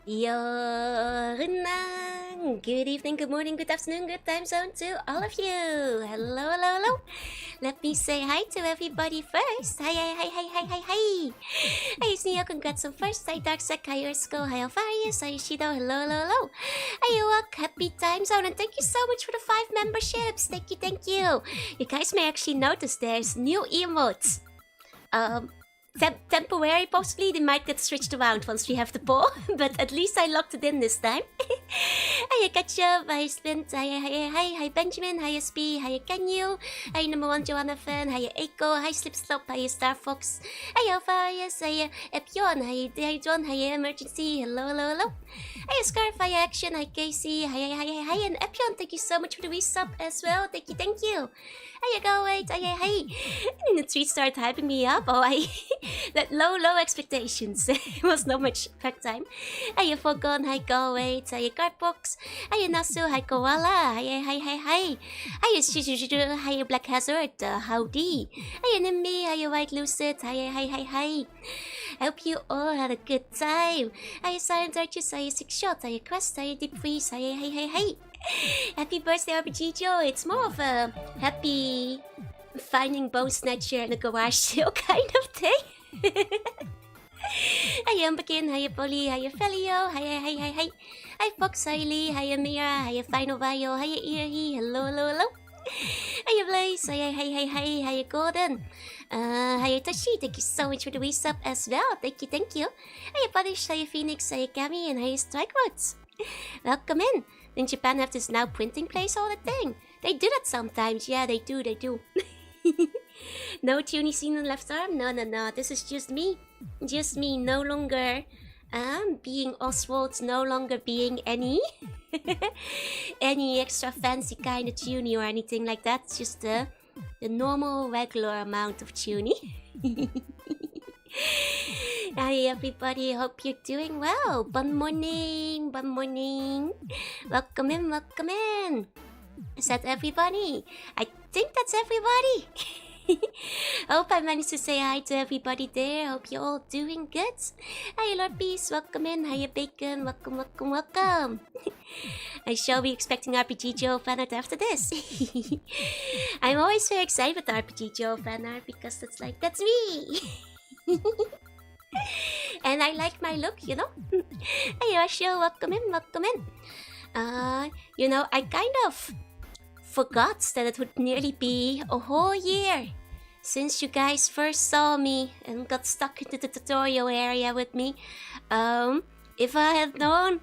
Yornang. Good evening, good morning, good afternoon, good time zone to all of you. Hello, hello, hello. Let me say hi to everybody first. Hi, hi, hi, hi, hi, hi, hi. Hi, Sneo, congrats on first. Hi, Darkseid. Hi, Ursko. Hi, Alvarius. Hi, Shido. Hello, hello, hello. Hi, Uwak. Happy time zone. And thank you so much for the 5 memberships. Thank you, thank you. You guys may actually notice there's new emotes. Temporary, possibly. They might get switched around once we have the poll, but at least I locked it in this time. Hiya Ketchup, hi Splint, hi Benjamin, hi SP, hi Kenyu, hi number 1 Joanna fan, hi Echo, hi Slipslop, hi Star Fox, hi Alpharius, hi Epion, hi John, hi Emergency, hello, hello, hello. Hi Scarf, hi Action, hi Casey, hi, and Epion, thank you so much for the resub as well, thank you. Hiya Go Wait, hi. And the tweet started hyping me up, that low expectations. It was not much prep time. Hiya Fogon, hi Go Wait, hiya Cardbox, hiya Nasu, hi Koala, hi. Hiya Shushu, hiya Black Hazard, howdy. Hiya Nimby, hiya White Lucid, hi. Hope you all had a good time. Hiya Silent Arches, hiya Six Shot, hiya Quest, hiya Deep Freeze, hi. Happy birthday, RPG Joe. It's more of a happy finding Bone Snatcher in a garage sale kind of thing. Hiya Umbakin, hiya Polly, hiya Felio, hi. Hi Fox, hi Lee, hiya Mira, hiya Final Bio, hiya Earhy, hello. Hiya Blaze, hiya Gordon. Hiya Tashi, thank you so much for the resub as well. Thank you. Hiya Punish, hiya Phoenix, hiya Gami, and hiya Strikewoods. Welcome in. In Japan have this now printing place all the thing. They do that sometimes. Yeah, they do. No tuny scene on left arm? No. This is just me. No longer being Oswald, no longer being any any extra fancy kind of tuny or anything like that. It's just the normal regular amount of tuny. Hi everybody, hope you're doing well. Bon morning. Welcome in. Is that everybody? I think that's everybody. Hope I managed to say hi to everybody there. Hope you're all doing good. Hi Lord Peace, welcome in. Hiya Bacon, welcome. I shall be expecting RPG Joe fan art after this. I'm always very excited with RPG Joe fan art because that's me. And I like my look, you know. Hey Rachel, welcome in. I kind of forgot that it would nearly be a whole year since you guys first saw me and got stuck into the tutorial area with me. If I had known,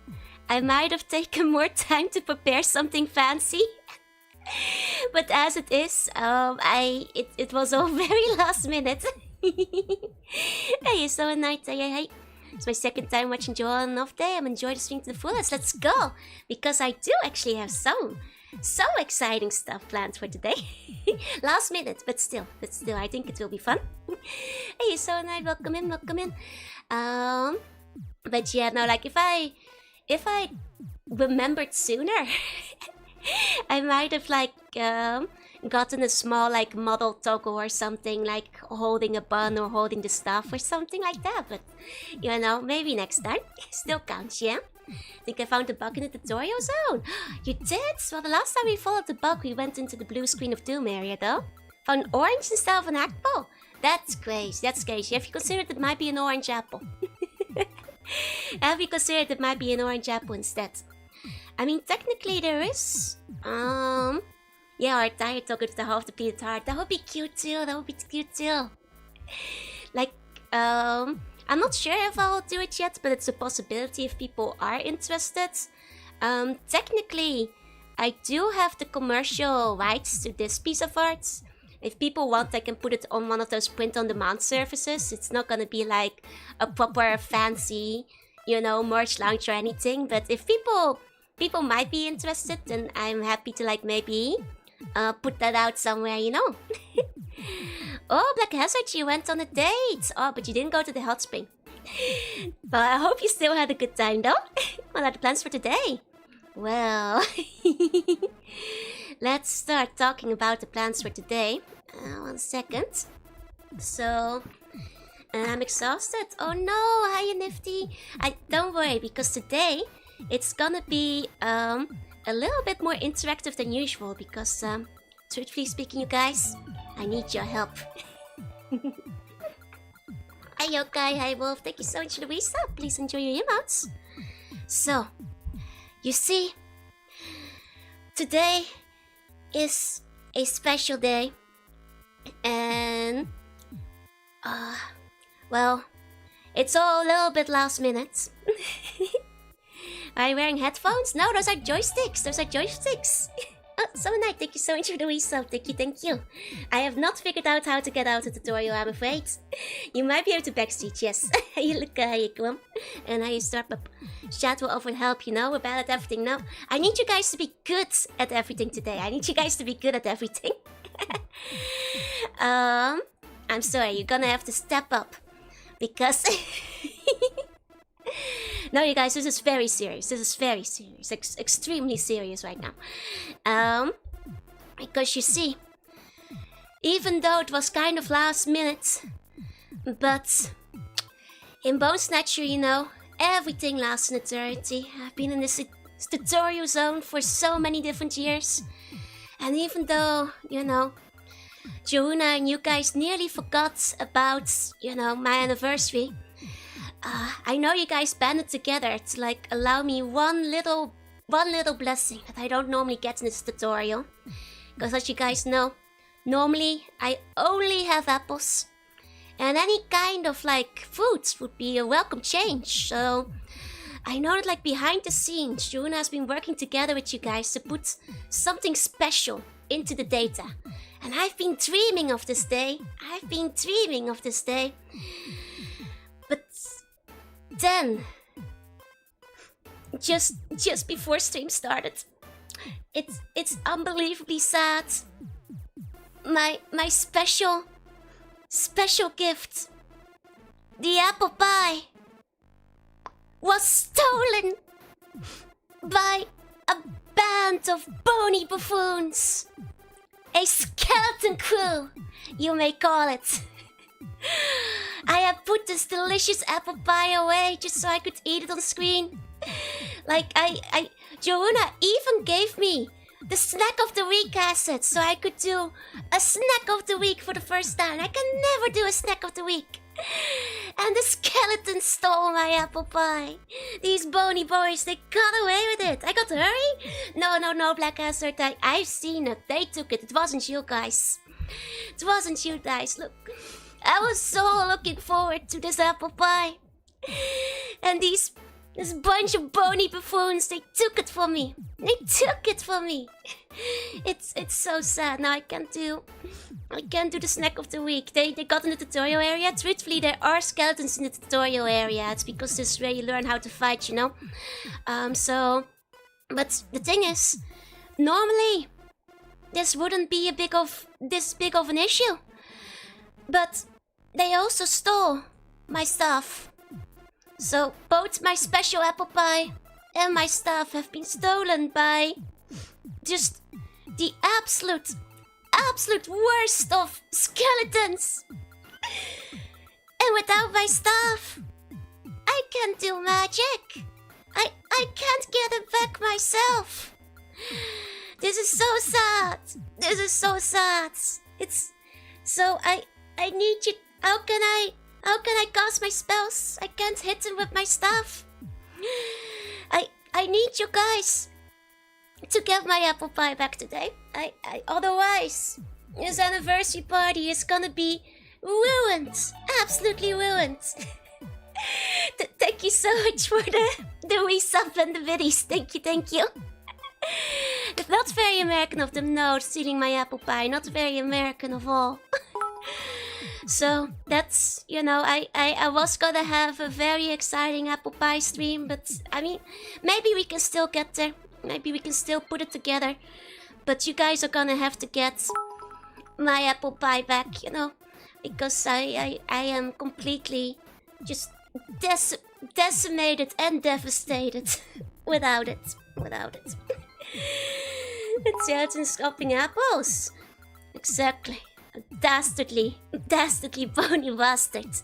I might have taken more time to prepare something fancy. But as it is, it was all very last minute. Hey, so a night. Hey. It's my second time watching Joel on an off day. I'm enjoying the stream to the fullest. Let's go! Because I do actually have so exciting stuff planned for today. Last minute, but still, I think it will be fun. Hey, so a night. Welcome in. But yeah, no, like if I remembered sooner, I might have gotten a small model toggle or something, like holding a bun or holding the staff or something like that. But maybe next time. Still counts, yeah? Think I found a bug in the tutorial zone. You did? Well, the last time we followed the bug, we went into the blue screen of doom area though. Found orange instead of an apple. That's crazy. Have you considered it might be an orange apple? Have you considered it might be an orange apple instead? I mean, technically there is, yeah, our tire toggle to the half depleted heart. That would be cute too. I'm not sure if I'll do it yet, but it's a possibility if people are interested. Technically, I do have the commercial rights to this piece of art. If people want, I can put it on one of those print-on-demand services. It's not gonna be like a proper fancy, merch launch or anything. But if people might be interested, then I'm happy to maybe put that out somewhere, Oh, Black Hazard, you went on a date. Oh, but you didn't go to the hot spring. But I hope you still had a good time though. What are the plans for today? Well, let's start talking about the plans for today. 1 second. So, And I'm exhausted. Oh no, hiya Nifty. Don't worry, because today it's gonna be a little bit more interactive than usual. Because truthfully speaking, you guys, I need your help. Hi Yokai, hi Wolf. Thank you so much for the resub. Please enjoy your emotes. So, you see, today is a special day, and well, it's all a little bit last minute. Are you wearing headphones? No, those are joysticks. Those are joysticks. Oh, so nice. Thank you so much for the resub. Thank you. I have not figured out how to get out of the tutorial, I'm afraid. You might be able to backseat, yes. You look Klum. And I start up. Chat will often help, you know. We're bad at everything now. I need you guys to be good at everything today. I need you guys to be good at everything. I'm sorry, you're gonna have to step up. Because... No, you guys, this is very serious. This is very serious. Extremely serious right now. Because you see, even though it was kind of last minute, but in Bone Snatcher, you know, everything lasts an eternity. I've been in this tutorial zone for so many different years. And even though, you know, Joanna and you guys nearly forgot about, you know, my anniversary, I know you guys banded together to like allow me one little blessing that I don't normally get in this tutorial. Because as you guys know, normally I only have apples. And any kind of like fruits would be a welcome change. So I know that like behind the scenes, Juna has been working together with you guys to put something special into the data. And I've been dreaming of this day. But then, just before stream started, it's unbelievably sad. My special gift, the apple pie, was stolen by a band of bony buffoons. A skeleton crew, you may call it. I have put this delicious apple pie away just so I could eat it on screen. Like, Joanna even gave me the snack of the week asset so I could do a snack of the week for the first time. I can never do a snack of the week. And the skeleton stole my apple pie. These bony boys, they got away with it. I got to hurry? No, Black Hazard. I've seen it. They took it. It wasn't you guys. It wasn't you guys. Look, I was so looking forward to this apple pie. And this bunch of bony buffoons, they took it from me. It's so sad. Now I can't do the snack of the week. They got in the tutorial area. Truthfully, there are skeletons in the tutorial area. It's because this is where you learn how to fight, you know. But the thing is, normally this wouldn't be this big of an issue. But they also stole my stuff. So both my special apple pie and my stuff have been stolen by just the absolute worst of skeletons. And without my stuff, I can't do magic. I can't get it back myself. This is so sad. It's so I need you. How can I cast my spells? I can't hit them with my staff. I need you guys to get my apple pie back today. Otherwise, this anniversary party is gonna be ruined. Absolutely ruined. Thank you so much for the resub and the biddies. Thank you. It's not very American of them, no, stealing my apple pie. Not very American of all. So that's, you know, I was gonna have a very exciting apple pie stream, but I mean, maybe we can still get there. Maybe we can still put it together. But you guys are gonna have to get my apple pie back, you know, because I am completely just decimated and devastated without it. It's skeletons scoping apples. Exactly. Dastardly dastardly bony bastards.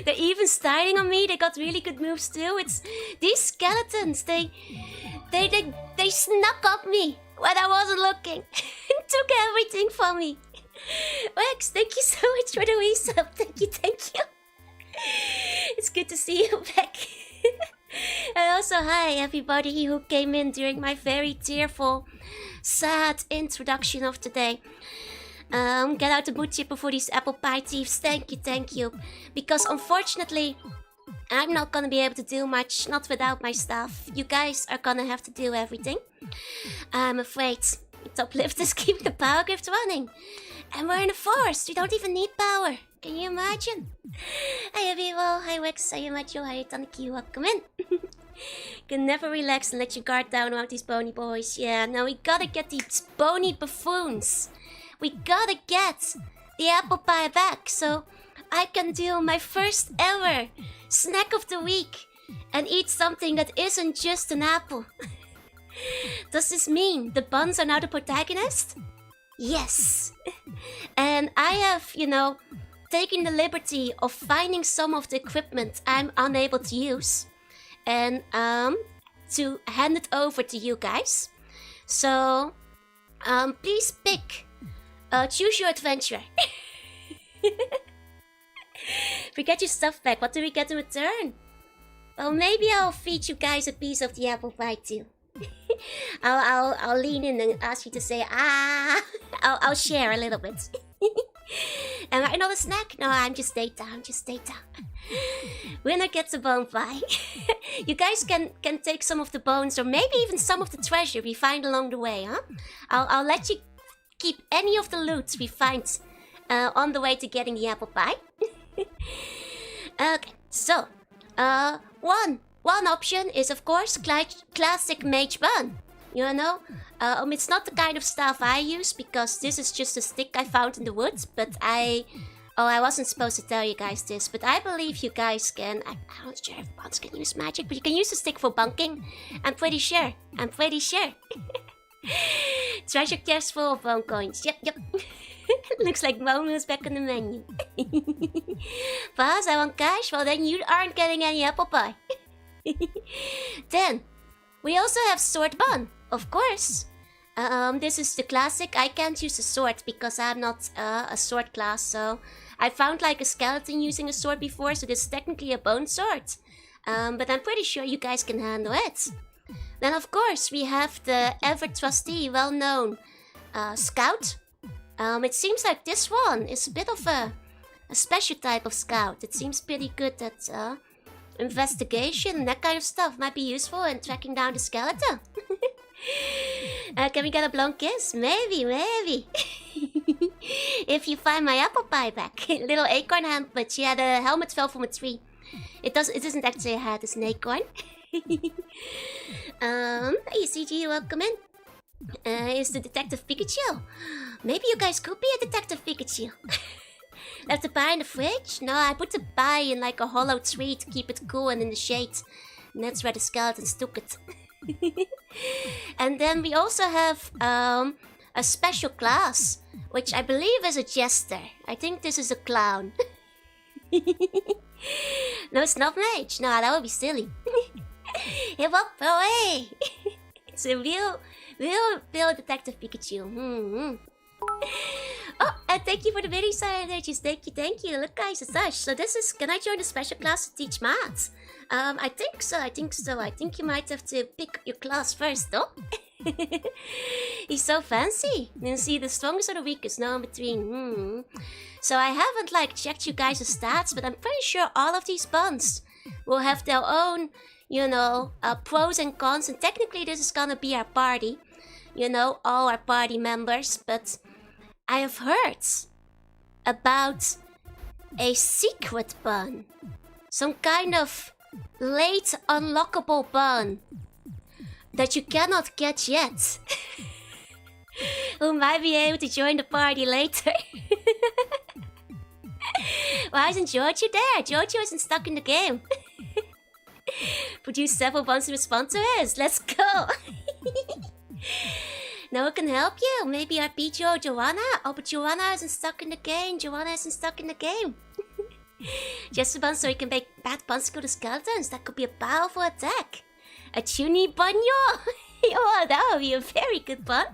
They're even styling on me. They got really good moves too. It's these skeletons. They snuck up me when I wasn't looking. Took everything from me. Rex, thank you so much for the resub. Thank you. It's good to see you back. And also hi everybody who came in during my very tearful, sad introduction of today. Get out the boot chipper for these apple pie thieves. Thank you. Because unfortunately, I'm not gonna be able to do much, not without my staff. You guys are gonna have to do everything. I'm afraid. Top lifters keep the power grift running. And we're in a forest, we don't even need power. Can you imagine? Hi people, hi Wex, hi Macho, hi Taniki, welcome in. Can never relax and let your guard down around these bony boys. Yeah, now we gotta get these bony buffoons. We gotta get the apple pie back so I can do my first ever snack of the week and eat something that isn't just an apple. Does this mean the buns are now the protagonist? Yes. And I have, taken the liberty of finding some of the equipment I'm unable to use and to hand it over to you guys. So please pick. Choose your adventure. We get your stuff back. What do we get in return? Well, maybe I'll feed you guys a piece of the apple pie too. I'll lean in and ask you to say I'll share a little bit. Am I not a snack? No, I'm just data. Winner gets a bone pie. You guys can take some of the bones or maybe even some of the treasure we find along the way, huh? I'll let you keep any of the loot we find on the way to getting the apple pie. Okay, so one option is of course classic mage bun. It's not the kind of stuff I use because this is just a stick I found in the woods. But I wasn't supposed to tell you guys this, but I believe you guys can. I'm not sure if buns can use magic, but you can use the stick for bunking. I'm pretty sure. Treasure chest full of bone coins. Yep. Looks like Momo's back on the menu. Boss, I want cash. Well, then you aren't getting any apple pie. Then we also have sword bun, of course. This is the classic. I can't use a sword because I'm not a sword class. So I found like a skeleton using a sword before, so this is technically a bone sword. But I'm pretty sure you guys can handle it. Then of course we have the ever trusty, well-known scout. It seems like this one is a bit of a special type of scout. It seems pretty good at investigation and that kind of stuff. Might be useful in tracking down the skeleton. Can we get a blown kiss? Maybe. If you find my apple pie back. Little acorn hand, but yeah, the helmet fell from a tree. It isn't actually a hat, it's an acorn. Hey CG, welcome in. Is the Detective Pikachu? Maybe you guys could be a Detective Pikachu. Left the pie in the fridge? No, I put the pie in like a hollow tree to keep it cool and in the shade. And that's where the skeletons took it. And then we also have a special class, which I believe is a jester. I think this is a clown. No, it's not mage. No, that would be silly. Hip hop away! It's a real Detective Pikachu. Oh, and thank you for the very silent energies. Thank you. Look guys, it's such. So this is, can I join the special class to teach maths? I think so. I think you might have to pick your class first, though. He's so fancy. You see, the strongest or the weakest, no in between. So I haven't checked you guys' stats, but I'm pretty sure all of these buns will have their own, pros and cons. And technically this is gonna be our party. All our party members. But I have heard about a secret bun. Some kind of late unlockable bun that you cannot get yet. Who might be able to join the party later. Why isn't Giorgio there? Giorgio isn't stuck in the game. Produce several buns to respond to us. Let's go. No one can help you. Maybe I beat you or Joanna. Oh, but Joanna isn't stuck in the game. Joanna isn't stuck in the game. Just a bun so you can make bad buns go to skeletons. That could be a powerful attack. A tuny bunyo. Oh, that would be a very good bun.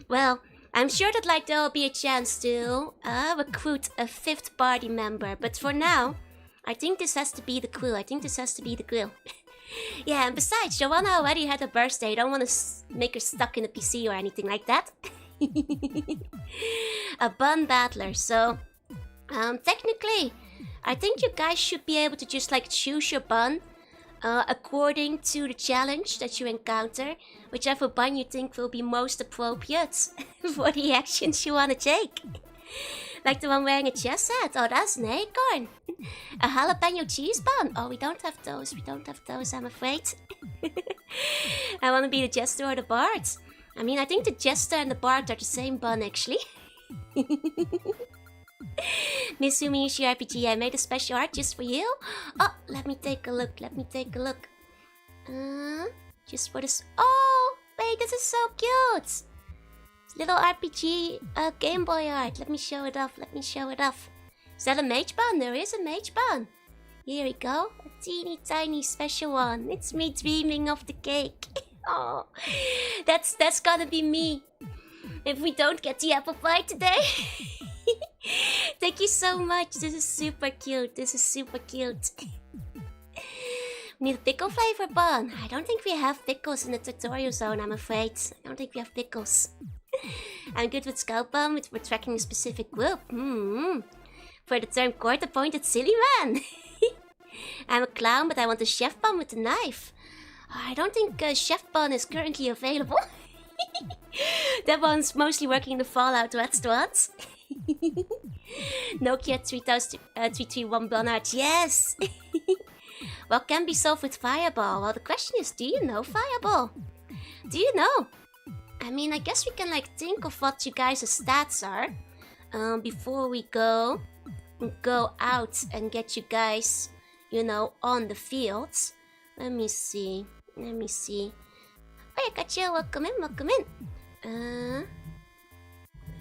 Well, I'm sure that like there will be a chance to recruit a 5th party member. But for now, I think this has to be the clue. Yeah, and besides, Joanna already had a birthday. I don't want to make her stuck in a PC or anything like that. A bun battler. So, technically, I think you guys should be able to just like choose your bun according to the challenge that you encounter. Whichever bun you think will be most appropriate for the actions you want to take. Like the one wearing a chess hat. Oh, that's an acorn. A jalapeno cheese bun. Oh, we don't have those. I'm afraid. I want to be the jester or the bard. I mean, I think the jester and the bard are the same bun, actually. Miss Sumiishi RPG, I made a special art just for you. Oh, let me take a look. Just for this. Oh, wait, this is so cute. Little RPG Game Boy art. Let me show it off. Is that a mage bun? There is a mage bun. Here we go. A teeny tiny special one. It's me dreaming of the cake. Oh, that's gonna be me. If we don't get the apple pie today. Thank you so much. This is super cute. We need a pickle flavor bun. I don't think we have pickles in the tutorial zone, I'm afraid. I don't think we have pickles. I'm good with scout bun, we're tracking a specific group. For the term court-appointed silly man. I'm a clown, but I want a chef bun with a knife. I don't think chef bun is currently available. That one's mostly working in the Fallout restaurants. Nokia 331 bun art, yes! What can be solved with Fireball? Well, the question is, do you know Fireball? Do you know? I mean, I guess we can like think of what you guys' stats are before we go out and get you guys, you know, on the fields. Let me see. Oh, I got you. Welcome in.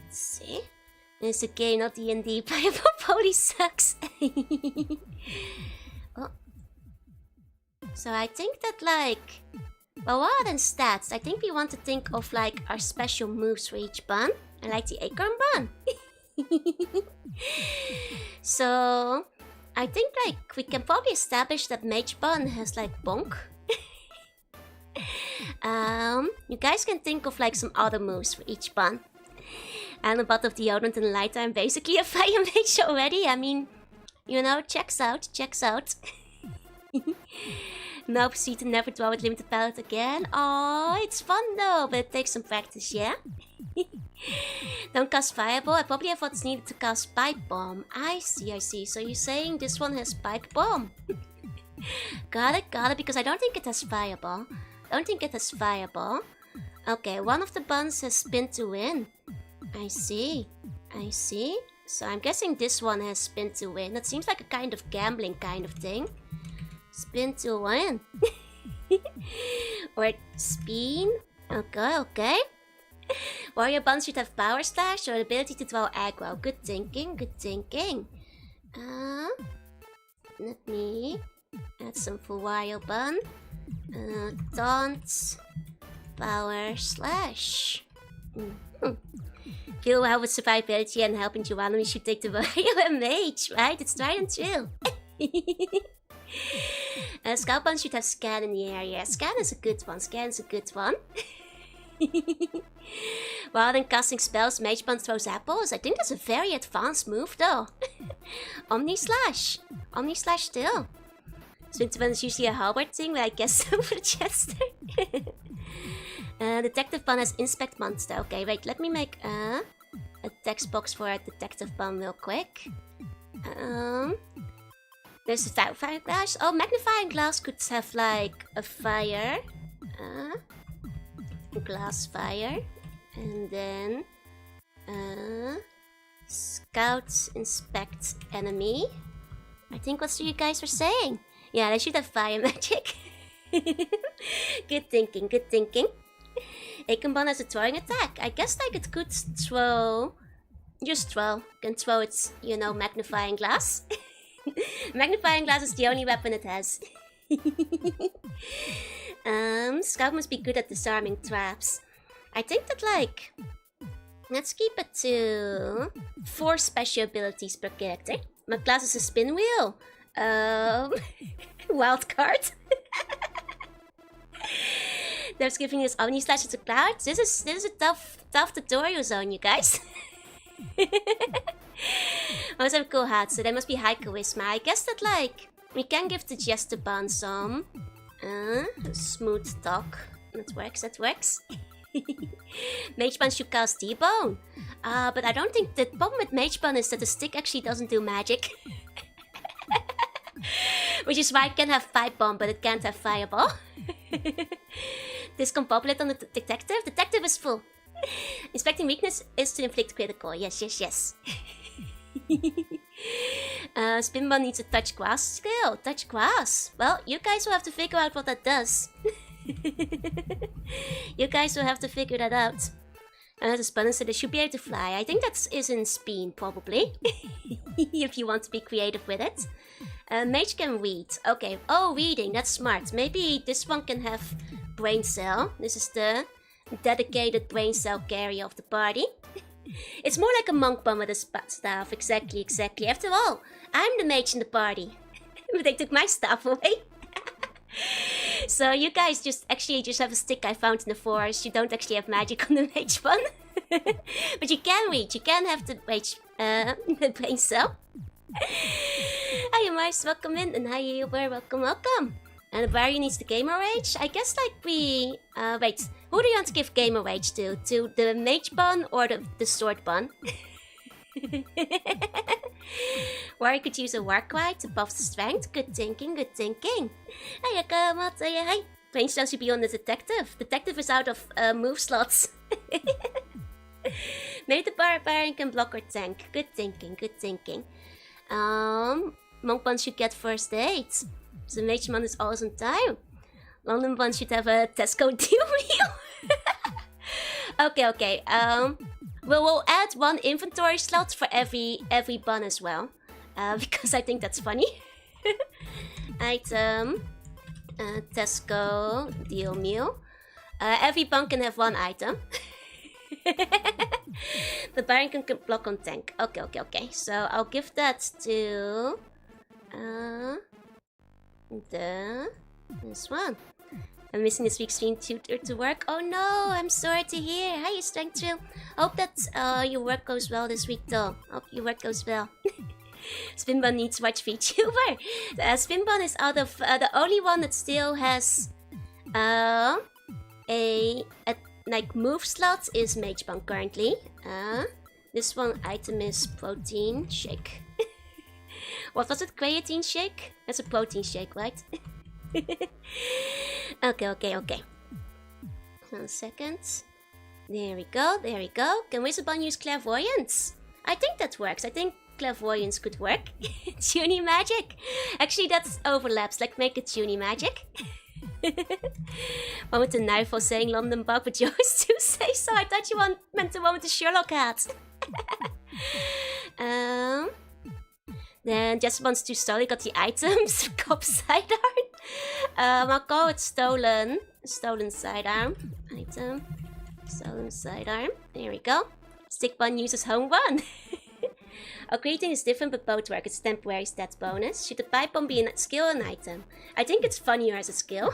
Let's see. It's a game, not D&D. Fireball Poli sucks. Oh. So I think that like, well, other than stats, I think we want to think of like our special moves for each bun. I like the acorn bun. So I think like we can probably establish that mage bun has like bonk. You guys can think of like some other moves for each bun. And a bot of deodorant in the light, I'm basically a fire mage already. I mean, you know, checks out. Now proceed to never draw with limited palette again. Oh, it's fun though, but it takes some practice, yeah? Don't cast Fireball. I probably have what's needed to cast Pipe Bomb. I see. So you're saying this one has Pipe Bomb? Got it, because I don't think it has Fireball. Okay, one of the buns has Spin to Win. I see. So I'm guessing this one has Spin to Win. That seems like a kind of gambling kind of thing. Spin to win. Or spin. Okay. Warrior buns should have Power Slash or the ability to draw aggro. Good thinking. Let me add some for Warrior bun. Taunt. Power Slash. Kill well with survivability and helping Joanna, we should take the Warrior mage, right? It's tried and true. Scout bun should have Scan in the area. Scan is a good one. Rather than casting spells, Mage Bun throws apples. I think that's a very advanced move though. Omni Slash still. Splinter Bun is usually a halberd thing, but I guess so for the Chester. Detective Bun has Inspect Monster. Okay, wait, let me make a text box for a Detective Bun real quick. There's a magnifying glass. Oh, magnifying glass could have like a fire. Glass fire. And then Scout inspect enemy. I think that's what you guys were saying. Yeah, they should have fire magic. Good thinking. Akenbon has a throwing attack. I guess like it could throw... Just throw. Can throw its, you know, magnifying glass. Magnifying glass is the only weapon it has. Scout must be good at disarming traps. I think that like... Let's keep it to 4 special abilities per character. My class is a spin wheel. Wild card. There's giving us Omni Slash to clouds. This is a tough tutorial zone, you guys. Also have cool hats, so they must be high charisma. I guess that like we can give the Jester Bun some smooth talk. That works. Mage Bun should cast T-Bone. But I don't think the problem with Mage Bun is that the stick actually doesn't do magic. Which is why it can have Pipe Bomb, but it can't have Fireball. Discombobulate on the detective. Detective is full. Inspecting weakness is to inflict critical. Yes. Spin Bun needs a touch grass skill. Touch grass. Well, you guys will have to figure out what that does. You guys will have to figure that out. The spun so they should be able to fly. I think that is in Speen, probably. If you want to be creative with it. Mage can read. Okay. Oh, reading. That's smart. Maybe this one can have brain cell. This is the dedicated brain cell carrier of the party. It's more like a monk bum with a staff. Exactly. After all, I'm the mage in the party. But they took my staff away. So you guys just have a stick I found in the forest. You don't actually have magic on the mage one. But you can read. You can have the mage brain cell. Hi Mars, welcome in, and hi Uber, welcome. And the Barry needs the gamer rage. I guess like we wait, who do you want to give gamer rage to? To the mage bun or the sword bun? Warrior could use a war cry to buff the strength. Good thinking. Hi Akama, hi. Range style should be on the detective. Detective is out of move slots. Maybe the barbarian can block or tank. Good thinking. Monk Bun should get first aid. So Mage Bun is always on time. London Bun should have a Tesco deal meal. Okay. We'll add 1 inventory slot for every bun as well. Because I think that's funny. Item. Tesco deal meal. Every bun can have 1 item. The Baron can block on tank. Okay. So I'll give that to this one. I'm missing this week's stream tutor to work. Oh no, I'm sorry to hear. Hi, Strength Drill. Hope that your work goes well this week though. Hope your work goes well. Spinbun needs watch VTuber. Spinbun is out of the only one that still has a like move slots is Mage Bun currently. This one item is protein shake. What was it? Creatine shake? That's a protein shake, right? Okay. 1 second. There we go. Can Wizard Bun use clairvoyance? I think that works. I think clairvoyance could work. Tuny magic. Actually, that overlaps. Like make it tuny magic. One with the knife for saying London bug, but you always do say so. I thought you meant the one with the Sherlock hat. Then just wants to slowly got the items. Cop sidearm. I'll call it stolen sidearm. Item. Stolen sidearm. There we go. Stick Bun uses home run. Our greeting is different but both work. It's temporary stats bonus. Should the pipe bomb be a skill or an item? I think it's funnier as a skill.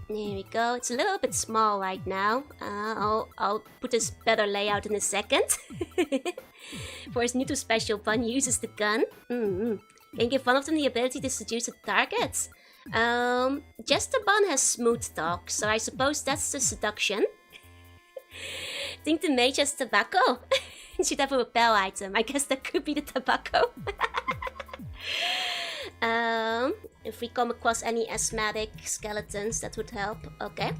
There we go. It's a little bit small right now. I'll put this better layout in a second. For his new to special, Bun uses the gun. Can give one of them the ability to seduce a target. Jester Bun has smooth talk, so I suppose that's the seduction. Think the mage has tobacco. Should have a repel item. I guess that could be the tobacco. If we come across any asthmatic skeletons, that would help. Okay,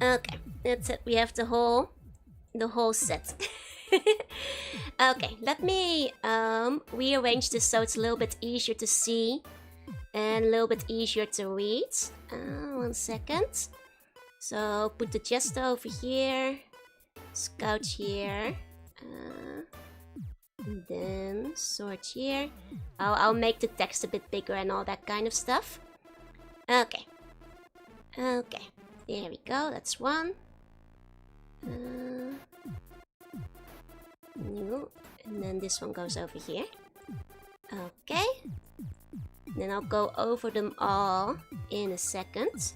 that's it. We have the whole set. Okay, let me rearrange this so it's a little bit easier to see and a little bit easier to read. 1 second. So put the chest over here, scout here, and then sword here. I'll make the text a bit bigger and all that kind of stuff. Okay. Okay. There we go. That's one. New. And then this one goes over here. Okay. Then I'll go over them all in a second.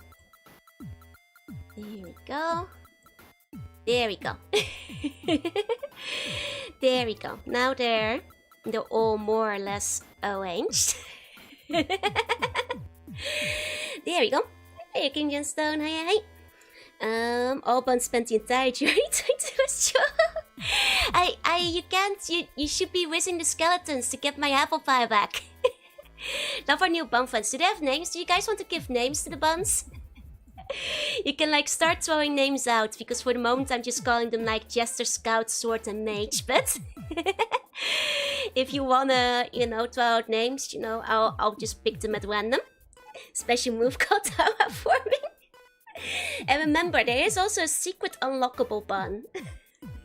There we go. There we go. There we go. Now they're all more or less arranged. There we go. Hey, King Gemstone. Hi. Alban spent the entire journey trying to restore. You can't. You should be whizzing the skeletons to get my apple pie back. Love our new bun fans. Do they have names? Do you guys want to give names to the buns? You can like start throwing names out, because for the moment I'm just calling them like Jester, Scout, Sword, and Mage. But if you wanna, throw out names, I'll just pick them at random. Special move called Tower Forming. And remember, there is also a secret unlockable bun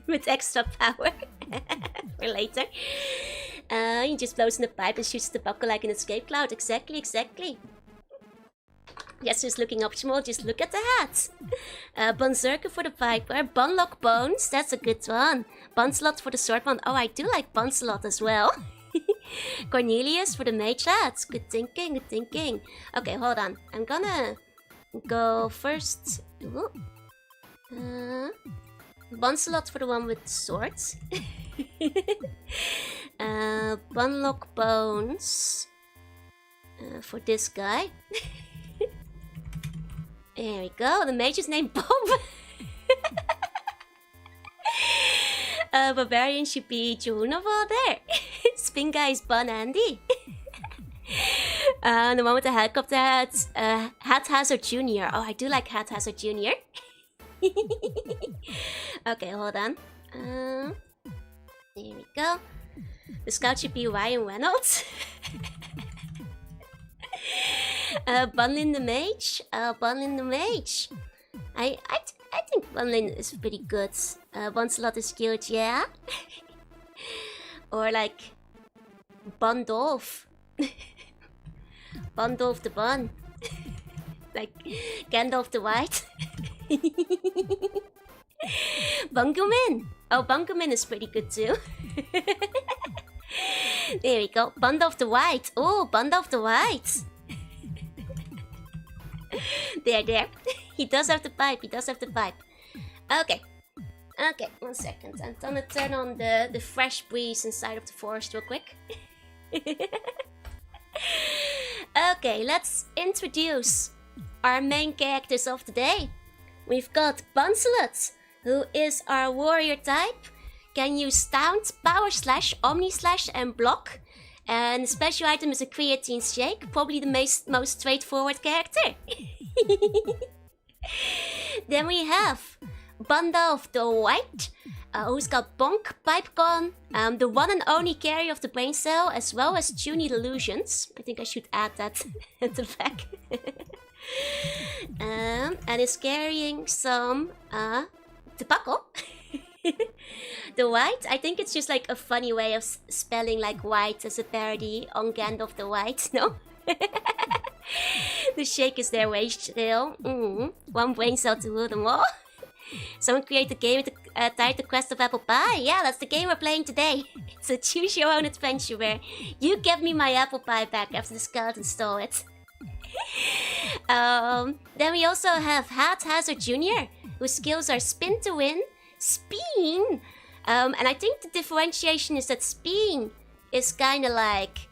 with extra power for later. He just blows in the pipe and shoots the buckle like an escape cloud. Exactly. Yes, just looking optimal, just look at the hat. Bunzerker for the Viper, Bunlock Bones, that's a good one. Bunslot for the Sword one. Oh, I do like Bunslot as well. Cornelius for the Mage hat. Good thinking. Okay, hold on. I'm gonna go first. Bunslot for the one with swords. Bunlock Bones for this guy. There we go. The mage is named Bob. Barbarian should be Junoval there. Spin guy is Bun Andy. The one with the helicopter hat. Hat Hazard Jr. Oh, I do like Hat Hazard Jr. Okay, hold on. There we go. The scout should be Ryan Reynolds. Bunlin the Mage. Bunlin the Mage. I think Bunlin is pretty good. Bunslot is cute, yeah. Or like Bundolf. Bundolf the Bun. Like Gandalf the White. Bungomin. Oh, Bungomin is pretty good too. There we go. Bundolf the White. Oh, Bundolf the White. There. He does have the pipe. Okay, 1 second. I'm gonna turn on the fresh breeze inside of the forest real quick. Okay, let's introduce our main characters of the day. We've got Buncelot, who is our warrior type. Can use Taunt, Power Slash, Omni Slash, and Block. And the special item is a Creatine Shake, probably the most straightforward character. Then we have Bundolf the White, who's got Bonk, Pipe Gun, the one and only carrier of the Brain Cell, as well as Tuny Delusions. I think I should add that at the back. And is carrying some tobacco. The White, I think it's just like a funny way of spelling like white as a parody on Gandalf the White, no? The shake is their wage still. One brain cell to rule them all. Someone create a game titled Quest of Apple Pie. Yeah, that's the game we're playing today. It's a choose your own adventure where you give me my apple pie back after the skeleton stole it. Then we also have Hat Hazard Jr., whose skills are Spin to Win, Spin, and I think the differentiation is that Spin is kind of like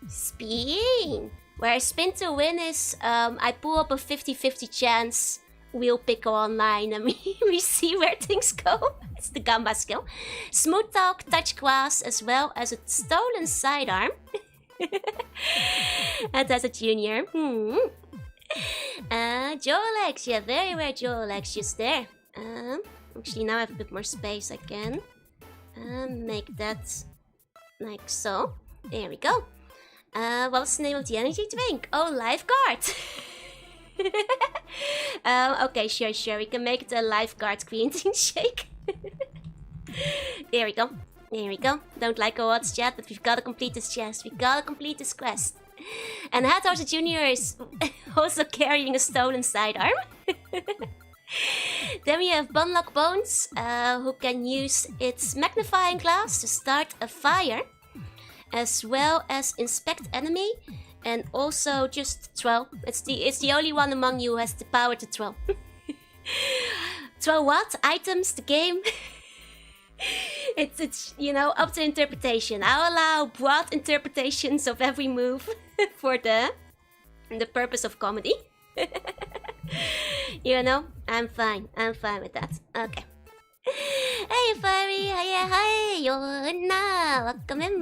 Spin, whereas Spin to Win is I pull up a 50-50 chance, wheel picker online, and we see where things go. It's the Gamba skill. Smooth Talk, Touch Grass, as well as a Stolen Sidearm. And that's a junior. Jolex, yeah, very rare Jolex just there. Actually, now I have a bit more space. I can make that like so. There we go. What's the name of the energy drink? Oh, lifeguard. Okay, sure. We can make it a lifeguard green tea shake. There we go. Don't like our odds yet, but we've got to complete this chest. We've got to complete this quest. And Headhorse Jr. is also carrying a stolen sidearm. Then we have Bunlock Bones, who can use its magnifying glass to start a fire, as well as inspect enemy, and also just throw. It's the only one among you who has the power to throw. Throw what? Items? The game? It's up to interpretation. I'll allow broad interpretations of every move for the purpose of comedy. I'm fine with that. Okay. Hey furry, hi, welcome in.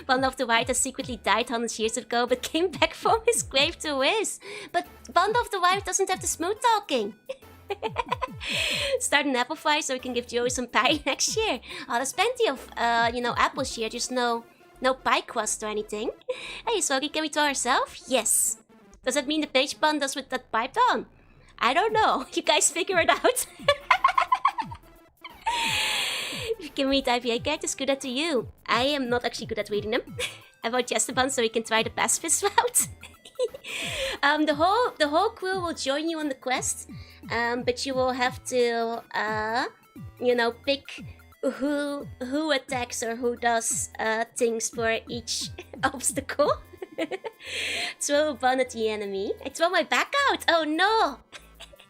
One of the White has secretly died 100 years ago, but came back from his grave to whiz. But Bond of the White doesn't have the smooth talking. Start an apple fire so we can give Joey some pie next year. Oh, there's plenty of, apples here, just no pie crust or anything. Hey, Swoggy, can we throw ourselves? Yes. Does that mean the page bun does with that pipe on? I don't know. You guys figure it out. If you can read IPA characters, good at to you. I am not actually good at reading them. I vote Chesterbun so we can try the pacifist route. The whole crew will join you on the quest, but you will have to, pick who attacks or who does things for each obstacle. Throw a bun at the enemy. I throw my back out. Oh no!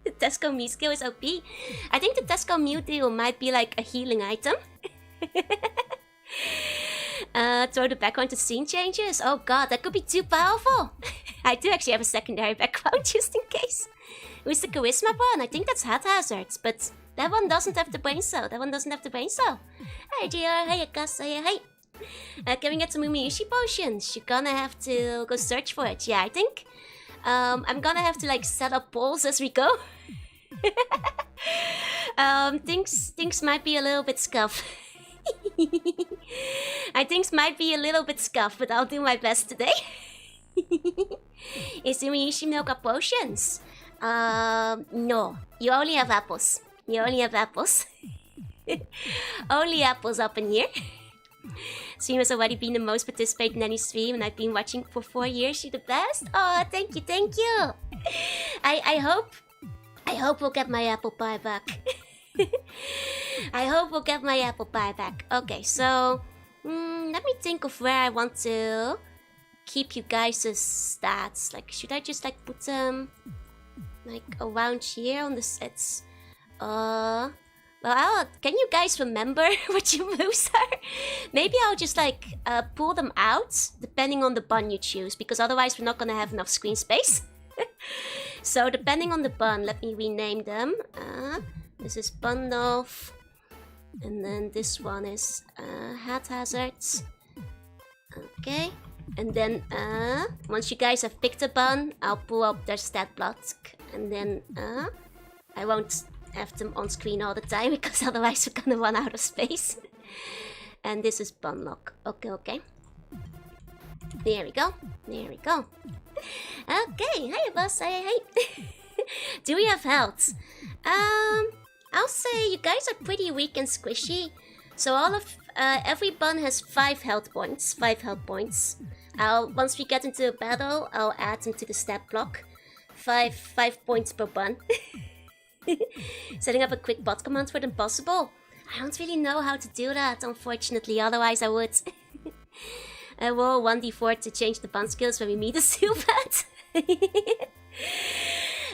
The Tesco Mew skill is OP. I think the Tesco Mew deal might be like a healing item. Throw the background to scene changes. Oh god, that could be too powerful. I do actually have a secondary background just in case. Who's the charisma one? I think that's Haphazard, but that one doesn't have the brain cell. Hey GR, hey Akasa, hey. Can we get some Umiushi potions? You're gonna have to go search for it. Yeah, I think I'm gonna have to like set up polls as we go. Things might be a little bit scuff. Things might be a little bit scuff, but I'll do my best today. Is Umiushi milk up potions? No. You only have apples. Only apples up in here. Stream has already been the most participated in any stream, and I've been watching for 4 years. You're the best. Oh, thank you. I hope we'll get my apple pie back. Okay, so let me think of where I want to keep you guys' stats. Like, should I just like put them like around here on the sets? Well, can you guys remember what your moves are? Maybe I'll just like pull them out depending on the bun you choose, because otherwise we're not gonna have enough screen space. So depending on the bun, let me rename them. This is Bundolf, and then this one is Haphazard. Okay, and then once you guys have picked a bun, I'll pull up their stat block, and then I won't have them on screen all the time because otherwise we're gonna run out of space. And this is Bunlock. Okay. There we go. Okay, hey boss, hey. Do we have health? I'll say you guys are pretty weak and squishy. So every bun has 5 health points. Once we get into a battle, I'll add them to the stat block. 5 points per bun. Setting up a quick bot command for them possible? I don't really know how to do that, unfortunately, otherwise I would. I roll 1d4 to change the bun skills when we meet a Sylphat.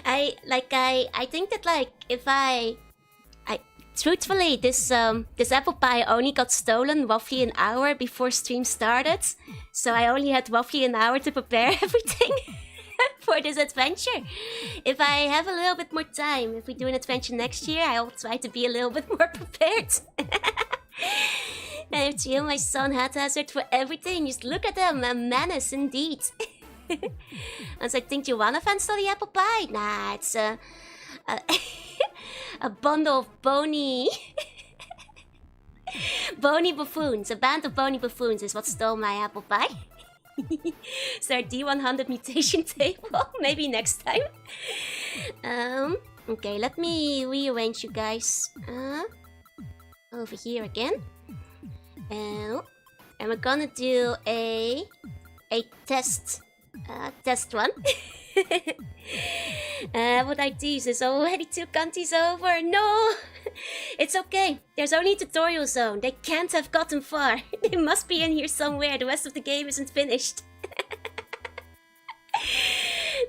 I think that like if I truthfully this apple pie only got stolen roughly an hour before stream started, so I only had roughly an hour to prepare everything for this adventure. If I have a little bit more time, if we do an adventure next year, I'll try to be a little bit more prepared. I have to heal my son Haphazard for everything. Just look at them, a menace indeed. As I think Joanna fans stole the apple pie. Nah, it's a bundle of bony bony buffoons. A band of bony buffoons is what stole my apple pie. Is there a D100 mutation table? Maybe next time. Okay, let me rearrange you guys. Over here again. And we're gonna do a test run. What I do is already 2 countries over. No, it's okay. There's only tutorial zone. They can't have gotten far. They must be in here somewhere. The rest of the game isn't finished.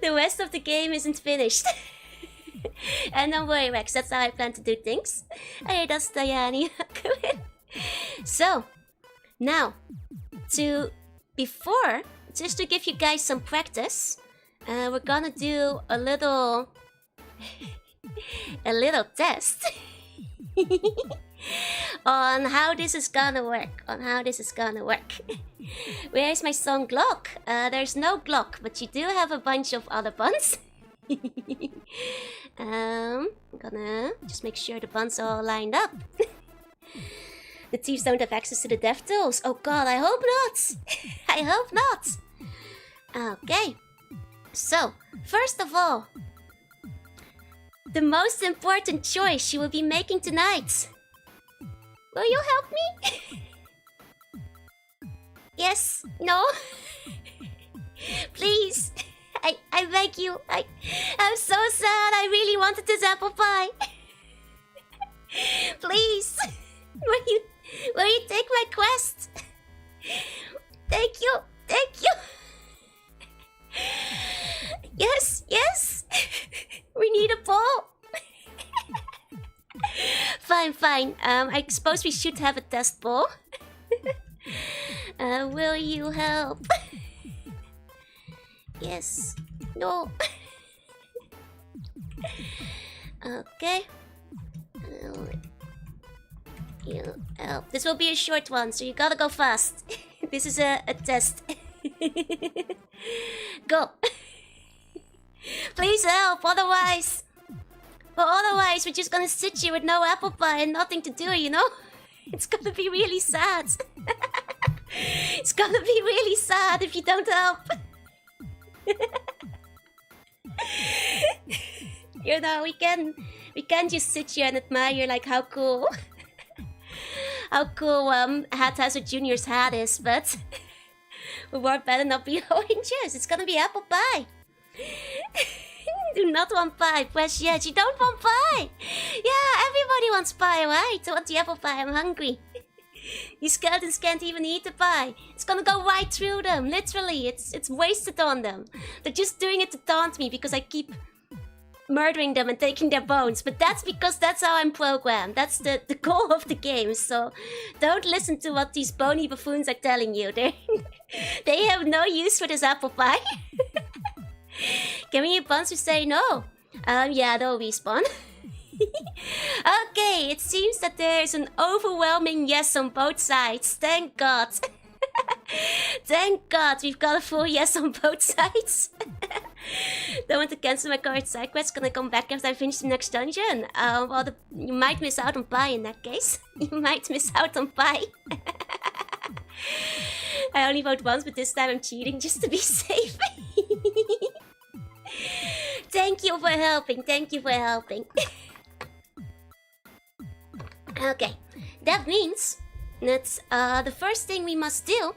The rest of the game isn't finished. And don't worry, Rex. That's how I plan to do things. Hey, that's Diane. So, now, just to give you guys some practice, we're gonna do a little test on how this is gonna work. Where's my song Glock? There's no Glock, but you do have a bunch of other buns. I'm gonna just make sure the buns are all lined up. The thieves don't have access to the dev tools. Oh god, I hope not. I hope not. Okay. So, first of all, the most important choice you will be making tonight. Will you help me? Yes? No? Please? I beg you. I'm so sad. I really wanted this apple pie. Please. Will you take my quest? Thank you. Yes. We need a ball. Fine. I suppose we should have a test ball. Will you help? Yes. No. Okay. You help. This will be a short one, so you gotta go fast. This is a test. Go. Please help, otherwise we're just gonna sit here with no apple pie and nothing to do, you know? It's gonna be really sad. It's gonna be really sad if you don't help. You know, we can just sit here and admire like how cool Hathazard Jr.'s hat is, but we better not be oranges. It's gonna be apple pie. Do not want pie. Press yes. You don't want pie. Yeah, everybody wants pie, right? I want the apple pie. I'm hungry. These skeletons can't even eat the pie. It's gonna go right through them. Literally, it's wasted on them. They're just doing it to taunt me because I keep murdering them and taking their bones. But that's because that's how I'm programmed. That's the goal of the game. So don't listen to what these bony buffoons are telling you. They have no use for this apple pie. Can we get buns who say no? Yeah, they'll respawn. Okay, it seems that there's an overwhelming yes on both sides. Thank God. Thank God, we've got a full yes on both sides. Don't want to cancel my current side quest. Gonna come back after I finish the next dungeon. Well, you might miss out on pie in that case. You might miss out on pie. I only vote once, but this time I'm cheating just to be safe. Thank you for helping. Okay, that means that the first thing we must do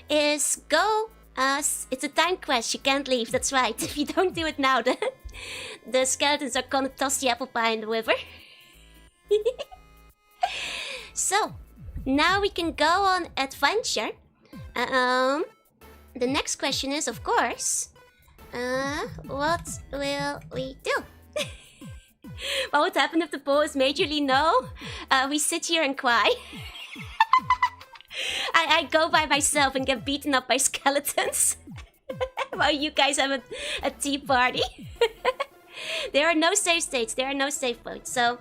is go. It's a time quest. You can't leave. That's right. If you don't do it now, the skeletons are gonna toss the apple pie in the river. So now we can go on adventure. The next question is, of course, what will we do? What would happen if the ball is majorly no? We sit here and cry. I go by myself and get beaten up by skeletons. While you guys have a tea party. There are no save states, there are no save points. So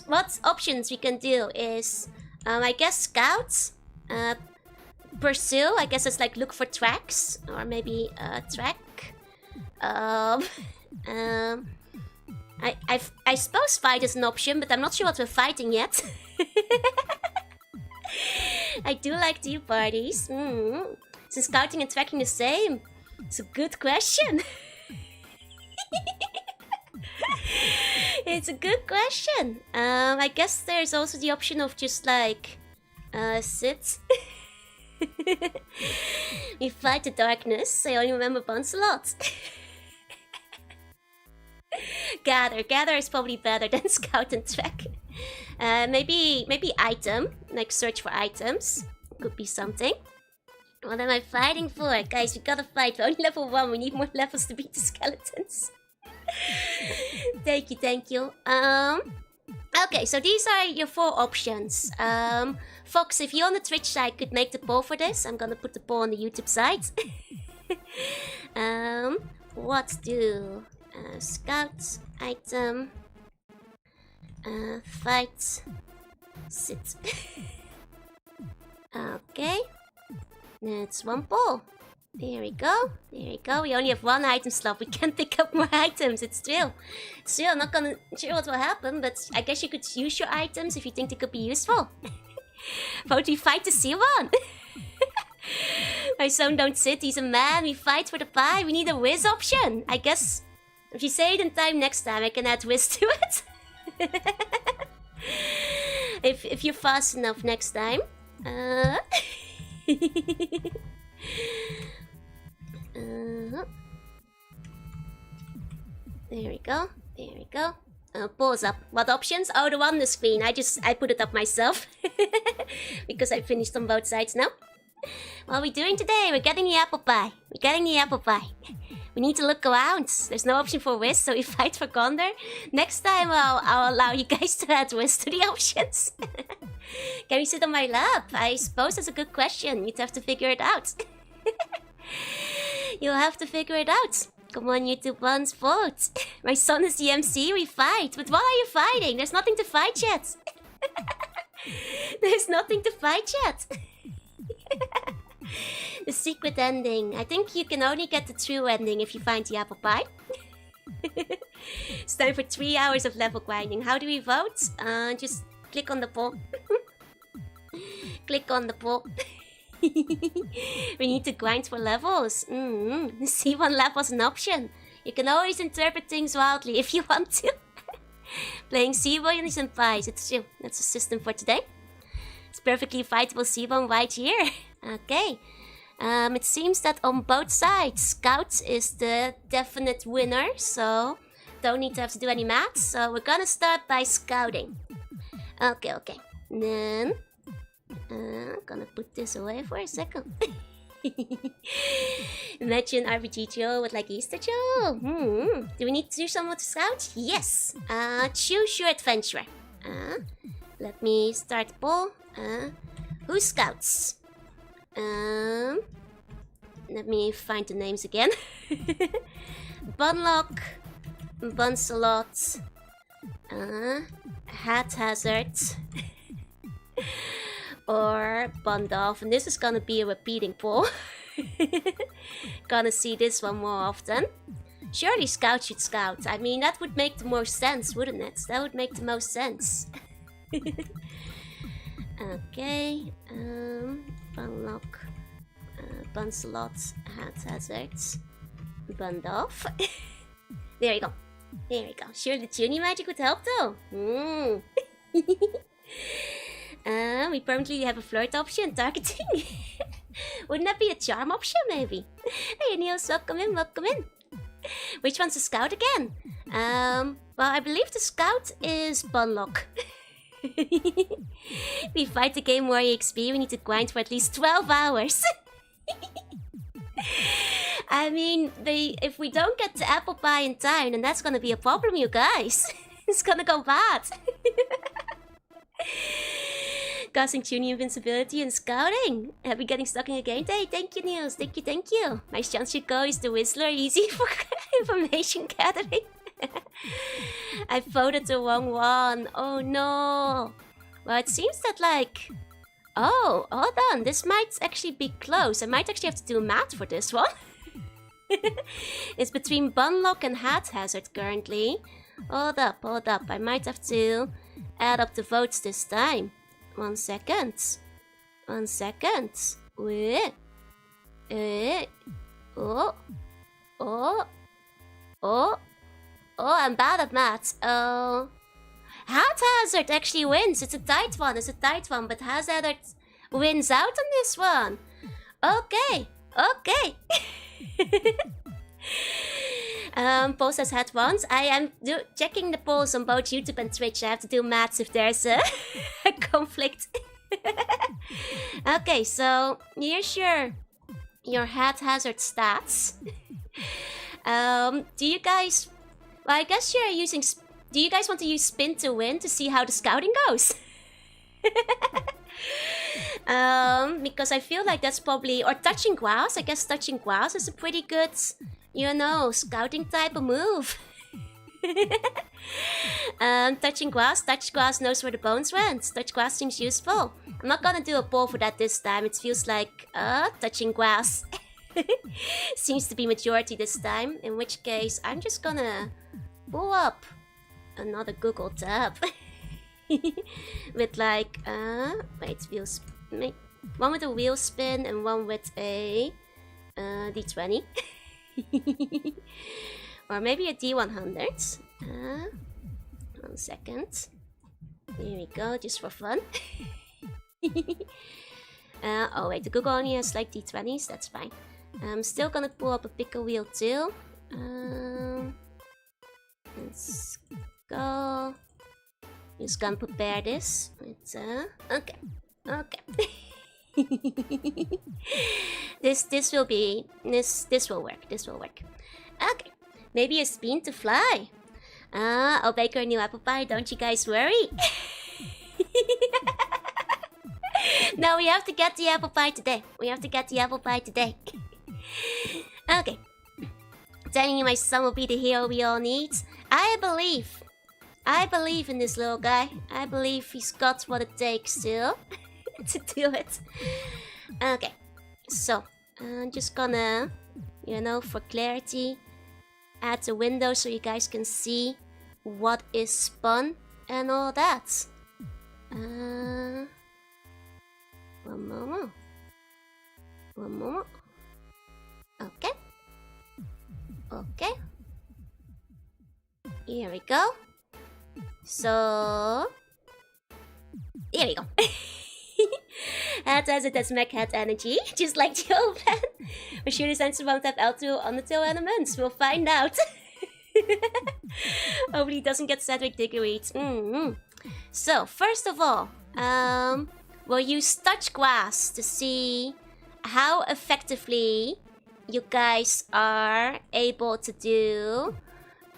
what options we can do is, I guess scouts, pursue, I guess it's like look for tracks, or maybe track. I suppose fight is an option, but I'm not sure what we're fighting yet. I do like tea parties. Is scouting and tracking the same? It's a good question. It's a good question. I guess there's also the option of just like sit. We fight the darkness. I only remember Buncelot. Gather is probably better than scout and track. Maybe item, like search for items. Could be something. What am I fighting for? Guys, we gotta fight. We're only level 1. We need more levels to beat the skeletons. Thank you. Okay, so these are your 4 options. Fox, if you on the Twitch side could make the poll for this, I'm gonna put the poll on the YouTube side. What do scout, item, fight, sit. Okay, that's 1 poll. There we go. We only have 1 item slot. We can't pick up more items. It's true. I'm not gonna sure what will happen, but I guess you could use your items if you think they could be useful. Vote we fight to see one. My son don't sit. He's a man. We fight for the pie. We need a whiz option. I guess if you say it in time next time, I can add whiz to it. if you're fast enough next time. There we go. Pause up. What options? Oh, the one on the screen. I put it up myself. Because I finished on both sides now. What are we doing today? We're getting the apple pie. We need to look around. There's no option for whiz, so we fight for Gondor. Next time I'll allow you guys to add whiz to the options. Can we sit on my lap? I suppose that's a good question. You'd have to figure it out. You'll have to figure it out. Come on, YouTube ones, vote. My son is the MC, we fight. But what are you fighting? There's nothing to fight yet. The secret ending. I think you can only get the true ending if you find the apple pie. It's time for 3 hours of level grinding. How do we vote? Just click on the poll. Click on the poll. We need to grind for levels. C1 level's an option. You can always interpret things wildly if you want to. Playing C1 and pies, it's true. That's the system for today. It's perfectly fightable C1 right here. Okay. It seems that on both sides, Scout is the definite winner, so don't need to have to do any math. So we're gonna start by scouting. Okay. Then I'm gonna put this away for a second. Imagine RPG Joe with like Easter Joe. Do we need to do someone to scout? Yes. Choose your adventurer. Let me start the poll. Who scouts? Let me find the names again. Bunlock, Buncelot, Haphazard, or Bundolph. And this is gonna be a repeating poll. Gonna see this one more often. Surely Scout should scout. I mean, that would make the most sense, wouldn't it? That would make the most sense. Okay, Bunlock, Buncelot, Haphazard, Bundolph. There you go. Sure, the tuning magic would help though. We permanently have a flirt option, targeting. Wouldn't that be a charm option, maybe? Hey, Niels, welcome in. Which one's the scout again? Well, I believe the scout is Bunlock. We fight the game Warrior XP, we need to grind for at least 12 hours. I mean, if we don't get the apple pie in time, then that's gonna be a problem, you guys. It's gonna go bad. Causing tuning invincibility and scouting. Have we getting stuck in a game day? Thank you, Niels. Thank you. My chance should go is the Whistler, easy for information gathering. I voted the wrong one. Oh no. Well, it seems that like... Oh, hold on. This might actually be close. I might actually have to do math for this one. It's between Bunlock and Haphazard currently. Hold up. I might have to add up the votes this time. 1 second. 1 second. Wait. Oh. I'm bad at math. Oh. Haphazard actually wins. It's a tight one. But Haphazard wins out on this one. Okay. Polls has had once. I am checking the polls on both YouTube and Twitch. I have to do maths if there's a conflict. Okay, so here's your haphazard stats. Do you guys... Well, I guess you're using... Do you guys want to use spin to win to see how the scouting goes? Because I feel like that's probably... Or touching grass. I guess touching grass is a pretty good, you know, scouting type of move. Touching grass. Touch grass knows where the bones went. Touch grass seems useful. I'm not gonna do a poll for that this time. It feels like touching grass seems to be majority this time. In which case, I'm just gonna pull up another Google tab with like wait, one with a wheel spin and one with a D20. Or maybe a D100. 1 second. Here we go, just for fun. Oh wait, the Google only has like D20s, that's fine. I'm still gonna pull up a pickle wheel too. Let's go. Just gonna prepare this. It's okay. This will work. Okay. Maybe a spin to fly. I'll bake her a new apple pie, don't you guys worry. No, we have to get the apple pie today. Okay. Telling you my son will be the hero we all need. I believe in this little guy. I believe he's got what it takes to do it. Okay. So, I'm just gonna, you know, for clarity, add the window so you guys can see what is spun and all that. One moment. Okay. Here we go. So... Here we go. Hat has it as mech hat energy, just like the old plan. For sure the sensor won't have L2 on the tail elements. We'll find out. Hopefully he doesn't get Cedric Diggoreed. So, first of all, we'll use touch grass to see how effectively you guys are able to do,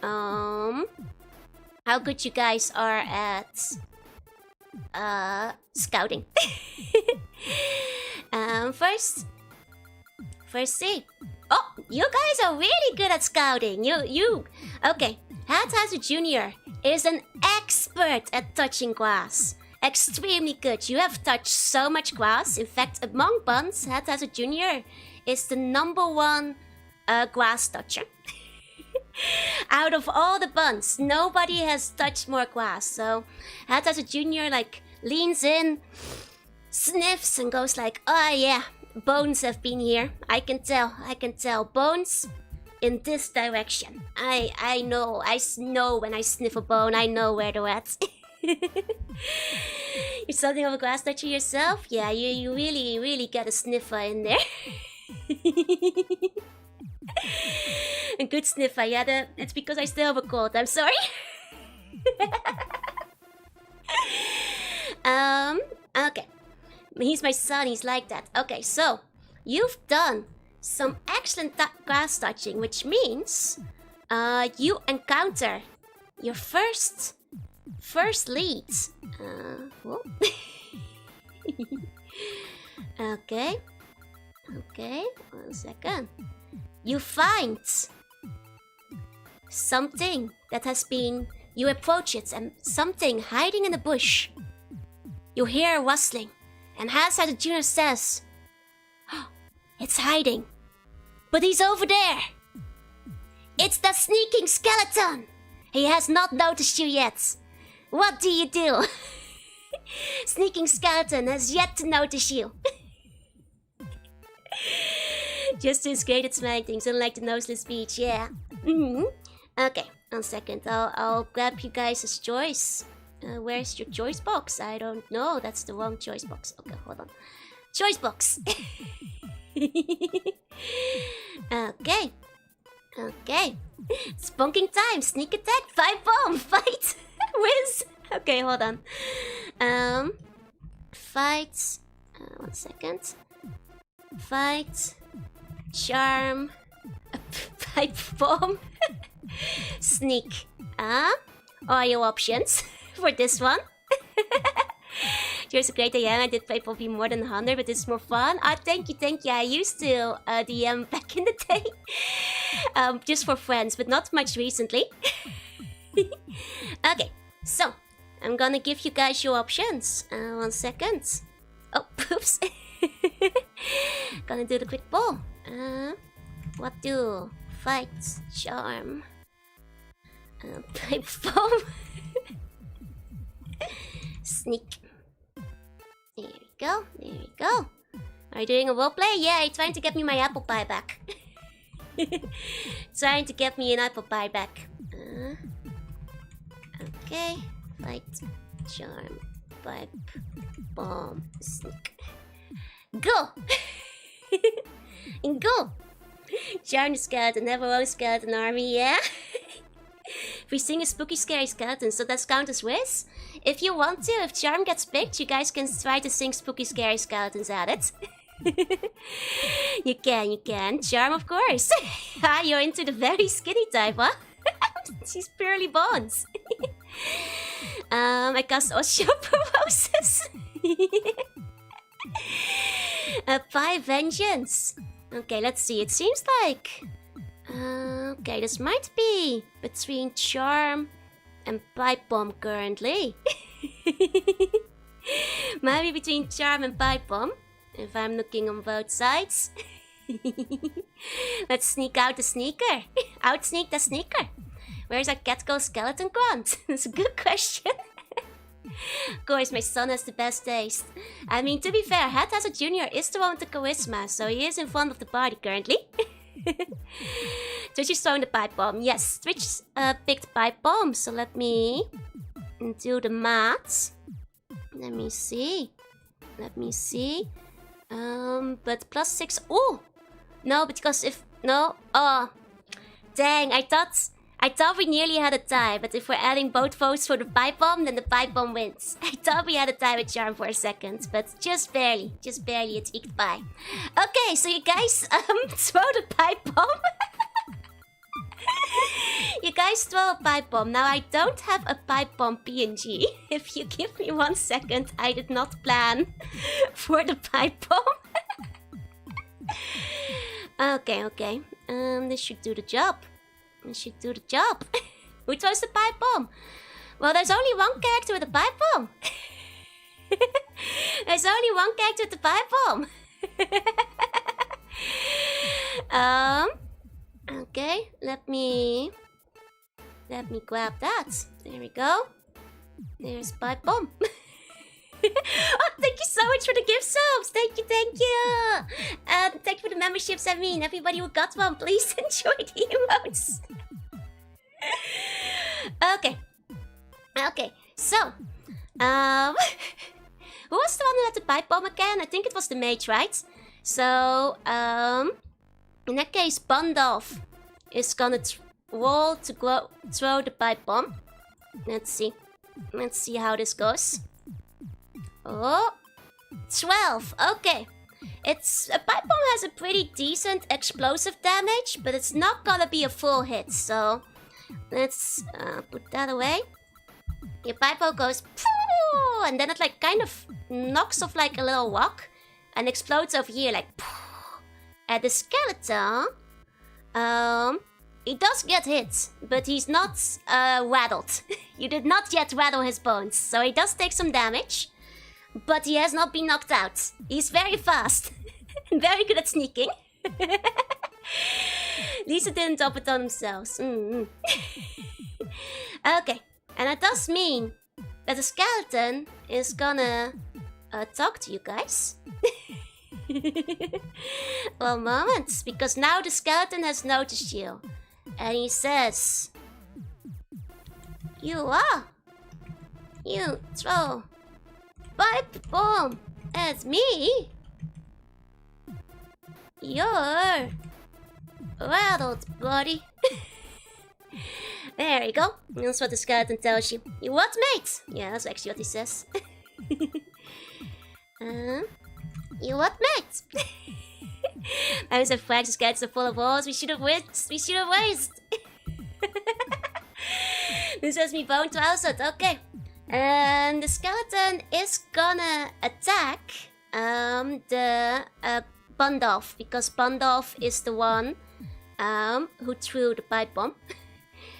how good you guys are at scouting. First see. Oh, you guys are really good at scouting. Okay. Haphazard Jr. is an expert at touching grass. Extremely good. You have touched so much grass. In fact, among buns, Haphazard Jr. is the #1 grass toucher. Out of all the buns, nobody has touched more grass. So Haphazard Jr. like leans in, sniffs, and goes like, "Oh yeah, bones have been here. I can tell. Bones in this direction. I know when I sniff a bone. I know where they're at." You're something of a grass toucher yourself? Yeah, you really get a sniffer in there. A good sniffer, yeah, it's because I still have a cold, I'm sorry. Okay. He's my son, he's like that. Okay, so, you've done some excellent grass touching, which means you encounter your first lead. Whoa. Okay, 1 second. You find something that has been... You approach it and something hiding in the bush. You hear a rustling, and Haphazard Jr. says, "Oh, it's hiding, but he's over there. It's the sneaking skeleton. He has not noticed you yet. What do you do?" Sneaking skeleton has yet to notice you. Just as great at smelling things, unlike the noseless beach, yeah. Okay, 1 second. I'll grab you guys' choice. Where's your choice box? I don't know. That's the wrong choice box. Okay, hold on. Choice box. Okay. Okay. Spunking time. Sneak attack. 5-bomb. Fight. Whiz. Okay, hold on. Fight. 1 second. Fight. Charm. 5-bomb. Sneak. Are your options for this one? Here's a great DM. I did play PUBG more than 100, but it's more fun. Thank you, thank you. I used to DM back in the day. Just for friends, but not much recently. Okay, so I'm gonna give you guys your options. 1 second. Oh, oops. Gonna do the quick ball. What do? Fight, charm, pipe bomb, sneak. There we go, there we go. Are you doing a roleplay? Yeah, you're trying to get me my apple pie back. Trying to get me an apple pie back. Okay, fight, charm, pipe, bomb, sneak. Go! And go! Charm the skeleton, never own skeleton army, yeah? We sing a spooky scary skeleton, so that's count as Wiz? If you want to, if Charm gets picked, you guys can try to sing spooky scary skeletons at it. You can. Charm, of course. You're into the very skinny type, huh? She's purely bones. I cast osteoporosis. Pie vengeance. Okay, let's see. It seems like... okay, this might be between Charm and Pipe Bomb currently. Might be between Charm and Pipe Bomb, if I'm looking on both sides. Let's sneak out the sneaker. Out-sneak the sneaker. Where's our Catco skeleton grunt? That's a good question. Of course, my son has the best taste. I mean, to be fair, Hat as a junior is the one with the charisma, so he is in front of the party currently. Twitch is throwing the pipe bomb. Yes, Twitch picked pipe bomb, so let me do the maths. Let me see. But +6. Oh! No, because if... No. Oh. Dang, I thought we nearly had a tie, but if we're adding both votes for the pipe bomb, then the pipe bomb wins. I thought we had a tie with Charm for a second, but just barely it eked by. Okay, so you guys throw the pipe bomb. You guys throw a pipe bomb. Now I don't have a pipe bomb PNG. If you give me 1 second, I did not plan for the pipe bomb. Okay. This should do the job. Who throws the pipe bomb? Well, there's only one character with a pipe bomb. There's only one character with the pipe bomb. Okay, let me grab that. There we go. There's pipe bomb. Oh, thank you so much for the gift subs. Thank you. Thank you for the memberships. I mean, everybody who got one, please enjoy the emotes. Okay. So, who was the one who had the pipe bomb again? I think it was the mage, right? So, in that case, Bundolf is gonna roll to throw the pipe bomb. Let's see how this goes. Oh, 12. Okay. A pipe bomb has a pretty decent explosive damage, but it's not gonna be a full hit. So let's put that away. Your pipe bomb goes, and then it like kind of knocks off like a little rock and explodes over here like. At the skeleton, he does get hit, but he's not rattled. You did not yet rattle his bones, so he does take some damage. But he has not been knocked out. He's very fast and very good at sneaking. Lisa didn't drop it on themselves. Okay, and that does mean that the skeleton is gonna talk to you guys. Well, moments, because now the skeleton has noticed you. And he says, You throw pipe bomb at me? You're rattled, buddy. There you go. That's what the skeleton tells you. You what, mate? Yeah, that's actually what he says. You what, mate? I was afraid the skeletons are full of holes. We should have whipped. We should have waste. This has me bone to outside. Okay. And the skeleton is gonna attack the Bundolf, because Bundolf is the one who threw the pipe bomb.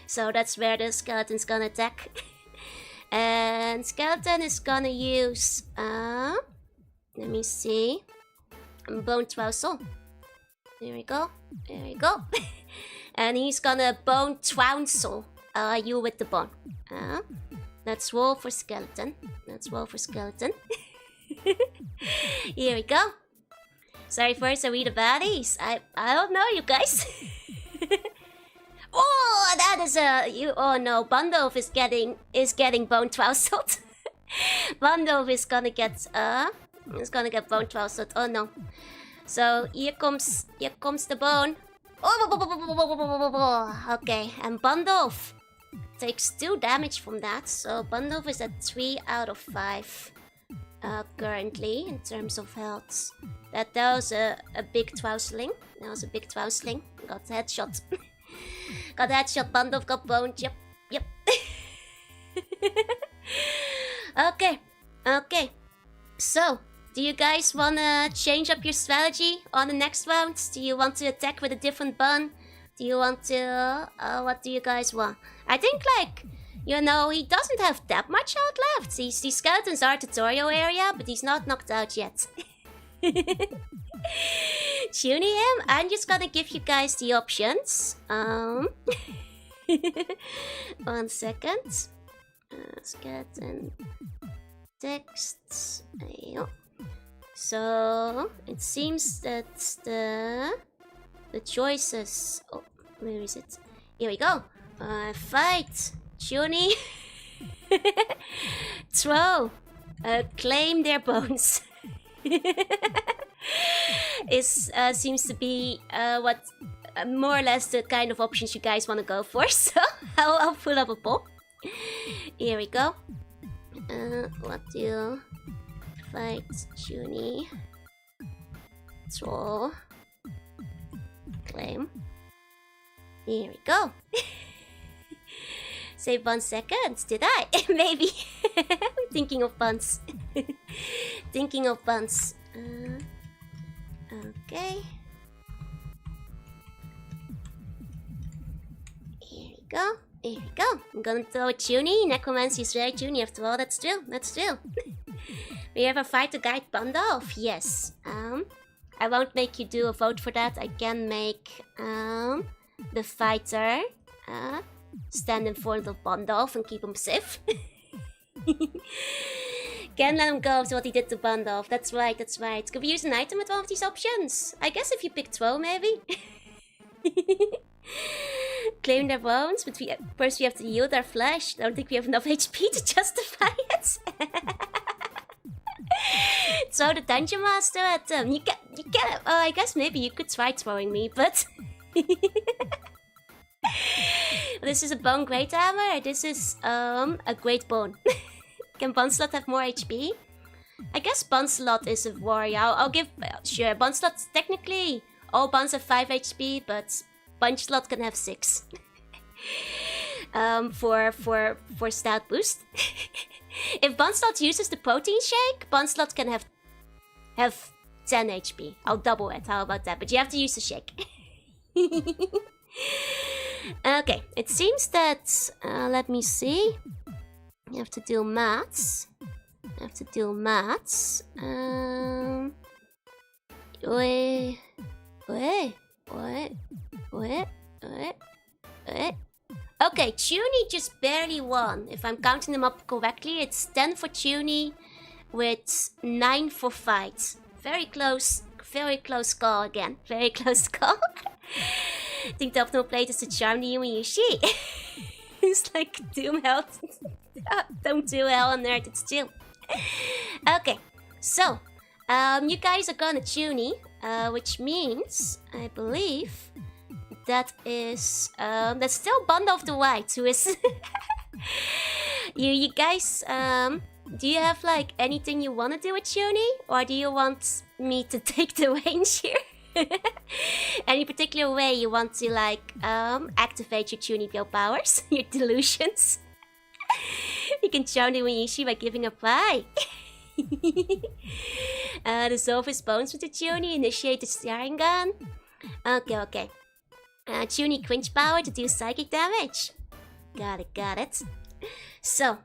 So that's where the skeleton's gonna attack. And skeleton is gonna use let me see, bone trousel. There we go. There we go. And he's gonna bone trousel you with the bone. Let's roll for skeleton. Let's roll for skeleton. Here we go. Sorry, first I read the baddies. I don't know, you guys. Oh, that is oh no, Bundolf is getting bone trousled. Bundolf is gonna get bone trousled. Oh no. So here comes the bone. Oh, okay, and Bundolf takes 2 damage from that. So Bundolf is at 3 out of 5 currently in terms of health. That was a big trousling. That was a big trousling. Got headshot. Got headshot. Bundolf got boned. Yep. Okay. So, do you guys wanna change up your strategy on the next round? Do you want to attack with a different bun? Do you want to... what do you guys want? I think, like, you know, he doesn't have that much health left. These skeletons are tutorial area, but he's not knocked out yet. Tuning him? I'm just gonna give you guys the options. 1 second. Skeleton texts. So it seems that the choices. Oh, where is it? Here we go. Fight, Tuning. Throw. Claim their bones. Seems to be what more or less the kind of options you guys want to go for. So I'll pull up a poll. Here we go. What do you fight, Junie? Throw. Claim. Here we go. Save 1 second. Did I? Maybe. I'm thinking of buns. Thinking of buns. Okay. Here we go. Here we go. I'm gonna throw a Junie. Necromancy is very Junie after all. That's true. That's true. We have a fight to guide Bundolf. Yes. I won't make you do a vote for that. I can make the fighter stand in front of Bundolf and keep him safe. Can't let him go after what he did to Bundolf. That's right, that's right. Could we use an item with one of these options? I guess if you pick throw, maybe. Claim their bones, but first we have to yield our flesh. I don't think we have enough HP to justify it. Throw the dungeon master at them. You can. I guess maybe you could try throwing me, but this is a bone great hammer. This is a great bone. Can Bunslot have more HP? I guess Bunslot is a warrior. I'll give sure. Bunslot technically all buns have 5 HP, but Bunslot can have 6. For stat boost. If Bunslot uses the protein shake, Bunslot can have 10 HP. I'll double it. How about that? But you have to use the shake. Okay, it seems that let me see. You have to do maths. Wait. Okay, Tunie just barely won. If I'm counting them up correctly, it's 10 for Tunie with 9 for fight. Very close very close call again. Very close call. I think the optimal plate is to charm the Yumiushi. It's like Doom Hell. Don't do Hell on Earth, it's Doom. Okay, so you guys are gonna Junie, which means I believe that is that's still Bond of the White, who is you guys do you have like anything you wanna do with Junie? Or do you want me to take the reins here? Any particular way you want to like activate your Chunibyo powers, your delusions? You can charm the Yumiushi by giving a pie. Dissolve his bones with the Junie, initiate the staring gun. Okay. Junie cringe power to do psychic damage. Got it. So,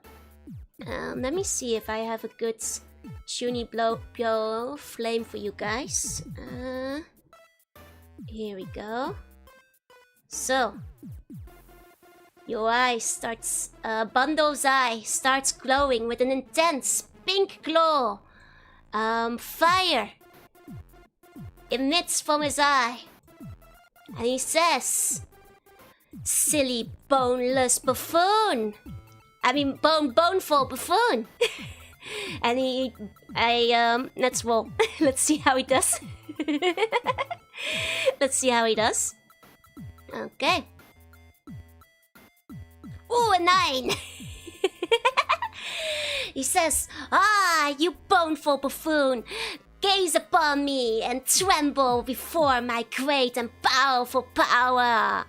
let me see if I have a good Junie blow flame for you guys. Here we go. So, your eye starts, Bundle's eye starts glowing with an intense pink glow. Fire emits from his eye. And he says, "Silly boneless buffoon. I mean, boneful buffoon." And let's roll. Let's see how he does. Let's see how he does. Okay. Ooh, a 9. He says, "Ah, you boneful buffoon, gaze upon me and tremble before my great and powerful power."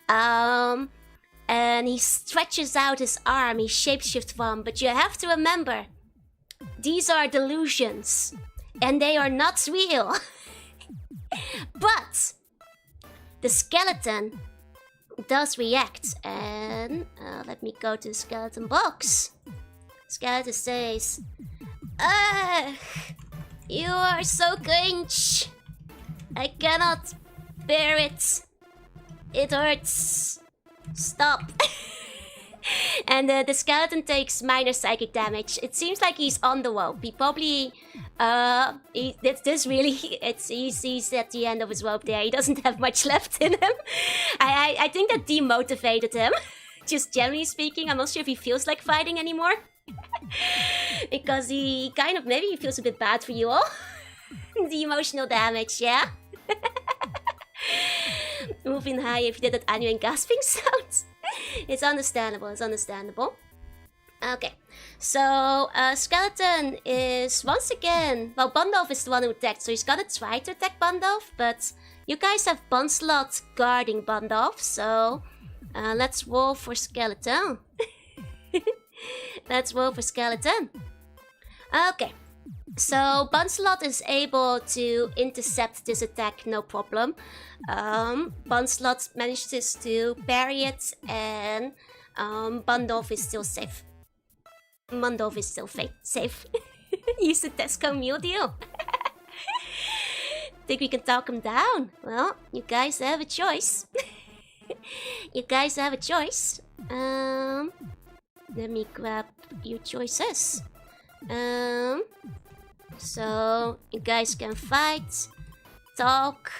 And he stretches out his arm, he shapeshifts from, but you have to remember, these are delusions, and they are not real. But the skeleton does react, and let me go to the skeleton box. Skeleton says, "Ugh, you are so cringe. I cannot bear it. It hurts. Stop." And the skeleton takes minor psychic damage. It seems like he's on the rope. He probably, he's at the end of his rope there. He doesn't have much left in him. I think that demotivated him. Just generally speaking, I'm not sure if he feels like fighting anymore. Because he kind of, maybe he feels a bit bad for you all. The emotional damage, yeah? Moving high if you did that annual gasping sound. It's understandable. Okay, so Skeleton is once again, well, Bundolf is the one who attacked, so he's gonna try to attack Bundolf, but you guys have Bunslot guarding Bundolf, so let's roll for Skeleton. Let's roll for Skeleton. Okay, so Bunslot is able to intercept this attack, no problem. Bunslot manages to parry it, and Bundolf is still safe. Bundolf is still safe. Use the Tesco Mule Deal. Think we can talk him down? Well, you guys have a choice. You guys have a choice. Let me grab your choices. So you guys can fight, talk,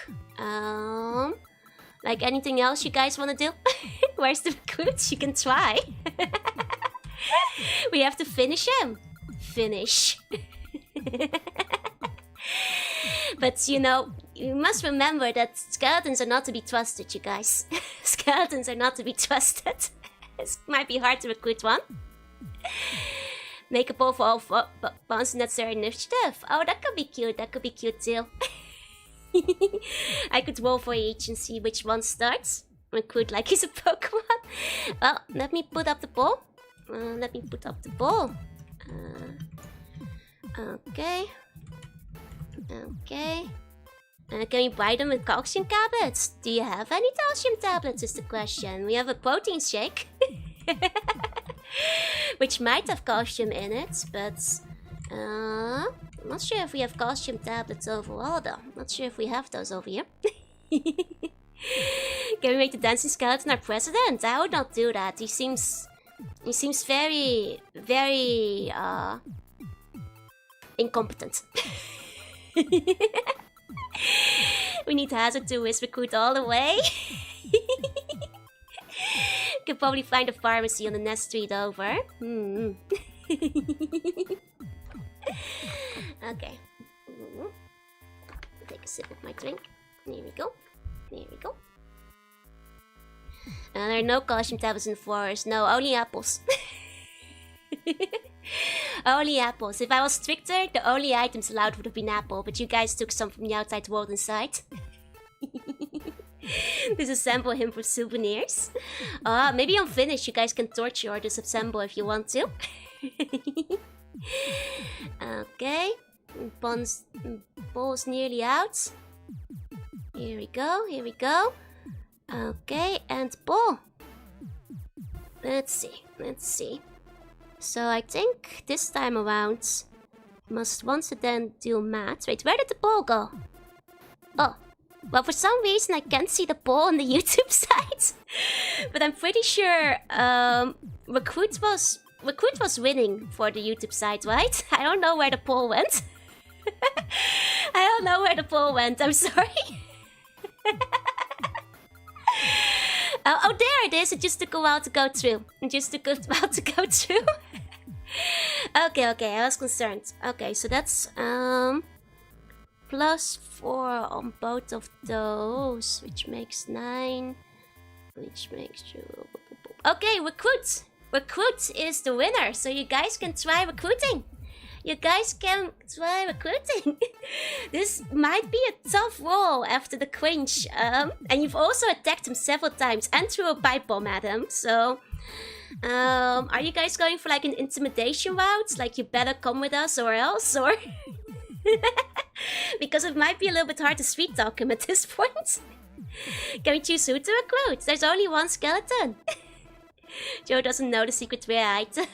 like anything else you guys wanna do? Where's the recruits? You can try. We have to finish him. Finish. But you know, you must remember that skeletons are not to be trusted, you guys. Skeletons are not to be trusted. It might be hard to recruit one. Make a poll for all bonds in that certain initiative. Oh, that could be cute. That could be cute too. I could roll for each and see which one starts. Recruit like he's a Pokemon. Well, let me put up the poll. Okay. Can we buy them with calcium tablets? Do you have any calcium tablets is the question. We have a protein shake. Which might have calcium in it, but I'm not sure if we have calcium tablets overall though. Not sure if we have those over here. Can we make the dancing skeleton our president? I would not do that. He seems very, very incompetent. We need Hazard to whiz recruit all the way. Could probably find a pharmacy on the next street over. Okay. Take a sip of my drink. There we go. There we go. There are no calcium tablets in the forest. No, only apples. Only apples. If I was stricter, the only items allowed would have been apple, but you guys took some from the outside world inside. Disassemble him for souvenirs. Maybe on finish you guys can torture or disassemble if you want to. Okay. Ball's nearly out. Here we go, here we go. Okay, and ball. Let's see, let's see. So I think this time around must once again do math. Wait, where did the ball go? Oh, well, for some reason I can't see the ball on the YouTube side. But I'm pretty sure Recruit was winning for the YouTube side, right? I don't know where the ball went. I don't know where the ball went, I'm sorry. Oh, there it is. It just took a while to go through. Okay, I was concerned. Okay, so that's +4 on both of those, which makes 9, which makes 2. Okay, Recruit. Recruit is the winner, so you guys can try recruiting. This might be a tough role after the cringe. And you've also attacked him several times and threw a pipe bomb at him. So, are you guys going for like an intimidation route? Like you better come with us or else? Or because it might be a little bit hard to sweet talk him at this point. Can we choose who to recruit? There's only one skeleton. Joe doesn't know the secret rare item.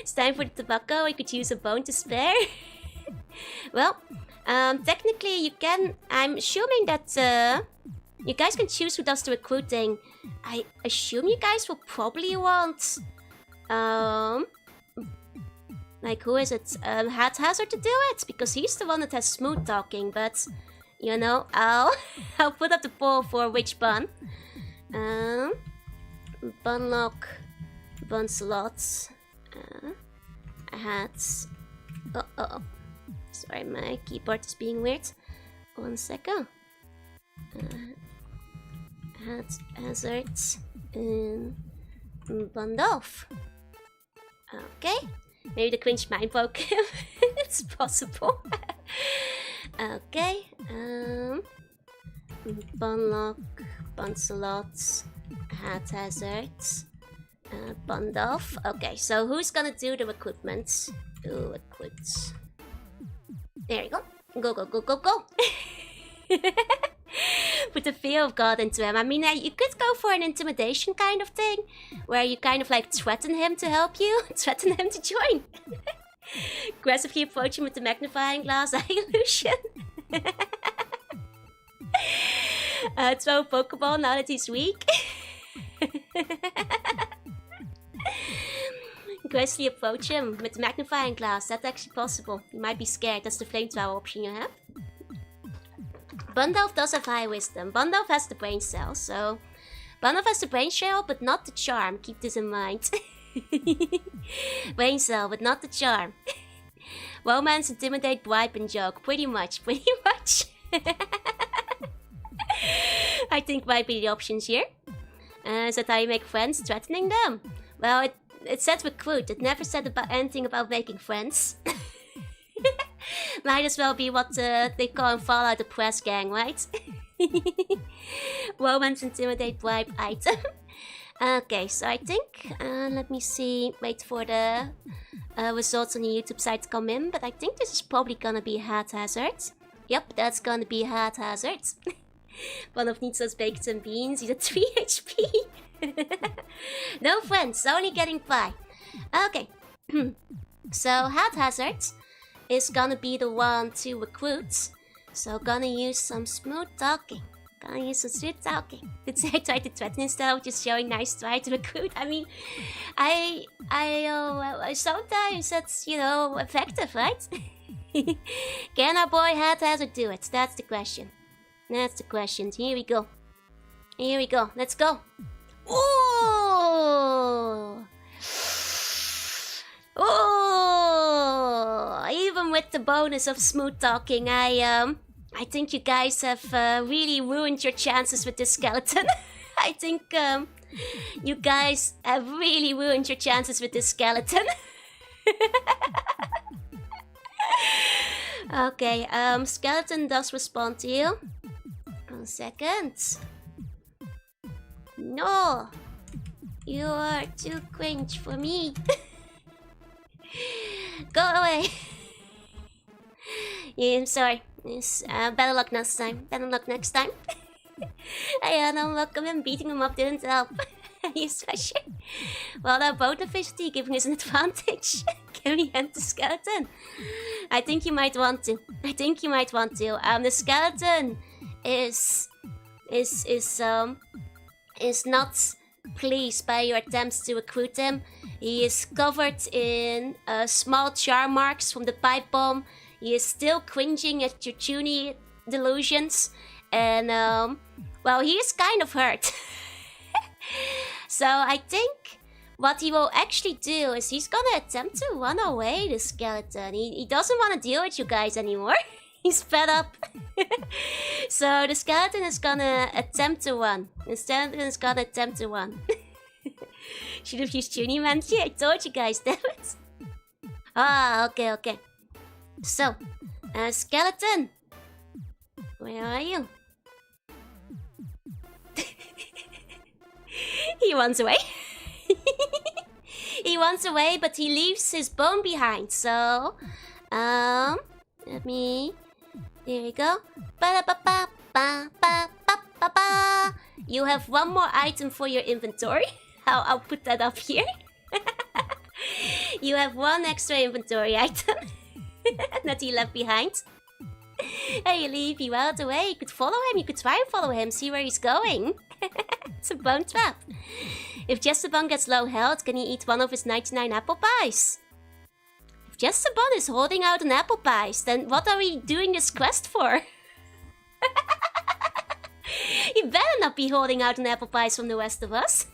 It's time for the tobacco. I could use a bone to spare. Well, technically you can. I'm assuming that you guys can choose who does the recruiting. I assume you guys will probably want like who is it? Hazard to do it because he's the one that has smooth talking. But you know, I'll put up the poll for which bun. Bunlock, bun slots. Hats. Sorry, my keyboard is being weird. 1 second. Hats, hazards, and bund off. Okay. Maybe the cringe mind broke him. It's possible. Okay. Bunlock, bun slots, hat hazards. Bund off. Okay, so who's gonna do the recruitment? Recruits. There you go. Go. Put the fear of God into him. I mean, you could go for an intimidation kind of thing, where you kind of like threaten him to help you, threaten him to join. Aggressively approach him with the magnifying glass eye illusion. Throw a Pokeball now that he's weak. Aggressively approach him with the magnifying glass. That's actually possible. You might be scared. That's the flamethrower option you have. Bundolf does have high wisdom. Bundolf has the brain cell, so Bundolf has the brain cell, but not the charm. Keep this in mind. Brain cell, but not the charm. Romance, intimidate, bribe, and joke. Pretty much. I think might be the options here. Is that how you make friends? Threatening them? Well, it said recruit. It never said about anything about making friends. Might as well be what they call in Fallout the press gang, right? Romance, intimidate, bribe, item. Okay, so I think, let me see, wait for the results on the YouTube site to come in, but I think this is probably gonna be hat hazard. Yep, that's gonna be hat hazard. One of needs those baked and beans, he's at 3 HP. No friends, only getting by. Okay, so hat hazard is gonna be the one to recruit. So gonna use some smooth talking. Did I try to threaten instead of just showing nice try to recruit? I mean, I sometimes that's, you know, effective, right? Can our boy Haphazard do it? That's the question. That's the question. Here we go. Here we go. Let's go. Ooh! Ooh! Even with the bonus of smooth talking, I think you guys have really ruined your chances with this skeleton. I think you guys have really ruined your chances with this skeleton. Okay, skeleton does respond to you. 1 second. No! You are too cringe for me. Go away. Yeah, I'm sorry. It's, better luck next time. Better luck next time. I don't welcome him. Beating him up didn't help. He's pressure. Well, that boat efficiency giving us an advantage. Can we end the skeleton? I think you might want to. I think you might want to. The skeleton is not pleased by your attempts to recruit him. He is covered in small char marks from the pipe bomb. He is still cringing at your tuny delusions. And, well, he is kind of hurt. So I think what he will actually do is he's gonna attempt to run away, the skeleton. He doesn't want to deal with you guys anymore. He's fed up. So the skeleton is gonna attempt to run. The skeleton is gonna attempt to run. Should have used Tuning Man. Yeah, I told you guys, damn it. Ah, okay. So, skeleton. Where are you? He runs away. He runs away, but he leaves his bone behind. So, let me... There we go. Ba-da-ba-ba-ba-ba-ba-ba-ba. You have one more item for your inventory. I'll put that up here. You have one extra inventory item that he left behind. Hey, you leave, he ran away. You could follow him. You could try and follow him, see where he's going. It's a bone trap. If Jessabon gets low health, can he eat one of his 99 apple pies? If Jessabon is holding out on apple pies, then what are we doing this quest for? He better not be holding out on apple pies from the rest of us.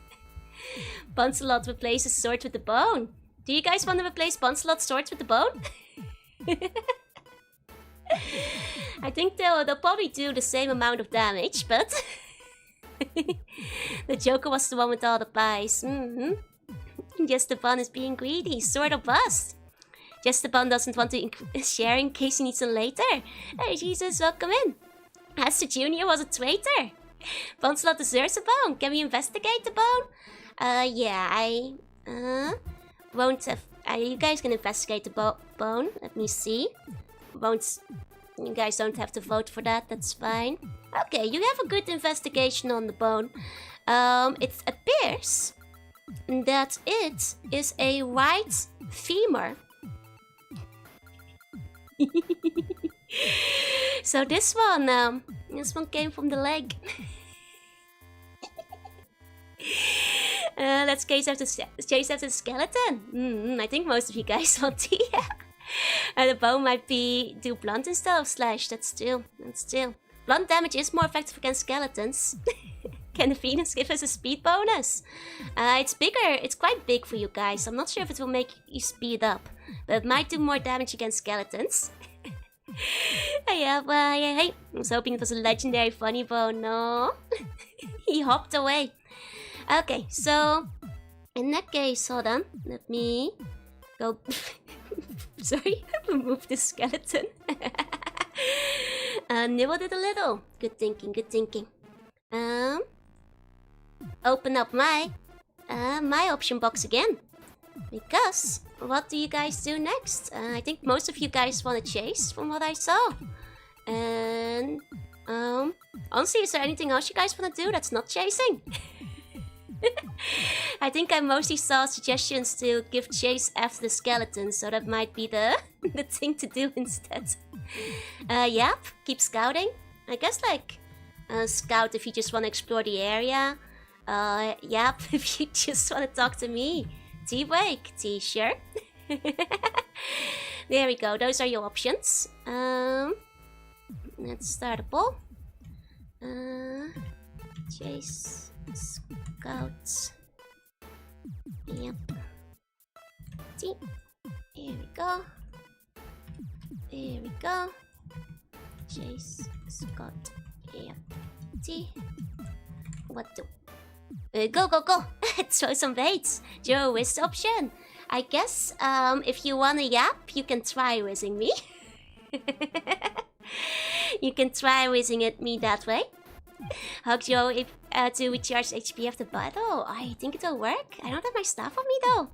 Buncelot replaces sword with the bone. Do you guys want to replace Buncelot's swords with the bone? I think they'll probably do the same amount of damage, but... The Joker was the one with all the pies. Jessabon is being greedy, sword or bust. Jessabon doesn't want to share in case he needs them later. Hey Jesus, welcome in. Aster Jr. was a traitor. Buncelot deserves a bone. Can we investigate the bone? Yeah, I won't have... you guys can investigate the bone. Let me see. You guys don't have to vote for that, that's fine. Okay, you have a good investigation on the bone. It appears that it is a right femur. So this one came from the leg. Let's chase after the skeleton. I think most of you guys want to. The bone might do blunt instead of slash. That's true. Blunt damage is more effective against skeletons. Can the Venus give us a speed bonus? It's bigger. It's quite big for you guys. I'm not sure if it will make you speed up, but it might do more damage against skeletons. Hey, I was hoping it was a legendary funny bone. No, he hopped away. Okay, so in that case, hold on. Let me go. Sorry, remove the skeleton. Nibbled it a little. Good thinking. Open up my option box again. Because what do you guys do next? I think most of you guys want to chase from what I saw. And honestly, is there anything else you guys want to do that's not chasing? I think I mostly saw suggestions to give chase after the skeleton, so that might be the thing to do instead. Yep, keep scouting. I guess like scout if you just want to explore the area. Yep, if you just want to talk to me. Tea break, tea, sure. There we go. Those are your options. Let's start a poll. Chase Scouts. Yep. See? Here we go. There we go. Chase Scott. Yep. See? What do? Go, go, go! Throw some baits. Your whiz option. I guess if you wanna yap, you can try whizzing me. You can try whizzing at me that way. Hug Joe if to recharge HP after battle. I think it'll work. I don't have my staff on me though.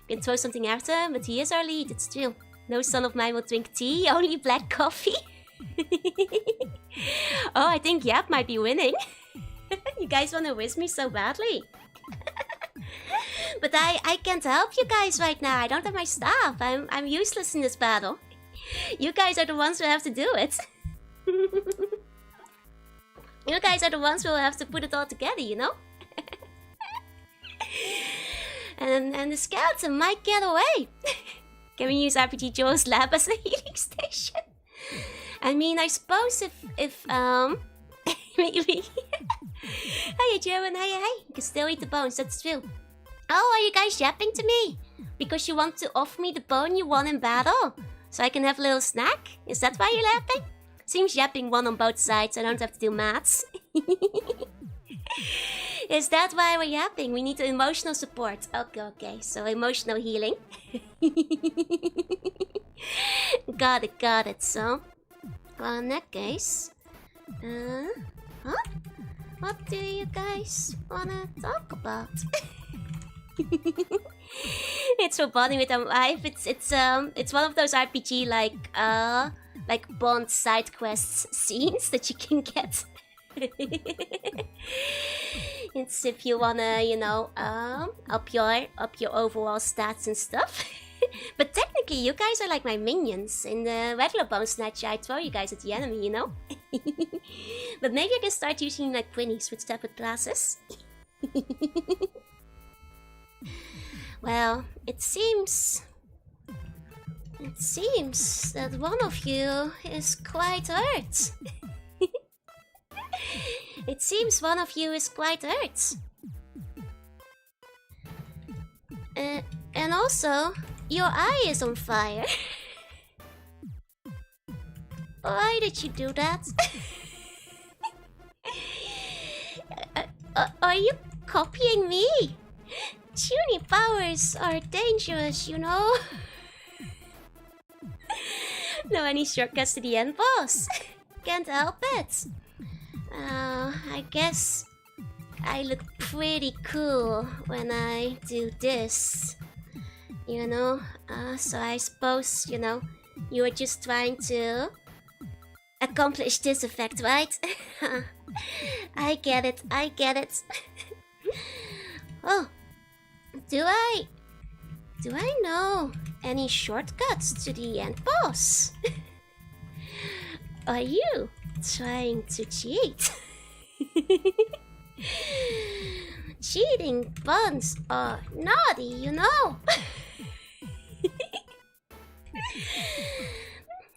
Can throw something after him, but he is our lead. It's true. No son of mine will drink tea, only black coffee. Oh, I think Yap might be winning. You guys want to whiz me so badly. But I can't help you guys right now. I don't have my staff. I'm useless in this battle. You guys are the ones who have to do it. You guys are the ones who will have to put it all together, you know? and the skeleton might get away. Can we use RPG Joe's lab as a healing station? I mean, I suppose if maybe. Hiya Joe and hiya. You can still eat the bones, that's true. Oh, are you guys yapping to me? Because you want to offer me the bone you won in battle? So I can have a little snack? Is that why you're yapping? Seems yapping won on both sides, I don't have to do maths. Is that why we're yapping? We need emotional support. Okay, so emotional healing. Got it, so. Well, in that case... huh? What do you guys wanna talk about? It's for bonding with a wife. It's one of those RPG like Bond side quests scenes that you can get. It's if you wanna, you know, up your overall stats and stuff. But technically, you guys are like my minions. In the regular bone snatcher, I throw you guys at the enemy, you know. But maybe I can start using like Quinnies with separate classes. Well, it seems that one of you is quite hurt. It seems one of you is quite hurt. And also, your eye is on fire. Why did you do that? Are you copying me? Puny powers are dangerous, you know. No any shortcuts to the end boss. Can't help it. I guess I look pretty cool when I do this. You know, so I suppose, you know, you were just trying to accomplish this effect, right? I get it. Oh, do I know any shortcuts to the end boss? Are you trying to cheat? Cheating buns are naughty, you know.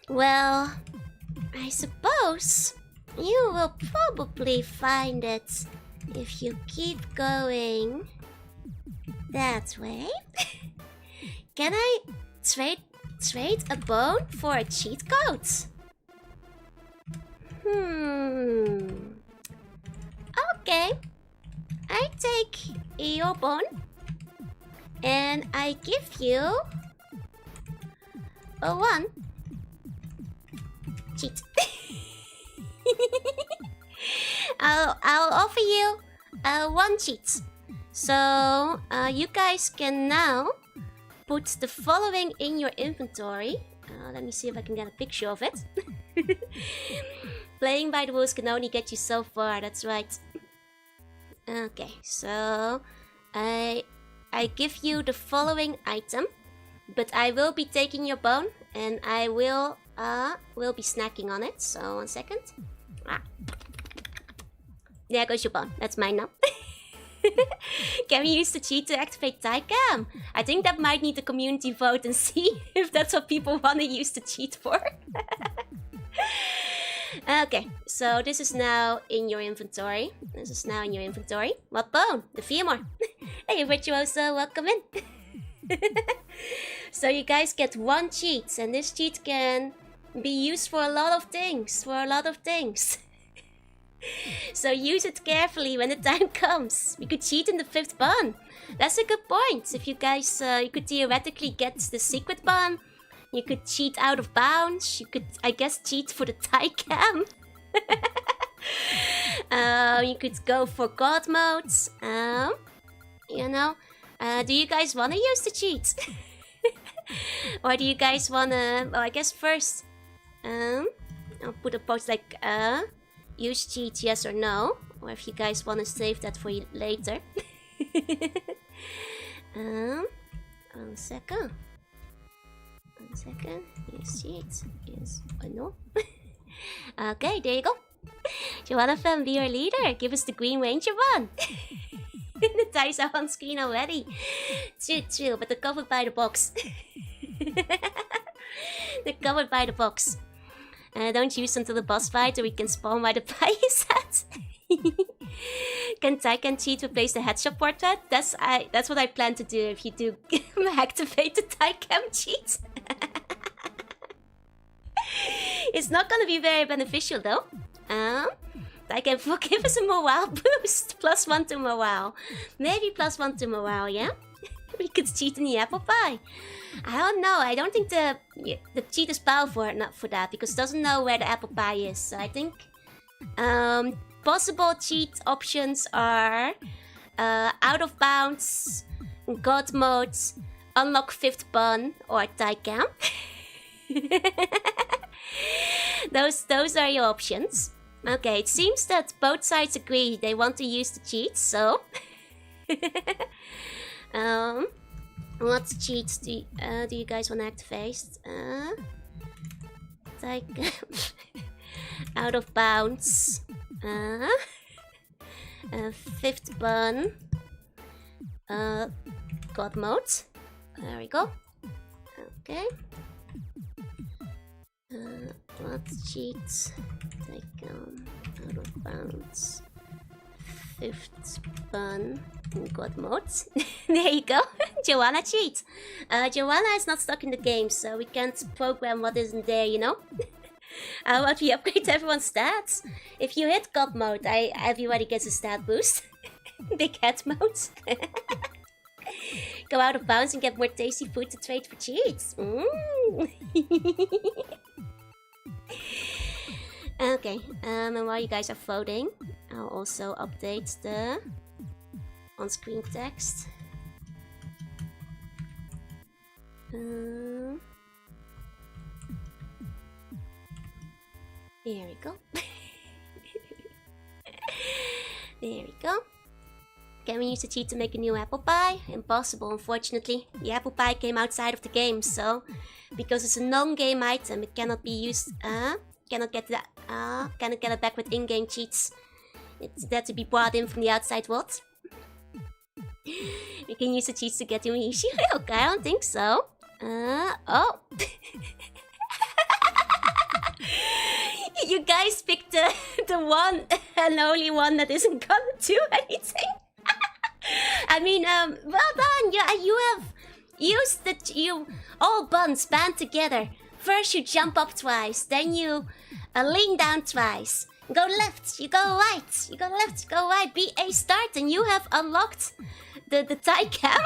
Well, I suppose you will probably find it if you keep going that way. Can I trade a bone for a cheat code? Okay. I take your bone and I give you a 1 cheat. I'll offer you 1 cheat. So you guys can now put the following in your inventory. Let me see if I can get a picture of it. Playing by the rules can only get you so far, that's right. Okay, so I give you the following item, but I will be taking your bone and I will be snacking on it. So 1 second. There goes your bone. That's mine now. Can we use the cheat to activate Tycam? I think that might need a community vote and see if that's what people want to use the cheat for. Okay, so this is now in your inventory. What bone? The Fiamore. Hey, Virtuoso, welcome in. So you guys get one cheat, and this cheat can be used for a lot of things. So use it carefully when the time comes. We could cheat in the 5th bun. That's a good point. If you guys, you could theoretically get the secret bun. You could cheat out of bounds. You could, I guess, cheat for the Tycam. You could go for God modes. You know, do you guys want to use the cheat? Or do you guys want to... Well, I guess first... I'll put a post like... use cheat, yes or no. Or if you guys want to save that for later. 1 second. Use cheat. Yes or no. Okay, there you go. Joanna Fem, be our leader. Give us the Green Ranger one. The dice are on screen already. True, but they're covered by the box. They're covered by the box. Don't use until the boss fight, or we can spawn by the pie set. Can Tycam cheat replace the headshot portrait? That's what I plan to do if you do activate the Tycam cheat. It's not gonna be very beneficial though. Tycam, give us a morale boost. +1 to morale. Maybe +1 to morale, yeah? We could cheat in the apple pie. I don't know. I don't think the cheat is powerful enough for that, because it doesn't know where the apple pie is. So I think possible cheat options are out of bounds, God modes, unlock 5th bun, or Tycam. Those are your options. Okay, it seems that both sides agree they want to use the cheats, so... what cheats do you guys want to activate? Tycam... out of bounds. 5th bun. God mode. There we go. Okay. What cheats? Tycam out of bounds. 5th bun. God mode. There you go. Joanna cheats. Joanna is not stuck in the game, so we can't program what isn't there, you know? How about we upgrade everyone's stats? If you hit God mode, everybody gets a stat boost. Big head mode. Go out of bounds and get more tasty food to trade for cheats. Okay, and while you guys are voting, I'll also update the on-screen text. There we go. There we go. Can we use the cheat to make a new apple pie? Impossible, unfortunately. The apple pie came outside of the game, so because it's a non-game item, it cannot be used. Cannot get it back with in-game cheats. It's there to be brought in from the outside world. We can use the cheats to get Unishi. Okay, I don't think so. Oh. You guys picked the one and only one that isn't gonna do anything. I mean, well done. You have used you all buns band together. First you jump up twice, then you lean down twice. Go left, you go right, you go left, you go right. Be a start, and you have unlocked the Tycam.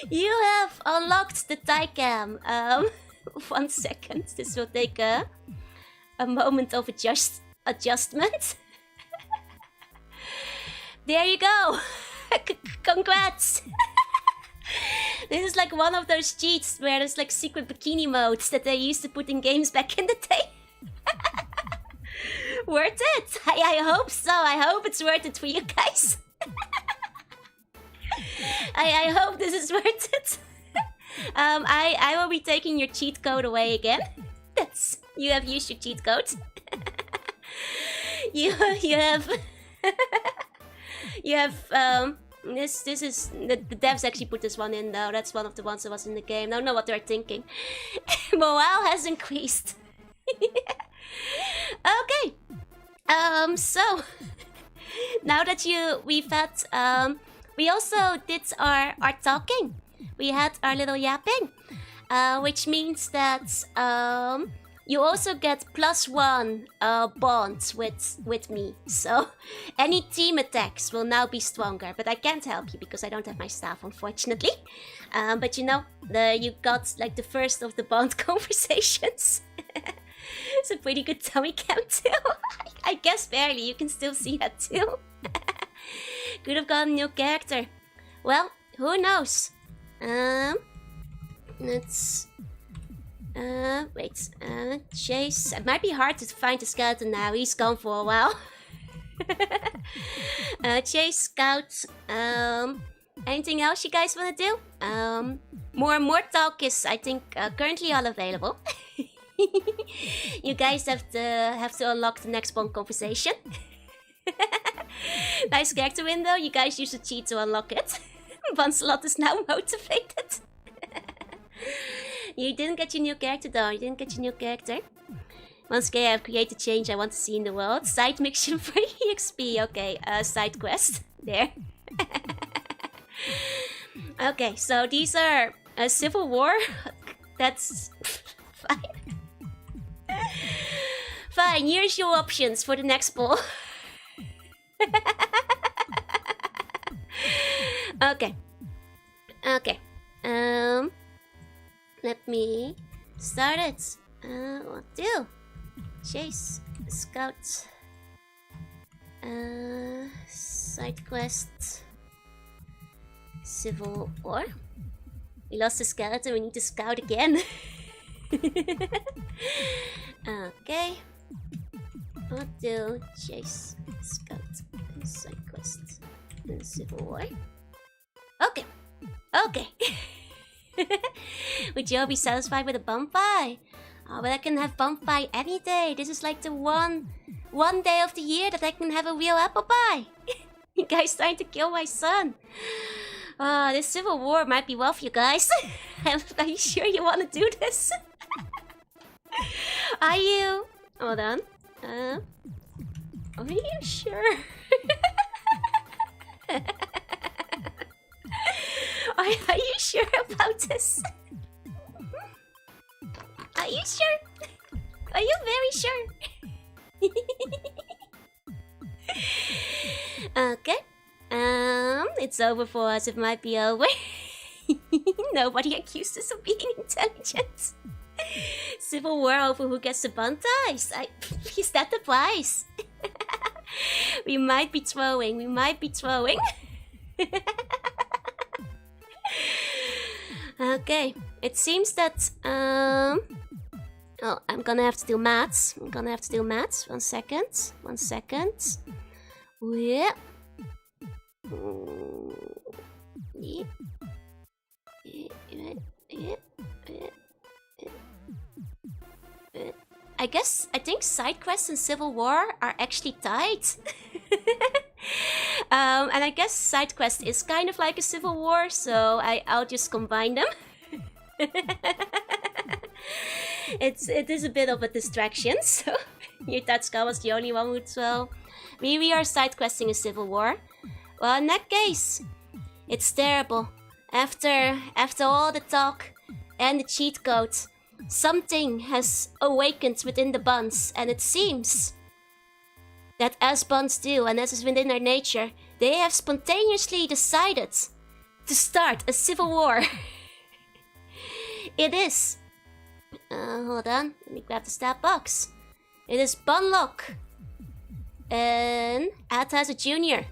You have unlocked the Tycam. 1 second. This will take a moment of adjustment. There you go. Congrats. This is like one of those cheats where there's like secret bikini modes that they used to put in games back in the day. Worth it? I hope so. I hope it's worth it for you guys. I hope this is worth it. I will be taking your cheat code away again. You have used your cheat code. you have you have this is the devs actually put this one in though. That's one of the ones that was in the game. I don't know what they're thinking. Morale has increased. Okay. So now that we've had we also did our talking. We had our little yapping, which means that you also get +1 bond with me. So any team attacks will now be stronger. But I can't help you because I don't have my staff, unfortunately. But you know, you got like the first of the bond conversations. It's a pretty good tummy cam too. I guess barely. You can still see that too. Could have got a new character. Well, who knows? Let's wait. Chase. It might be hard to find the skeleton now. He's gone for a while. Chase, scout. Anything else you guys want to do? More talk is, I think, currently all available. You guys have to unlock the next one conversation. Nice character window. You guys use a cheat to unlock it. Buncelot is now motivated. You didn't get your new character though. You didn't get your new character. Once again, I have created change I want to see in the world. Side mission for EXP. Okay, side quest. There. Okay, so these are a civil war. That's fine. Fine, here's your options for the next poll. Okay. Okay. Let me start it. What do? Chase, scout, side quest, civil war. We lost the skeleton. We need to scout again. Okay. What do? Chase, scout, side quest, and civil war. Okay. Okay. Would you all be satisfied with a bonfire? Oh, but I can have bonfire any day. This is like the one day of the year that I can have a real apple pie. You guys trying to kill my son. This civil war might be well for you guys. Are you sure you want to do this? Are you? Hold on. Are you sure? Are you sure about this? Are you sure? Are you very sure? Okay. It's over for us. It might be over. Nobody accused us of being intelligent. Civil war over who gets the bun ties. Is that the prize? We might be throwing. We might be throwing. Okay. It seems that oh, I'm gonna have to do maths. I'm gonna have to do maths. 1 second. 1 second. Yeah. I think side quests and civil war are actually tied. And I guess side quest is kind of like a civil war, so I'll just combine them. It is a bit of a distraction, so Yutatsuka was the only one who throw. We are side questing a civil war. Well, in that case, it's terrible. After all the talk and the cheat code, something has awakened within the buns, and it seems that as buns do, and as is within their nature, they have spontaneously decided to start a civil war. It is. Hold on, let me grab the stat box. It is Bunlock and Ataz Jr.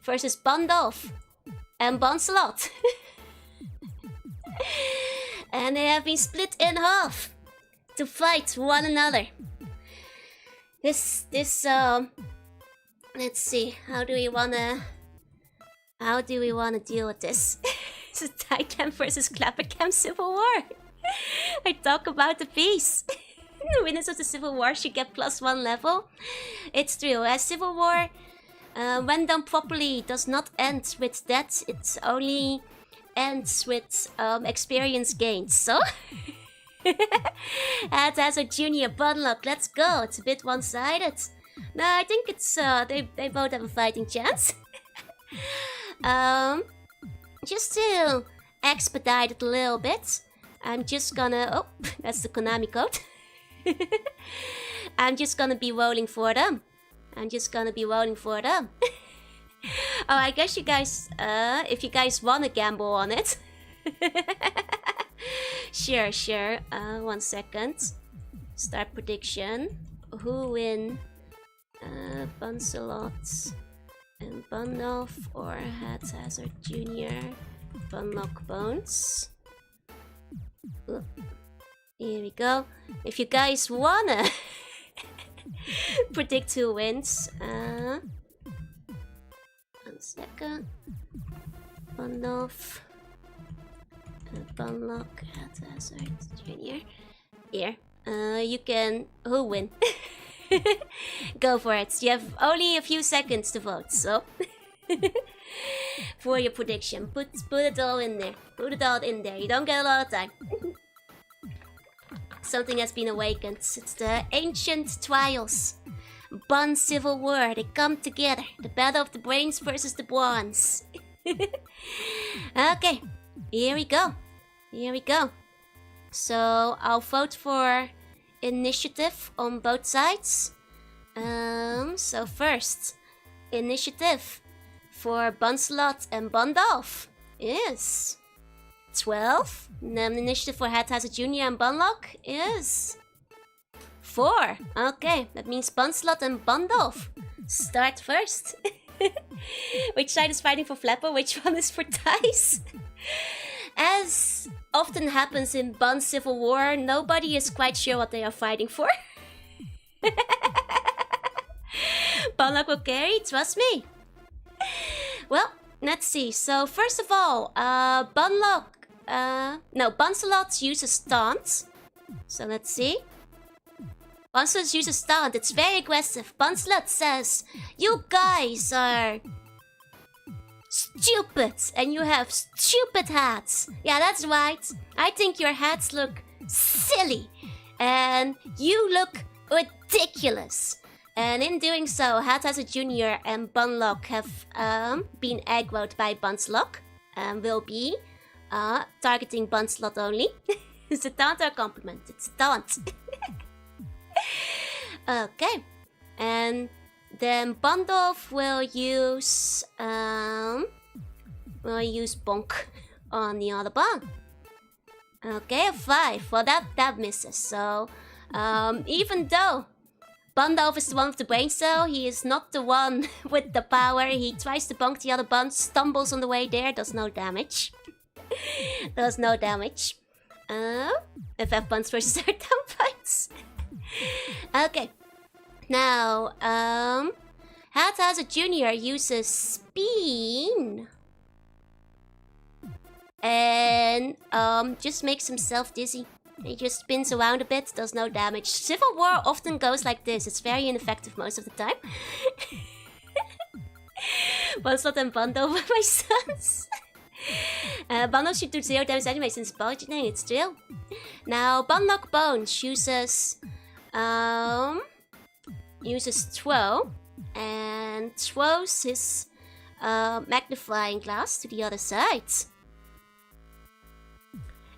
versus Bundolf and Buncelot. And they have been split in half to fight one another. This let's see, how do we wanna deal with this? It's a Tycam versus Clappercam civil war. I talk about the peace. The winners of the Civil War should get +1 level. It's true. As Civil War, when done properly, does not end with death. It only ends with experience gains. So, as a junior Bunlock, let's go. It's a bit one-sided. No, I think it's they both have a fighting chance. Just to expedite it a little bit, I'm just gonna... Oh, that's the Konami code. I'm just gonna be rolling for them. Oh, I guess you guys, if you guys wanna gamble on it. Sure. 1 second. Start prediction. Who win? Buncelot and Bunnoff or Haphazard Jr. Bunlock Bones. Oop. Here we go. If you guys wanna predict who wins, 1 second. Bunnoff, Bunlock, Haphazard Jr. Here, you can. Who win? Go for it. You have only a few seconds to vote, so for your prediction, put it all in there. You don't get a lot of time. Something has been awakened. It's the ancient trials. Bun Civil War. They come together. The battle of the brains versus the bronze. Okay, here we go. So I'll vote for initiative on both sides. So first, initiative for Buncelot and Bundolf is 12. And then initiative for Haphazard Jr. and Bunlock is 4. Okay, that means Buncelot and Bundolf start first. Which side is fighting for Flapper? Which one is for Dice? As often happens in Bun Civil War, nobody is quite sure what they are fighting for. Bunlock will carry, trust me. Well, let's see. So first of all, Buncelot uses taunt. So let's see. Buncelot uses taunt. It's very aggressive. Buncelot says, "You guys are stupid, and you have stupid hats." Yeah, that's right. I think your hats look silly, and you look ridiculous. And in doing so, Haphazard Jr. and Bunlock have been aggroed by Buncelot and will be targeting Buncelot only. It's a taunt or a compliment? It's a taunt. Okay, and then Bundolf will use Bonk on the other bun. Okay, a 5. Well, that misses. So even though Bundolf is the one with the brain cell, he is not the one with the power. He tries to bonk the other bun, stumbles on the way there, does no damage. FF buns versus Earth down fights. Okay. Now, Haphazard Jr. uses Spin. And just makes himself dizzy. He just spins around a bit, does no damage. Civil War often goes like this. It's very ineffective most of the time. Buncelot and Bundle were my sons. Bundle should do 0 damage anyway since budgeting, it's true. Now, Bunlock Bones uses Throw. And throws his magnifying glass to the other side.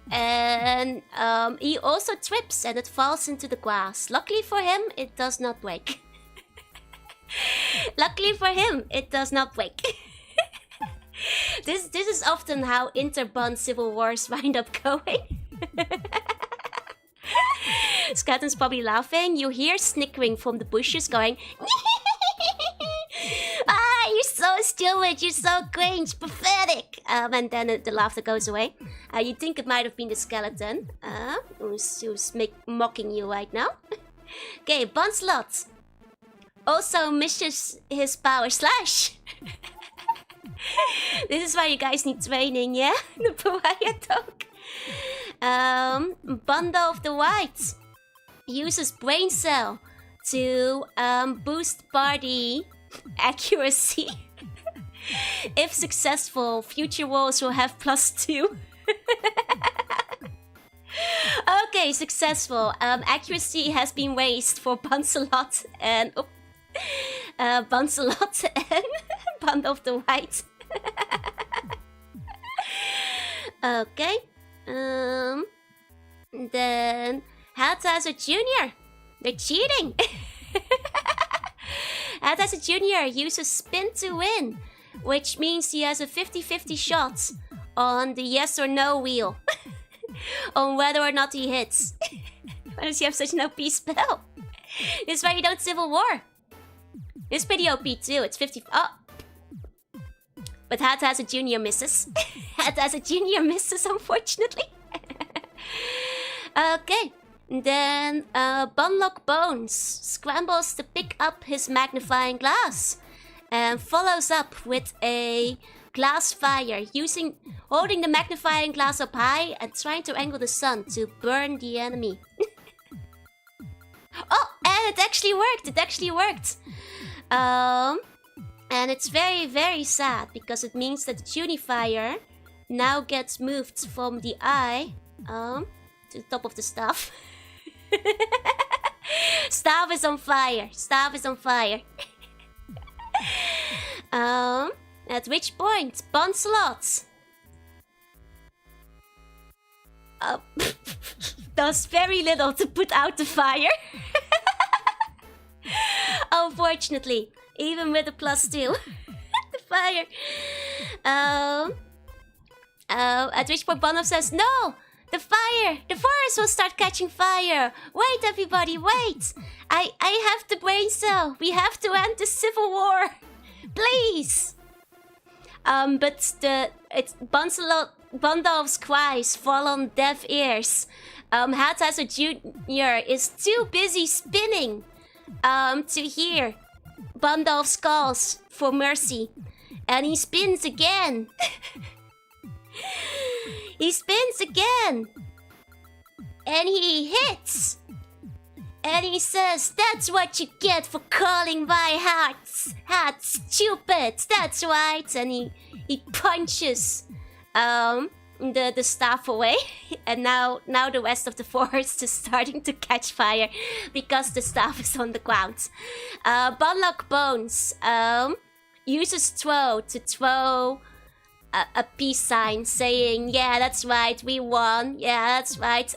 And he also trips and it falls into the grass. Luckily for him, it does not break. This is often how interbun civil wars wind up going. Scatten's probably laughing. You hear snickering from the bushes going... Ah, you're so stupid, you're so cringe, pathetic. And then the laughter goes away. You think it might have been the skeleton who's mocking you right now. Okay, Buncelot also misses his power slash. This is why you guys need training, yeah? The pariah dog. Bundle of the White uses brain cell to boost party accuracy. If successful, future walls will have +2. Okay, successful. Accuracy has been raised for Buncelot and Buncelot and Band of the White. Okay. Then Hathazard Jr. They're cheating. Hathazard Jr. uses spin to win, which means he has a 50-50 shot on the yes or no wheel. On whether or not he hits. Why does he have such an OP spell? This is why you don't Civil War. It's pretty OP too. It's 50. Oh. But Hathazard Jr. misses. Hathazard Jr. misses, unfortunately. Okay. Then Bunlock Bones scrambles to pick up his magnifying glass and follows up with a glass fire, holding the magnifying glass up high and trying to angle the sun to burn the enemy. Oh, and it actually worked. It actually worked. And it's very, very sad because it means that the Tunifier now gets moved from the eye to the top of the staff. Staff is on fire. Staff is on fire. At which point, Buncelot does very little to put out the fire. Unfortunately, even with a +2, the fire. At which point Bunlock says, "No, the fire, the forest will start catching fire. Wait, everybody, wait! I have the brain cell. We have to end the Civil War, please." But Bundolph's cries fall on deaf ears. Hathazard Jr. is too busy spinning to hear Bundolph's calls for mercy. And he spins again. He spins again. And he hits. And he says, "That's what you get for calling my hat stupid. That's right." And he punches the staff away. And now the rest of the forest is starting to catch fire because the staff is on the ground. Bunlock Bones uses throw to throw a peace sign, saying, "Yeah, that's right, we won. Yeah, that's right."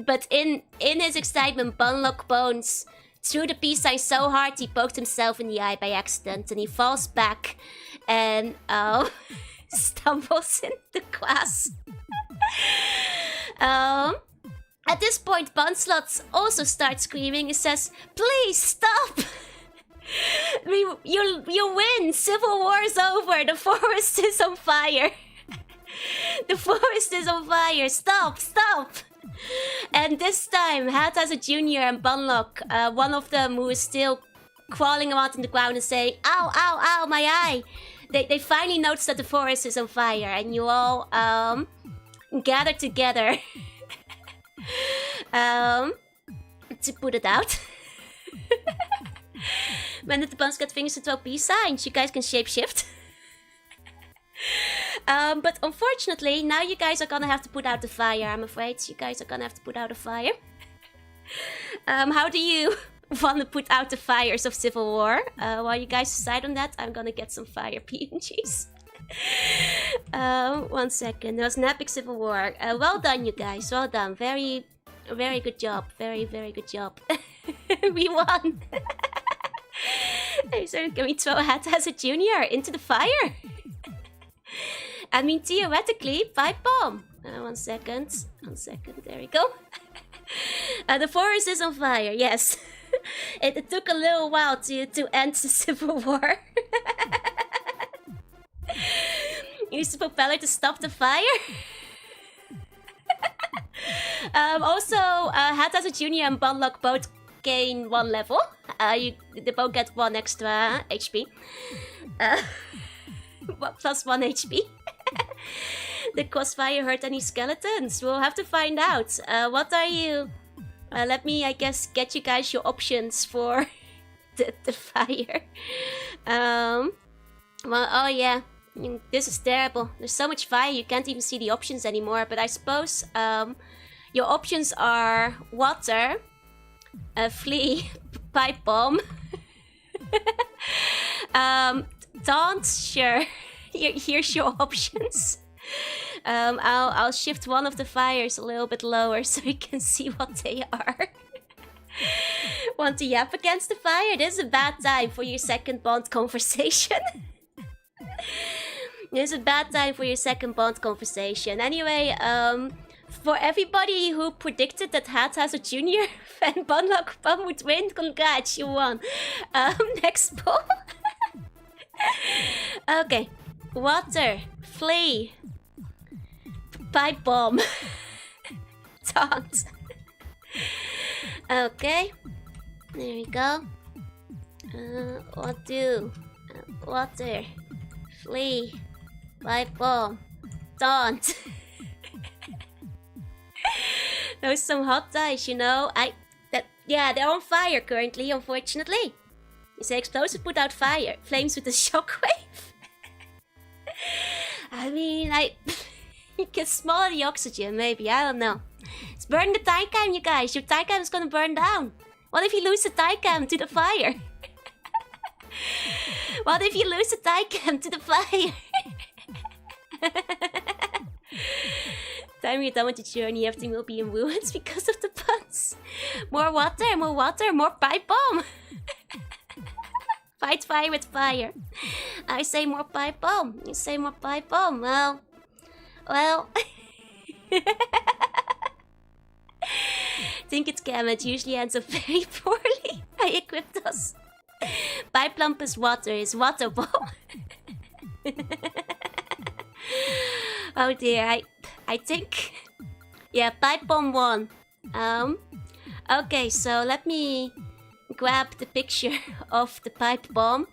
But in his excitement, Bunlock Bones threw the peace sign so hard he poked himself in the eye by accident, and he falls back and stumbles in the grass. At this point, Buncelot also starts screaming. He says, "Please stop! You win! Civil War's over! The forest is on fire! The forest is on fire! Stop! Stop!" And this time, Hathazard Jr. and Bunlock, one of them who is still crawling around on the ground and saying, "Ow, ow, ow, my eye!" They finally notice that the forest is on fire, and you all gather together to put it out. When did the buns get fingers to 12 peace signs? You guys can shapeshift. But unfortunately, now you guys are gonna have to put out the fire, I'm afraid. You guys are gonna have to put out the fire. How do you want to put out the fires of Civil War? While you guys decide on that, I'm gonna get some fire PNGs. 1 second. There was an epic Civil War. Well done, you guys. Well done. Very, very good job. Very, very good job. We won. So can we throw Hathazard Jr. into the fire? I mean, theoretically, pipe bomb. 1 second. 1 second. There we go. The forest is on fire. Yes. It took a little while to end the Civil War. Use the propeller to stop the fire. Also, Hathazard Jr. and Bunlock both gain 1 level. They both get 1 extra HP. Plus 1 HP. Did crossfire hurt any skeletons? We'll have to find out. What are you? Let me, I guess, get you guys your options for the fire. Well, oh yeah. This is terrible. There's so much fire you can't even see the options anymore. But I suppose your options are water, flea, pipe bomb, taunt. Sure, here's your options. I'll shift one of the fires a little bit lower so you can see what they are. Want to yap against the fire? This is a bad time for your second bond conversation. This is a bad time for your second bond conversation. Anyway, for everybody who predicted that Hatha's a junior and Bunlock would win, congrats, you won. Next poll. Okay. Water, flea, pipe bomb, taunt. Okay. There we go. What do? Water, flea, pipe bomb, taunt. Those some hot ties, you know. Yeah, they're on fire currently, unfortunately. You say explosive put out fire, flames with a shockwave. I mean, you can smell the oxygen, maybe, I don't know. It's burning the Tycam, you guys. Your Tycam is gonna burn down. What if you lose the Tycam to the fire? What if you lose the Tycam to the fire? Time you're done with the journey, everything will be in ruins because of the puns. More water, more pipe bomb. Fight fire with fire. I say more pipe bomb. You say more pipe bomb. Well. Think it's Cam. It usually ends up very poorly. I equipped us. Pipe lump is water bomb. Oh dear, I think, yeah, pipe bomb won. Okay, so let me grab the picture of the pipe bomb.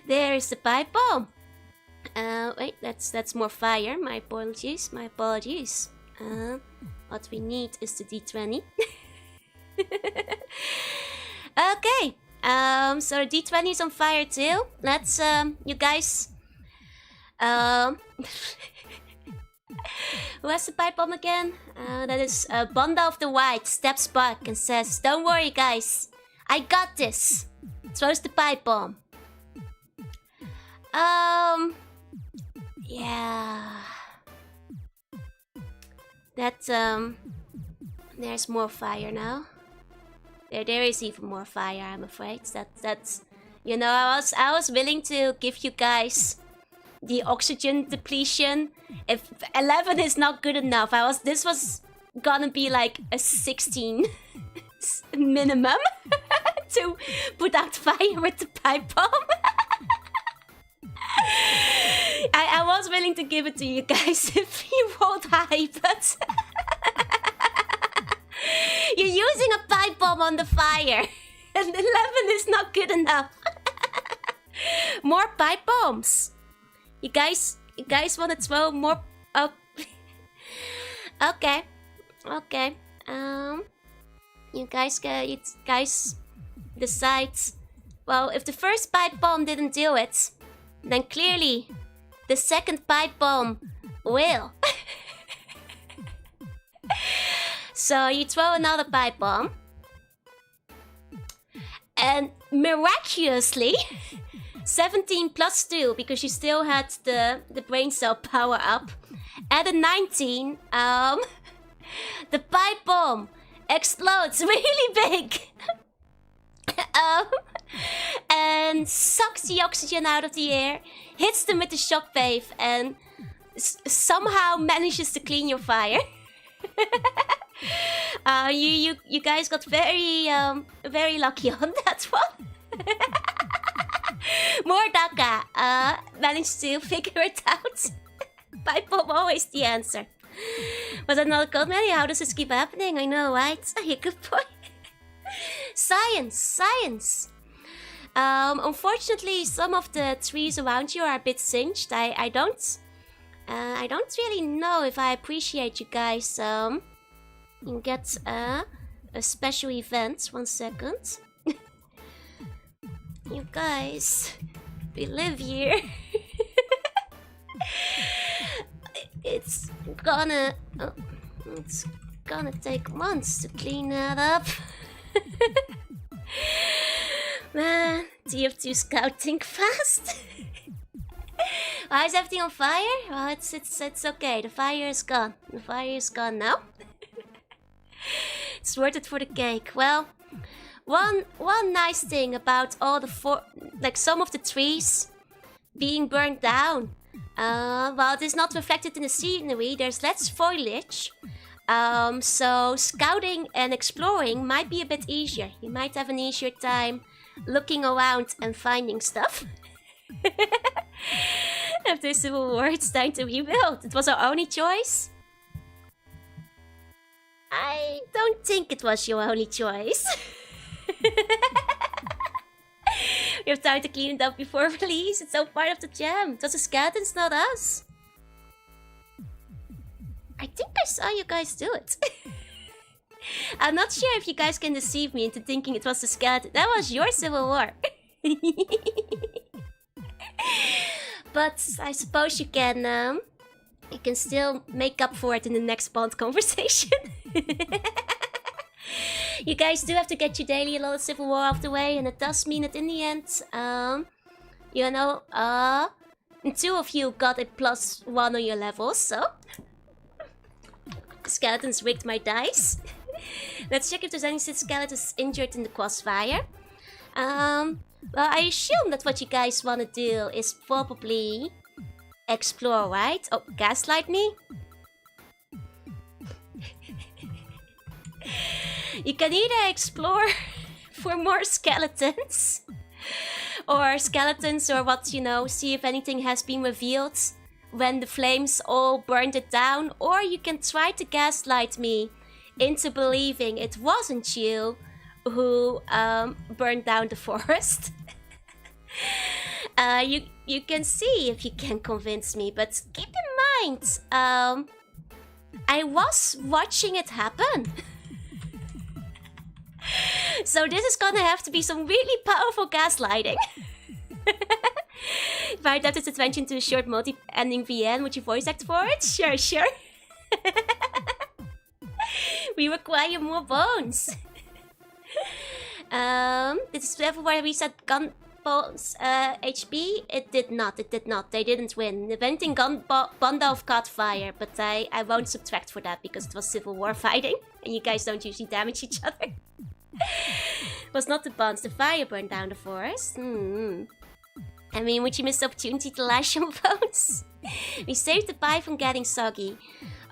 There's the pipe bomb. Wait, that's more fire. My apologies. What we need is the D20. Okay. So the D20 is on fire too. Let's, you guys... Who has the pipe bomb again? That is Bonda of the White steps back and says, "Don't worry guys, I got this." Throws the pipe bomb. Yeah. That, there's more fire now. There is even more fire, I'm afraid. That's, you know, I was willing to give you guys the oxygen depletion. If 11 is not good enough, this was gonna be like a 16 minimum to put out fire with the pipe bomb. I was willing to give it to you guys if you rolled high, but you're using a pipe bomb on the fire, and 11 is not good enough. More pipe bombs. You guys want to throw more? Oh, okay. You guys decide. Well, if the first pipe bomb didn't do it, then clearly the second pipe bomb will. So you throw another pipe bomb, and miraculously 17 plus 2, because you still had the brain cell power up, at a 19, the pipe bomb explodes really big. And sucks the oxygen out of the air, hits them with the shockwave, and somehow manages to clean your fire. You guys got very lucky on that one. Mordaka managed to figure it out. Pipe bomb always the answer. Was that not a code menu? How does this keep happening? I know, right? Good point. Science. Unfortunately, some of the trees around you are a bit singed. I don't really know if I appreciate you guys. You get a special event. 1 second. You guys, we live here. It's gonna take months to clean that up. Man, do you have to scouting fast? Why is everything on fire? Well, it's okay. The fire is gone. The fire is gone now. It's worth it for the cake. Well, one nice thing about all the some of the trees being burned down. Well, it is not reflected in the scenery. There's less foliage. So scouting and exploring might be a bit easier. You might have an easier time looking around and finding stuff. After Civil War, it's time to rebuild. It was our only choice. I don't think it was your only choice. We have time to clean it up before release. It's all part of the jam. It was the skeletons, not us. I think I saw you guys do it. I'm not sure if you guys can deceive me into thinking it was the skeleton. That was your Civil War. But I suppose you can still make up for it in the next Bond conversation. You guys do have to get your daily a lot of Civil War off the way, and it does mean that in the end, you know, 2 of you got a +1 on your levels, so the skeletons rigged my dice. Let's check if there's any skeletons injured in the crossfire. Well, I assume that what you guys want to do is probably explore, right? Oh, gaslight me? You can either explore for more skeletons, or what, you know, see if anything has been revealed when the flames all burned it down, or you can try to gaslight me into believing it wasn't you who burned down the forest. You can see if you can convince me, but keep in mind, I was watching it happen. So this is gonna have to be some really powerful gaslighting. If I adapt this adventure into a short multi-ending VN, would you voice act for it? Sure, sure. We require more bones. Did this ever where we said gun bones HP? It did not. They didn't win. If anything, Gandalf caught fire, but I won't subtract for that because it was Civil War fighting, and you guys don't usually damage each other. It was not the bonds. The fire burned down the forest. I mean, would you miss the opportunity to lash your bones? We saved the pie from getting soggy.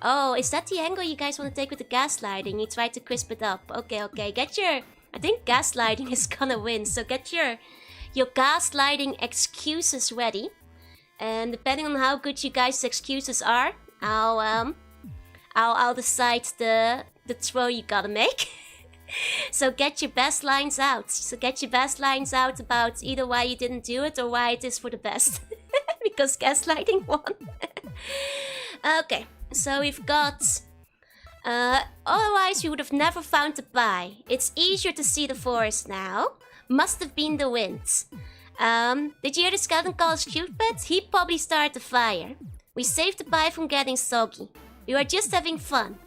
Oh, is that the angle you guys want to take with the gaslighting? You try to crisp it up. Okay. Get your... I think gaslighting is gonna win, so get your gaslighting excuses ready. And depending on how good you guys' excuses are, I'll decide the throw you gotta make. So get your best lines out. About either why you didn't do it or why it is for the best. Because gaslighting won. Okay, so we've got... otherwise we would have never found the pie. It's easier to see the forest now. Must have been the wind. Did you hear the skeleton call us Cupid? He probably started the fire. We saved the pie from getting soggy. We were just having fun.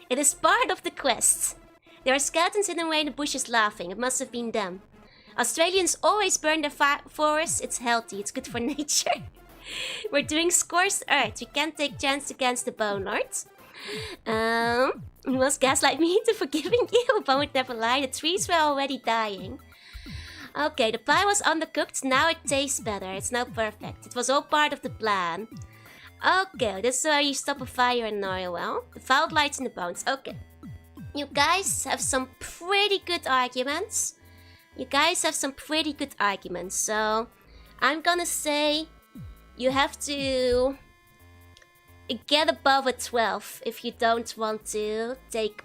It is part of the quest. There are skeletons hidden away in the bushes laughing. It must have been them. Australians always burn their forests. It's healthy. It's good for nature. We're doing scorched earth. We can't take chance against the Bone Lords. You must gaslight me into forgiving you. Bone would never lie. The trees were already dying. Okay, the pie was undercooked. Now it tastes better. It's now perfect. It was all part of the plan. Okay, this is where you stop a fire in Norwell. The foul lights in the bones. Okay. You guys have some pretty good arguments. So I'm gonna say you have to get above a 12 if you don't want to take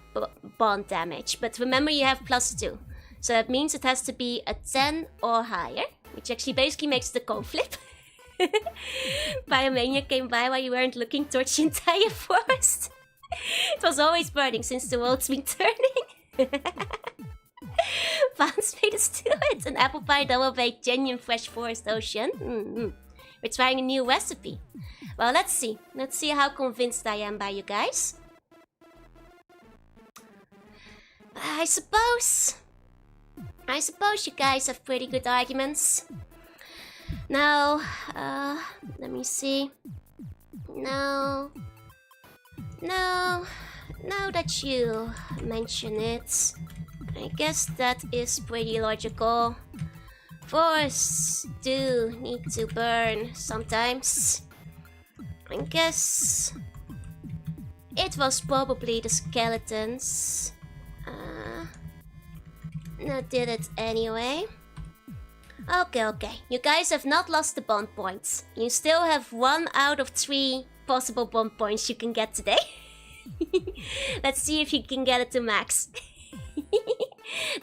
bond damage. But remember, you have +2. So that means it has to be a 10 or higher, which actually basically makes the coin flip. Pyromania came by while you weren't looking towards the entire forest. It was always burning since the world's been turning. Vance made us do it. An apple pie double baked genuine fresh forest ocean. We're trying a new recipe. Well, let's see. Let's see how convinced I am by you guys. I suppose you guys have pretty good arguments. Now, let me see. Now that you mention it, I guess that is pretty logical. Forests do need to burn sometimes. I guess it was probably the skeletons. That did it anyway. Okay. You guys have not lost the bond points. You still have 1 out of 3 possible bond points you can get today. Let's see if you can get it to max.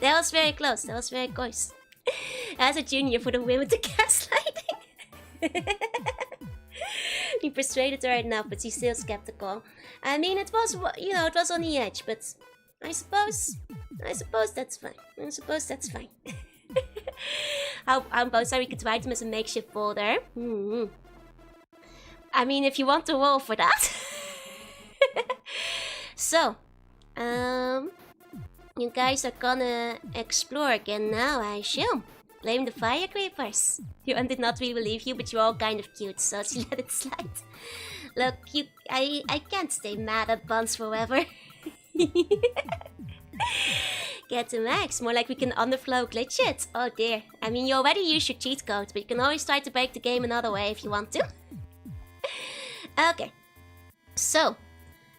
That was very close. As a junior for the win with the gaslighting. You persuaded her enough, but she's still skeptical. I mean, it was, it was on the edge, but I suppose that's fine. How about we could write them as a makeshift folder? I mean, if you want to roll for that. So, you guys are gonna explore again now, I assume. Blame the fire creepers. Yuan did not really believe you, but you're all kind of cute, so she let it slide. Look, I can't stay mad at Buns forever. Get to max, more like we can underflow glitch it. Oh dear. I mean, you already used your cheat code, but you can always try to break the game another way if you want to. Okay. So,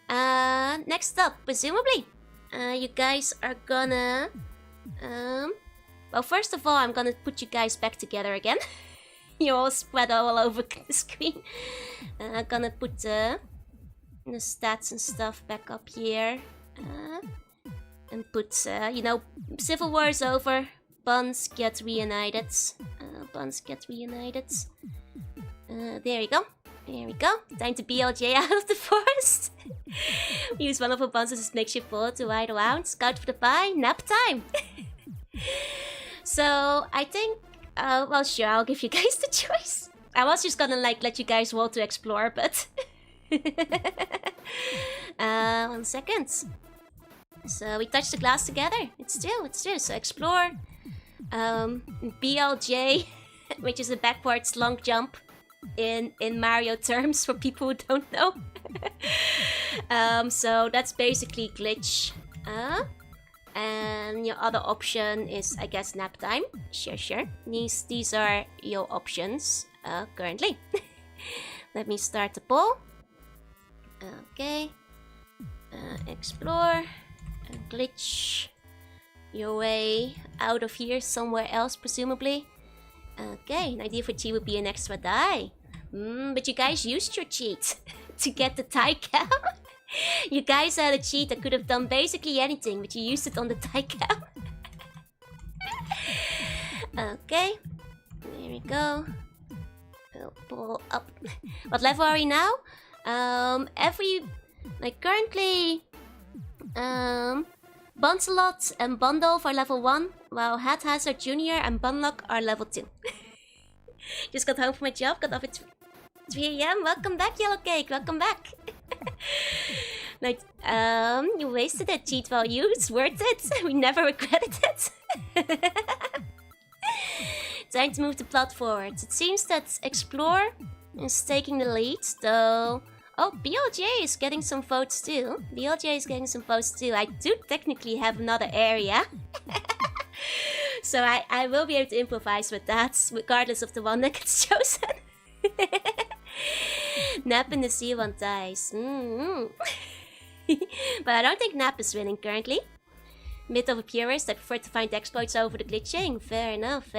next up, presumably, you guys are gonna... well, first of all, I'm gonna put you guys back together again. You're all spread all over the screen. I'm gonna put the stats and stuff back up here. And put, Civil War is over. Buns get reunited. There we go. Time to BLJ out of the forest. Use one of our buns as a makeshift boat to ride around. Scout for the pie. Nap time. So, I think... well, sure, I'll give you guys the choice. I was just gonna, let you guys roll to explore, but... 1 second. So we touch the glass together. It's true. So explore. BLJ, which is a backwards long jump in Mario terms for people who don't know. So that's basically glitch. And your other option is, I guess, nap time. Sure. These are your options currently. Let me start the poll. Okay. Explore. Glitch your way out of here somewhere else, presumably. Okay, an idea for cheat would be an extra die. But you guys used your cheat to get the tie cow. You guys had a cheat that could have done basically anything, but you used it on the tie cow. Okay, there we go. We'll pull up. What level are we now? Currently, Buncelot and Bundle are level 1, while Hathazard Jr. and Bunlock are level 2. Just got home from my job, got off at 3 AM. Welcome back, Yellow Cake, welcome back. You wasted that cheat value, it's worth it. We never regretted it. Time to move the plot forward. It seems that Explore is taking the lead, though... Oh, BLJ is getting some votes too. I do technically have another area. So I will be able to improvise with that, regardless of the one that gets chosen. Nap in the sea one dies. But I don't think Nap is winning currently. Myth of a purist, I prefer to find exploits over the glitching. Fair enough.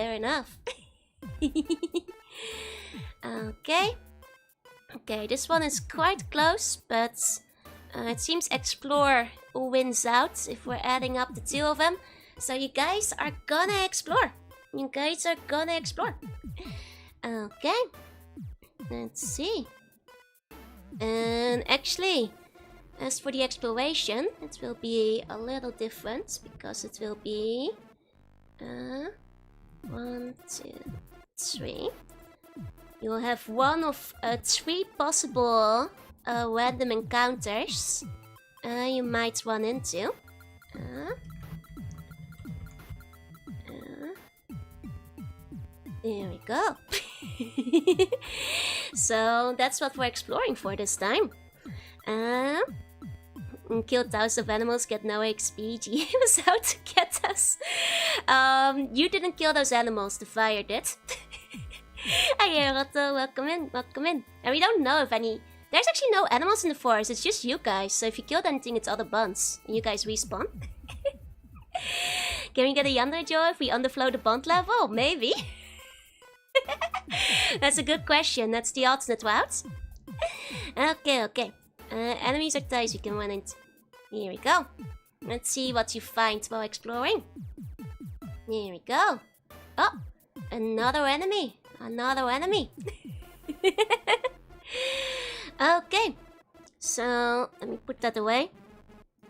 Okay, this one is quite close, but it seems Explore wins out if we're adding up the two of them. So you guys are gonna explore. You guys are gonna explore. Okay. Let's see. And actually, as for the exploration, it will be a little different because it will be 1, 2, 3. You will have one of 3 possible random encounters you might run into. There we go. So that's what we're exploring for this time. Kill thousands of animals, get no XP. He was out to get us. You didn't kill those animals, the fire did. Hey, Roto, welcome in, welcome in. And we don't know if any... There's actually no animals in the forest, it's just you guys. So if you killed anything, it's other buns. And you guys respawn. Can we get a Yandere Joe if we underflow the bond level? Maybe. That's a good question. That's the alternate route. Okay, okay. Enemies or ties we can run into. Here we go. Let's see what you find while exploring. Here we go. Oh, another enemy. Another enemy. Okay. So, let me put that away.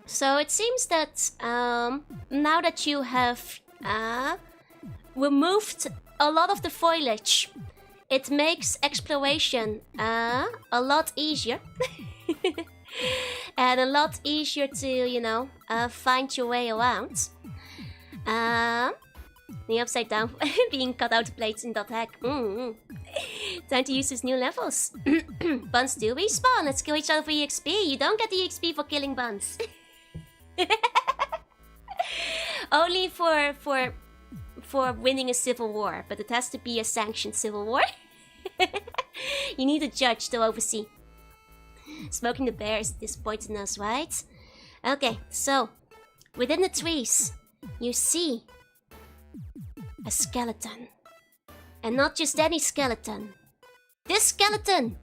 So, it seems that now that you have removed a lot of the foliage, it makes exploration a lot easier. And a lot easier to, you know, find your way around. The upside down being cut out plates in that hack. Time to use these new levels. Buns do respawn. Let's kill each other for EXP. You don't get the EXP for killing buns. Only for winning a civil war, but it has to be a sanctioned civil war. You need a judge to oversee. Smoking the bear is disappointing us, right? Okay, so within the trees, you see a skeleton. And not just any skeleton. This skeleton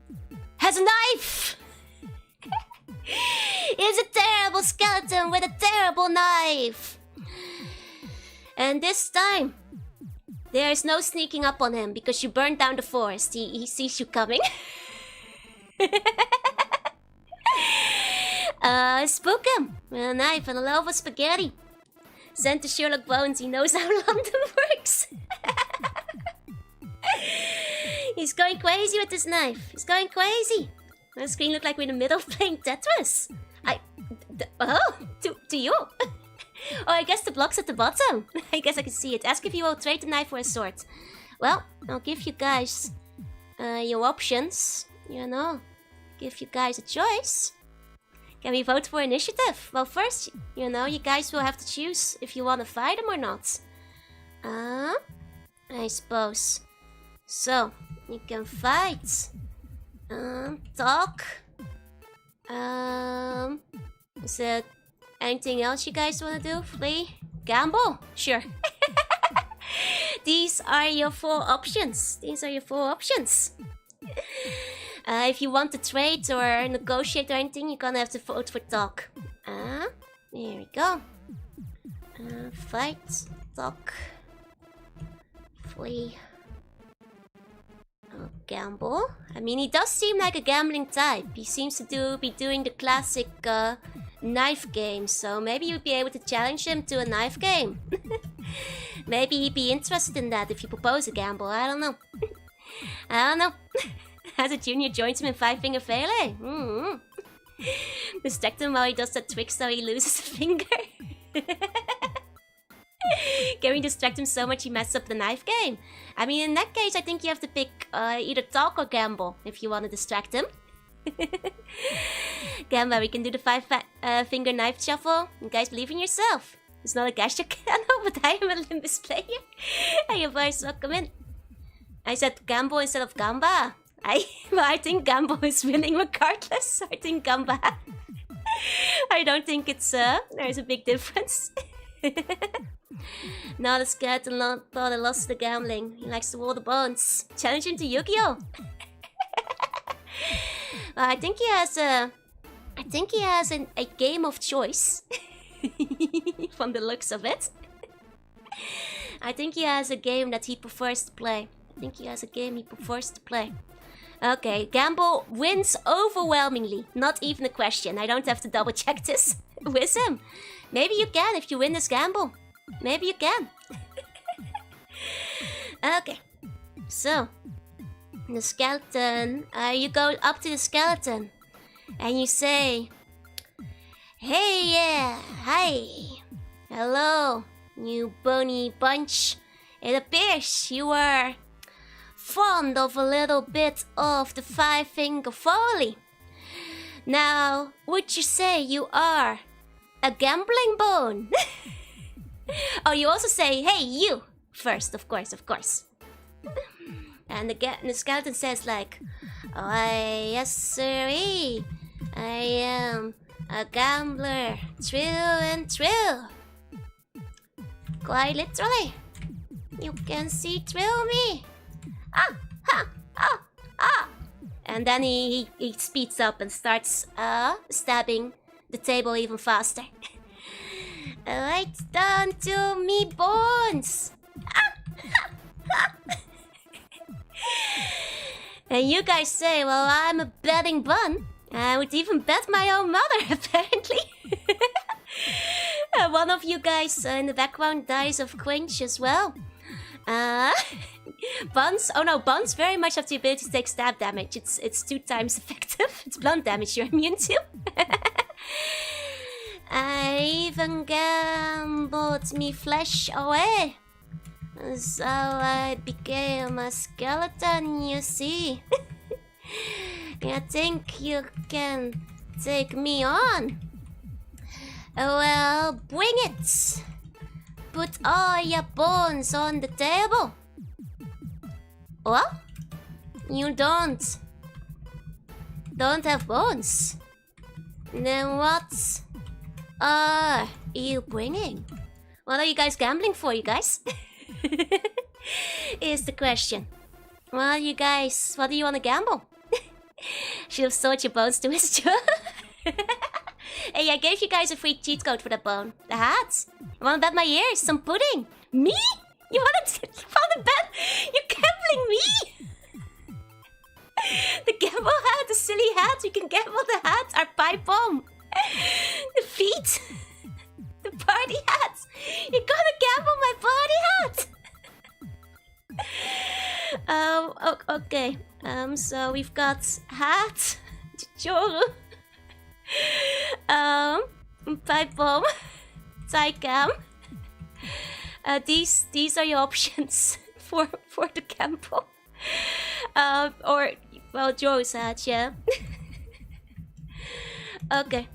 has a knife! It's a terrible skeleton with a terrible knife! And this time, there is no sneaking up on him because you burned down the forest. He sees you coming. Spook him with a knife and a loaf of spaghetti. Sent to Sherlock Bones, he knows how London works. He's going crazy with this knife. He's going crazy. My screen looked like we're in the middle of playing Tetris. To you. Oh, I guess the block's at the bottom. I guess I can see it. Ask if you will trade the knife for a sword. Well, I'll give you guys your options. You know, give you guys a choice. Can we vote for initiative? Well, first, you know, you guys will have to choose if you want to fight him or not. I suppose. So, you can fight. Talk. Is there anything else you guys want to do? Flee? Gamble? Sure. These are your 4 options. These are your 4 options. If you want to trade or negotiate or anything, you're gonna have to vote for talk. There we go. Fight, talk, flee. Gamble. I mean, he does seem like a gambling type. He seems to be doing the classic knife game, so maybe you'd be able to challenge him to a knife game. Maybe he'd be interested in that if you propose a gamble. I don't know. I don't know. As a junior joins him in 5-finger Fele. Distract him while he does that trick so he loses a finger. Can we distract him so much he messes up the knife game? I mean, in that case, I think you have to pick either talk or gamble if you want to distract him. Gamble, we can do the 5-finger knife shuffle. You guys believe in yourself. It's not a gacha candle, but I am a Limbus player. Hey, boys, welcome in. I said gamble instead of gamba. I think gamble is winning regardless. I think gamba. I don't think it's there's a big difference. Not a skeleton thought I lost the gambling. He likes to roll the bones. Challenge him to Yu-Gi-Oh! I think he has a game of choice. From the looks of it. I think he has a game that he prefers to play. Okay, Gamble wins overwhelmingly. Not even a question. I don't have to double check this with him. Maybe you can if you win this gamble. Maybe you can. Okay, so the skeleton. You go up to the skeleton and you say, "Hey, yeah, hi, hello, you bony bunch. It appears you are fond of a little bit of the five-finger folly. Now, would you say you are a gambling bone?" Oh, you also say, "Hey, you," first, of course. And the skeleton says like, "Oh, yes, sirree. I am a gambler, true and true. Quite literally. You can see through me. And then he speeds up and starts stabbing the table even faster. Right down to me bones. And you guys say, "Well, I'm a betting bun. I would even bet my own mother," apparently. One of you guys in the background dies of cringe as well. Buns? Oh no, buns very much have the ability to take stab damage. It's 2 times effective. It's blunt damage you're immune to. I even gambled me flesh away. So I became a skeleton, you see. You think you can take me on? Well, bring it. Put all your bones on the table. What? You don't have bones? Then what are you bringing? What are you guys gambling for, you guys? Is the question. What do you want to gamble? Should have sold your bones to his jaw. Hey, I gave you guys a free cheat code for the bone. The hat. You wanna bet my ears? Some pudding. Me? You wanna bet? You're gambling me? The gamble hat, the silly hat. You can gamble the hat. Our pipe bomb. The feet. The party hat. You're gonna gamble my party hat. Okay. So we've got hat, Joru, pipe bomb, Tycam. These are your options for the gamble. Or well, Joru's hat, yeah. Okay.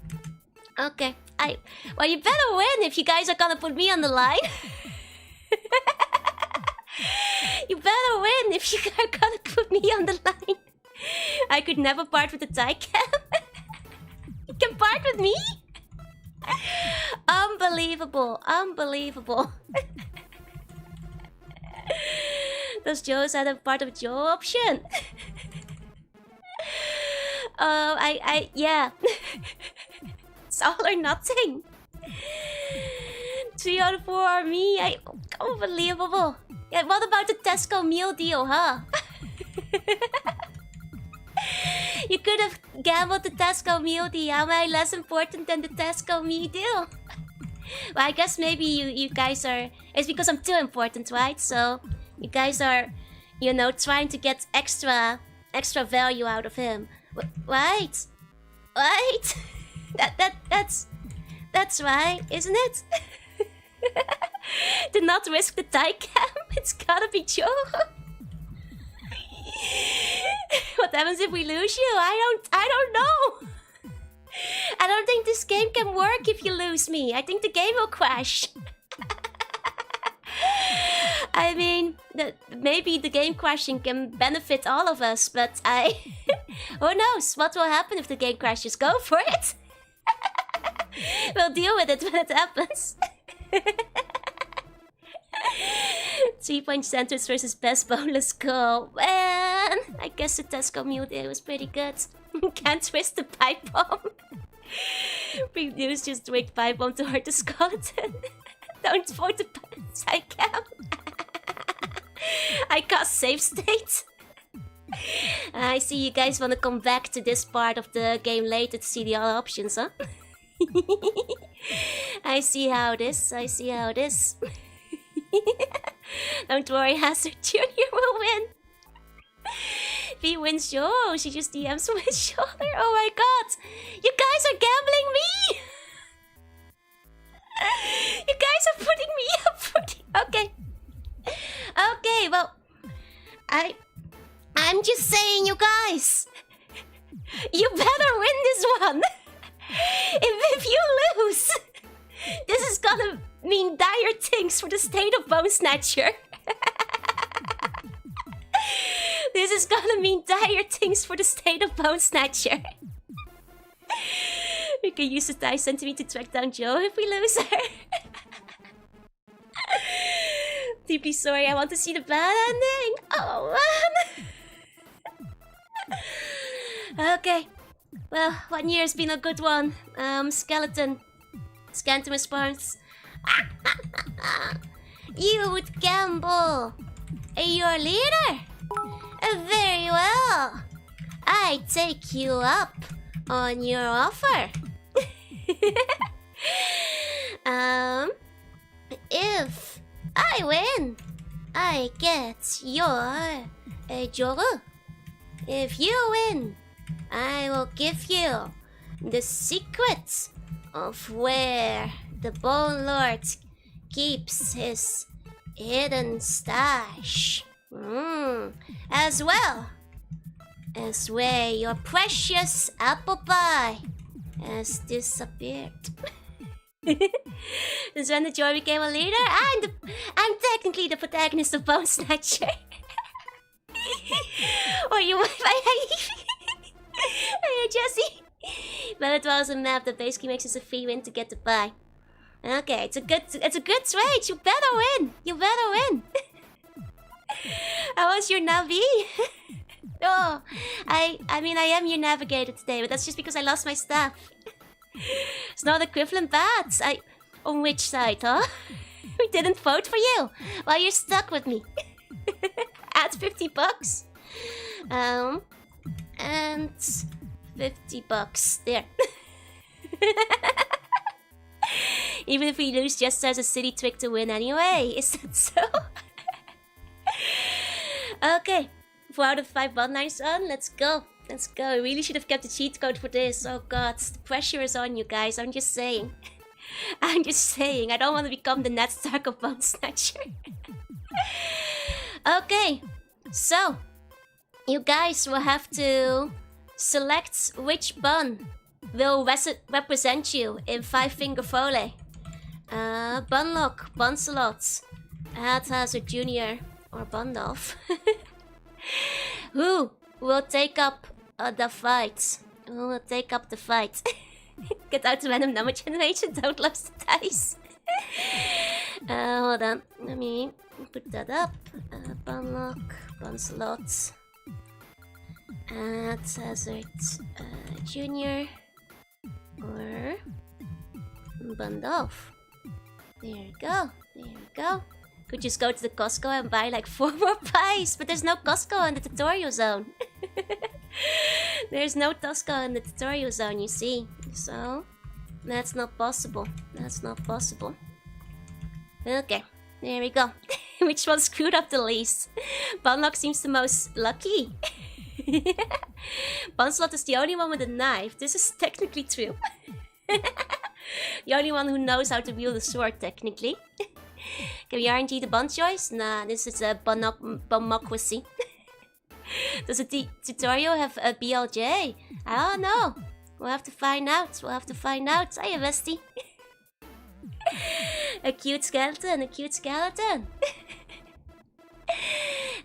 Well, you better win if you guys are gonna put me on the line. You better win if you are gonna put me on the line. I could never part with the Tycam. You can part with me? Unbelievable. Does Joe's have a part of Joe option? Yeah. It's all or nothing. 3 out of 4 are me. Unbelievable. Yeah, what about the Tesco meal deal, huh? You could have gambled the Tesco meal deal. Am I less important than the Tesco meal deal? Well, I guess maybe you guys are... It's because I'm too important, right? So you guys are, you know, trying to get extra value out of him. Right? That's right, isn't it? Do not risk the Tycam. It's gotta be Joe. What happens if we lose you? I don't know. I don't think this game can work if you lose me. I think the game will crash. I mean, maybe the game crashing can benefit all of us, but who knows what will happen if the game crashes? Go for it. We'll deal with it when it happens. 3-point centers versus best boneless goal. Man, I guess the Tesco meal deal was pretty good. Can't twist the pipe bomb. Reduce just wake pipe bomb to hurt the skeleton. Don't vote the pants. I can. I cast save state. I see you guys want to come back to this part of the game later to see the other options, huh? I see how it is. I see how it is. Don't worry, Hazard Jr. will win. If he wins, she just DMs with shoulder. Oh my god! You guys are gambling me! You guys are putting me up for the... Okay. Okay, well... I'm just saying, you guys. You better win this one. If you lose, this is gonna mean dire things for the state of Bone Snatcher. This is gonna mean dire things for the state of Bone Snatcher. We can use the dice centimeter to track down Joe if we lose her. Deeply sorry, I want to see the bad ending. Oh man. Okay. Well, 1 year has been a good one. Skeleton. Scan to response. You would gamble. You're a leader. Very well. I take you up on your offer. If I win, I get your Joru. If you win, I will give you the secret of where the Bone Lord keeps his hidden stash. As well as where your precious apple pie has disappeared. Since when the Joy became a leader, I'm technically the protagonist of Bone Snatcher. Or you Hey Jesse. But it was a map that basically makes us a free win to get the pie. Okay, it's a good trade. You better win. You better win. How was your Navi? Oh, I mean I am your navigator today, but that's just because I lost my staff. It's not equivalent bad. On which side, huh? We didn't vote for you. Well, you're stuck with me. Add $50. And $50. There. Even if we lose, just as a city trick to win anyway. Is that so? Okay. 4 out of 5 one-liners on. Let's go. Let's go. I really should have kept the cheat code for this. Oh god, the pressure is on you guys. I'm just saying. I'm just saying. I don't want to become the Ned Stark of Bone Snatcher. Okay. So, you guys will have to select which bun will represent you in 5-finger foley. Bunlock, Buncelot, Hathazard Jr. or Bundolph. Who will take up the fight? Who will take up the fight? Get out the random number generation, don't lose the dice. Hold on, let me put that up. Bunlock, Buncelot, Hathazard Jr. or Bundolph. There we go, there we go. Could just go to the Costco and buy like 4 more pies, but there's no Costco in the tutorial zone. There's no Costco in the tutorial zone, you see. So, that's not possible. That's not possible. Okay, there we go. Which one screwed up the least? Bunlock seems the most lucky. Buncelot is the only one with a knife. This is technically true. The only one who knows how to wield a sword, technically. Can we RNG the bun choice? Nah, this is a bunmocracy. Does the tutorial have a BLJ? I don't know. We'll have to find out. We'll have to find out. Hiya, bestie. A cute skeleton. A cute skeleton.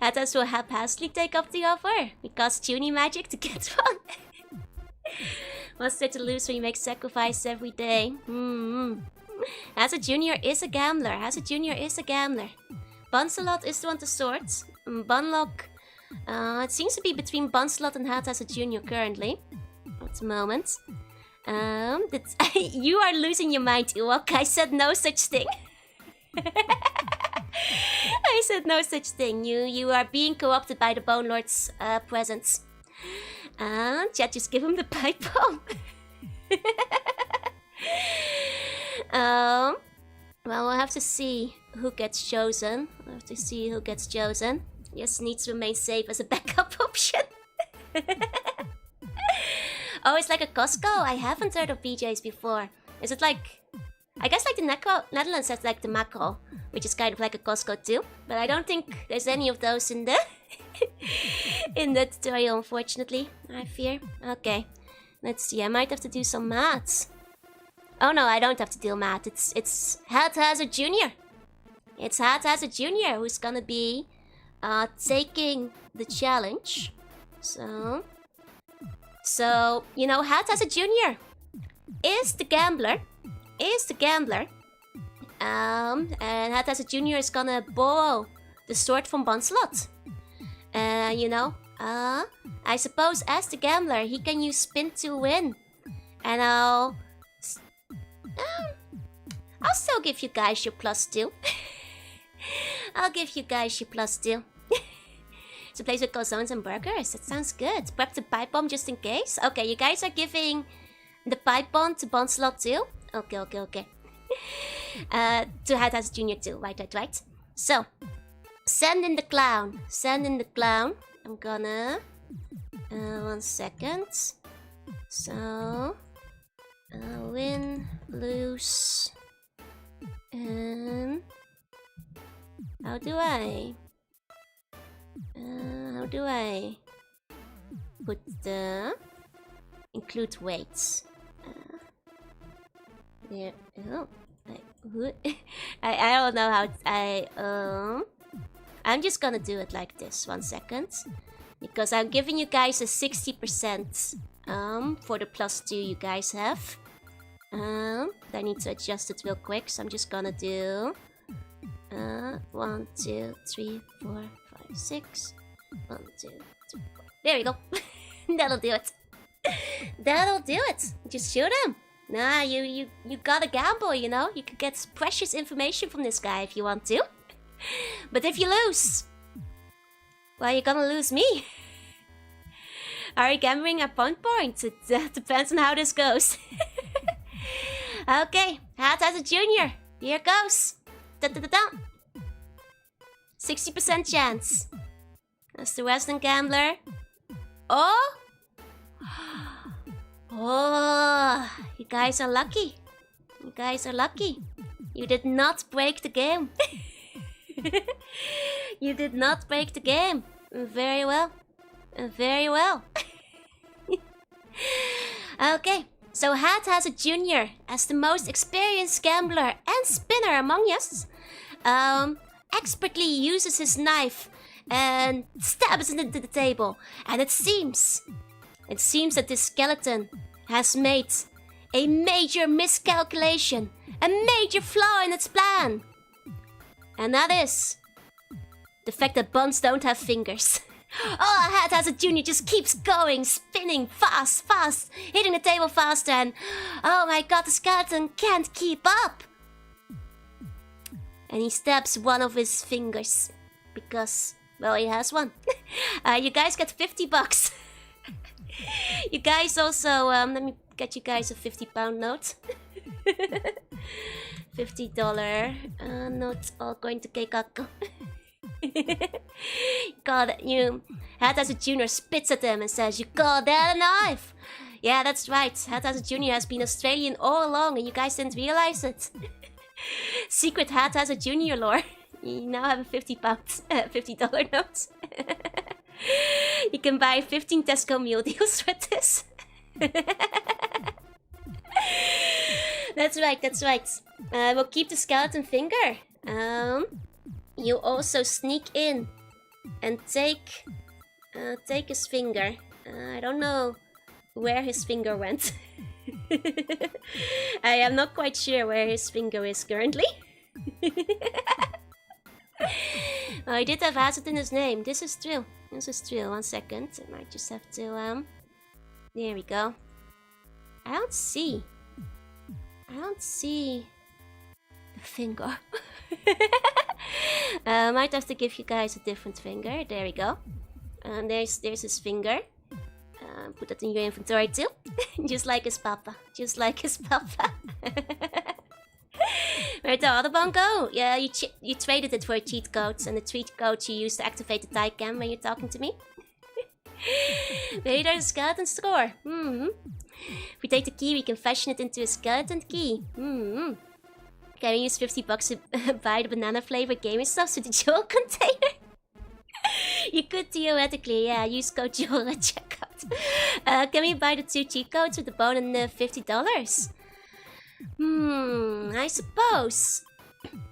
Hathas will haphazardly take up the offer. We cast Junie magic to get one. What's there to lose when you make sacrifice every day? Hazard Jr. is a gambler. Hazard Jr. is a gambler. Buncelot is the one to sort. Bunlock. It seems to be between Buncelot and Hazard Jr. currently. At the moment. You are losing your mind, Ewok. I said no such thing. I said no such thing. You are being corrupted by the Bone Lord's presence. And yeah, just give him the pipe bomb. Well, we'll have to see who gets chosen. We'll have to see who gets chosen. Just needs to remain safe as a backup option. Oh, it's like a Costco? I haven't heard of BJ's before. Is it like... I guess like the Netherlands has like the macro, which is kind of like a Costco too. But I don't think there's any of those in the... in the tutorial, unfortunately. I fear. Okay. Let's see. I might have to do some maths. Oh no, I don't have to do math. It's Hazard Jr. It's Hazard Jr. who's gonna be taking the challenge. So, you know, Hazard Jr. is the gambler. And Hazard Jr. is gonna borrow the sword from Bonslot. You know, I suppose as the gambler, he can use spin to win. And I'll still give you guys your +2. I'll give you guys your +2. It's a place with calzones and burgers. That sounds good. Prep the pipe bomb just in case. Okay, you guys are giving the pipe bomb to Bonslot too? Okay. To Hazard Jr. too. Right. So, send in the clown. I'm gonna... 1 second. So... win, lose... And... How do I put the... Include weights. There... Oh... I don't know how... I'm just gonna do it like this. 1 second. Because I'm giving you guys a 60% for the +2 you guys have. I need to adjust it real quick, so I'm just gonna do 1, 2, 3, 4, 5, 6. 1, 2, 3, 4. There we go. That'll do it. That'll do it. Just shoot him. Nah, you gotta gamble, you know? You could get precious information from this guy if you want to. But if you lose, well, you're gonna lose me. Are you gambling at points? It depends on how this goes. Okay, Hazard Jr. Here goes. 60% chance. That's the resident gambler. Oh! Oh, you guys are lucky. You did not break the game. You did not break the game. Very well. Okay, so Hazard Jr. as the most experienced gambler and spinner among us, expertly uses his knife and stabs it into the table. And it seems that this skeleton has made a major miscalculation, a major flaw in its plan. And that is the fact that buns don't have fingers. Oh, Hazard Jr. just keeps going, spinning fast, hitting the table faster, and oh my god, the skeleton can't keep up. And he stabs one of his fingers because, well, he has one. You guys get $50. You guys also, let me get you guys a £50 note. $50 notes all going to Keikaku. God, Hazard Jr. spits at them and says, "You call that a knife?" Yeah, that's right. Hazard Jr. has been Australian all along and you guys didn't realize it. Secret Hazard Jr. lore. You now have a $50 note. You can buy 15 Tesco meal deals with this. That's right. We'll keep the skeleton finger. You also sneak in and take his finger. I don't know where his finger went. I am not quite sure where his finger is currently. Oh, he did have Hazard in his name. This is true. 1 second. I might just have to there we go. I don't see the finger. Might have to give you guys a different finger. There we go. There's his finger. Put that in your inventory too. Just like his papa. Just like his papa. Where'd the other one go? Yeah, you traded it for a cheat code, and the cheat code you used to activate the tie cam when you're talking to me. Maybe there's a skeleton score. If we take the key, we can fashion it into a skeleton key. Can we use $50 to buy the banana flavored gaming stuff to the jewel container? You could theoretically, yeah, use code jewel at checkout. Can we buy the 2 cheat codes with the bone and $50? I suppose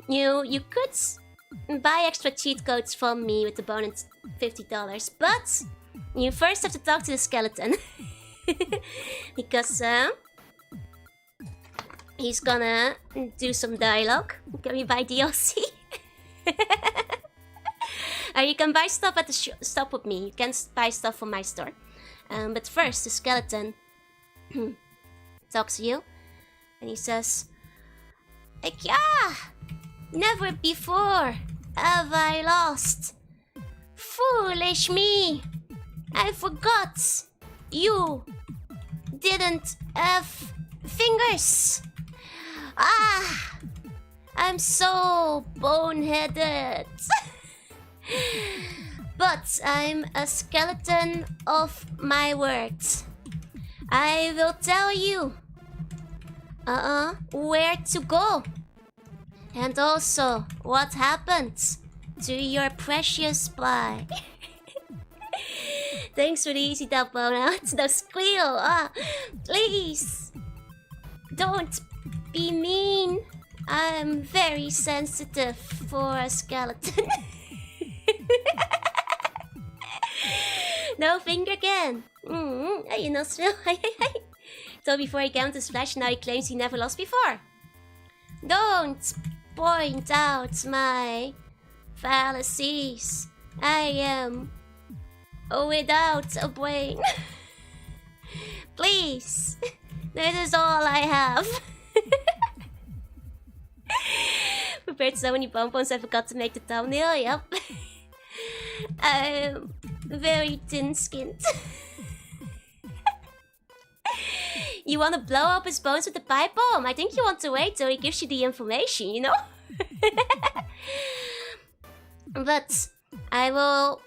you could buy extra cheat codes from me with the bone and $50, but you first have to talk to the skeleton. Because he's gonna do some dialogue. Can we buy DLC? You can buy stuff at the stop with me. You can buy stuff from my store. But first, the skeleton talks to you. And he says, yeah, never before have I lost. Foolish me. I forgot you didn't have fingers. I'm so boneheaded. But I'm a skeleton of my words. I will tell you where to go. And also what happened to your precious spy. Thanks for the easy tap bonus. No squeal. Please. Don't be mean. I'm very sensitive for a skeleton. No finger again. You know, still. So before he counted his flesh, now he claims he never lost before. Don't point out my fallacies. I am without a brain. Please. This is all I have. Prepared so many bonbons I forgot to make the thumbnail, yep. I'm very thin-skinned. You want to blow up his bones with the pipe bomb? I think you want to wait till he gives you the information, you know? But I will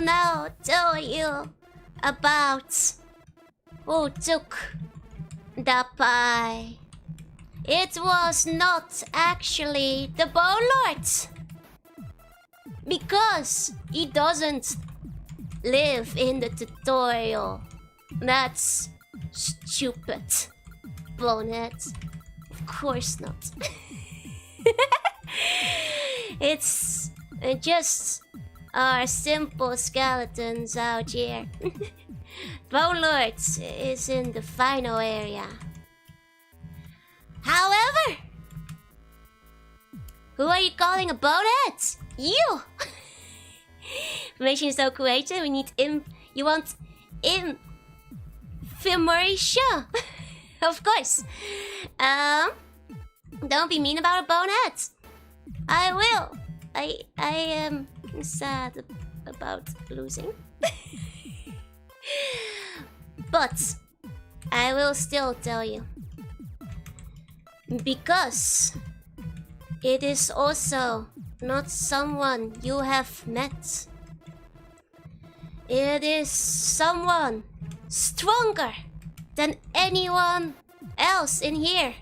now tell you about who took the pie. It was not actually the Bone Lord. Because he doesn't live in the tutorial. That's stupid. Bonehead. Of course not. It's just our simple skeletons out here. Bone Lord is in the final area. However, who are you calling a bonehead? You! Information is so creative. We need you want information. Of course. Don't be mean about a bonehead. I will. I am sad about losing. But I will still tell you. Because it is also not someone you have met. It is someone stronger than anyone else in here.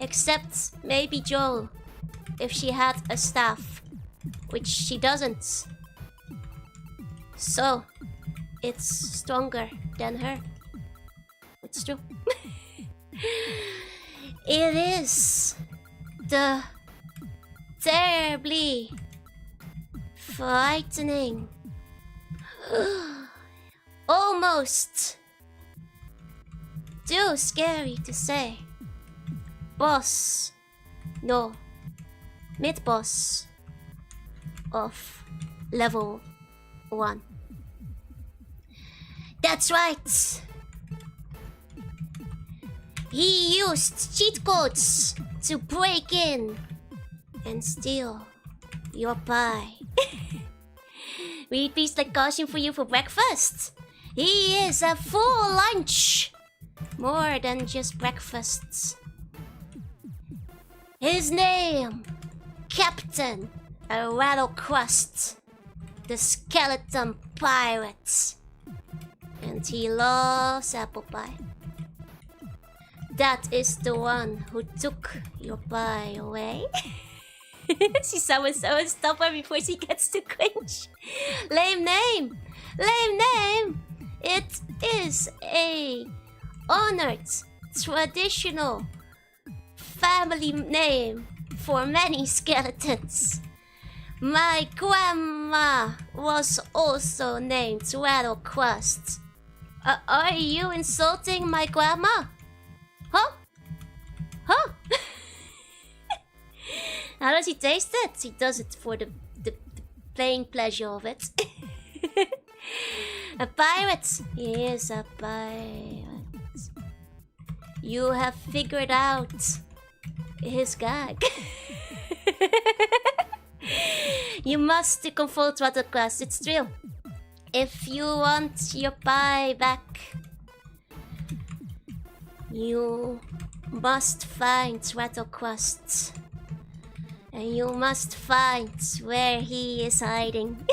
Except maybe Joel, if she had a staff, which she doesn't. So, it's stronger than her. It's true. It is the terribly frightening, almost too scary to say, boss, no, mid-boss of level 1. That's right. He used cheat codes to break in and steal your pie. We feast like caution for you for breakfast. He is a full lunch. More than just breakfasts. His name, Captain Rattlecrust, the skeleton pirate. And he loves apple pie. That is the one who took your pie away. She summons so stop her before she gets to cringe. Lame name! Lame name! It is a honored, traditional family name for many skeletons. My grandma was also named Rattlecrust. Are you insulting my grandma? Huh? Huh? How does he taste it? He does it for the plain pleasure of it. A pirate. He is a pirate. You have figured out his gag. You must confront Rattlecrust. It's true. If you want your pie back, you must find Rattlecrust. And you must find where he is hiding.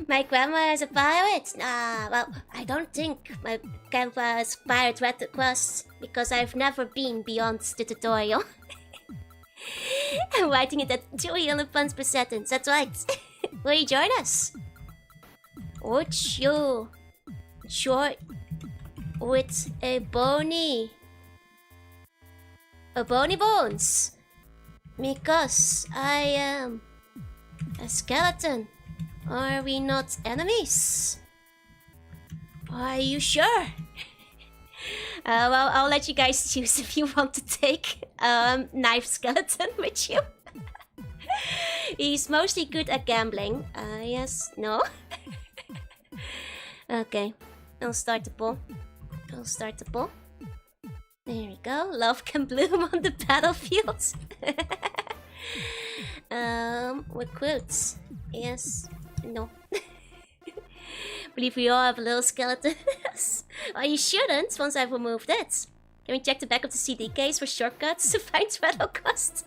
My grandma is a pirate? Well, I don't think my grandma is pirate Rattlecrust because I've never been beyond the tutorial. I'm writing it at 300 puns per sentence, that's right. Will you join us? Would you join with a bony bones? Because I am a skeleton. Are we not enemies? Are you sure? Well, I'll let you guys choose if you want to take Knife Skeleton with you. He's mostly good at gambling. Yes, no. Okay, I'll start the poll. There we go. Love can bloom on the battlefield. Recruits. Yes. No. Believe we all have a little skeleton. Oh, you shouldn't once I've removed it. Can we check the back of the CD case for shortcuts to find Rattlecrust?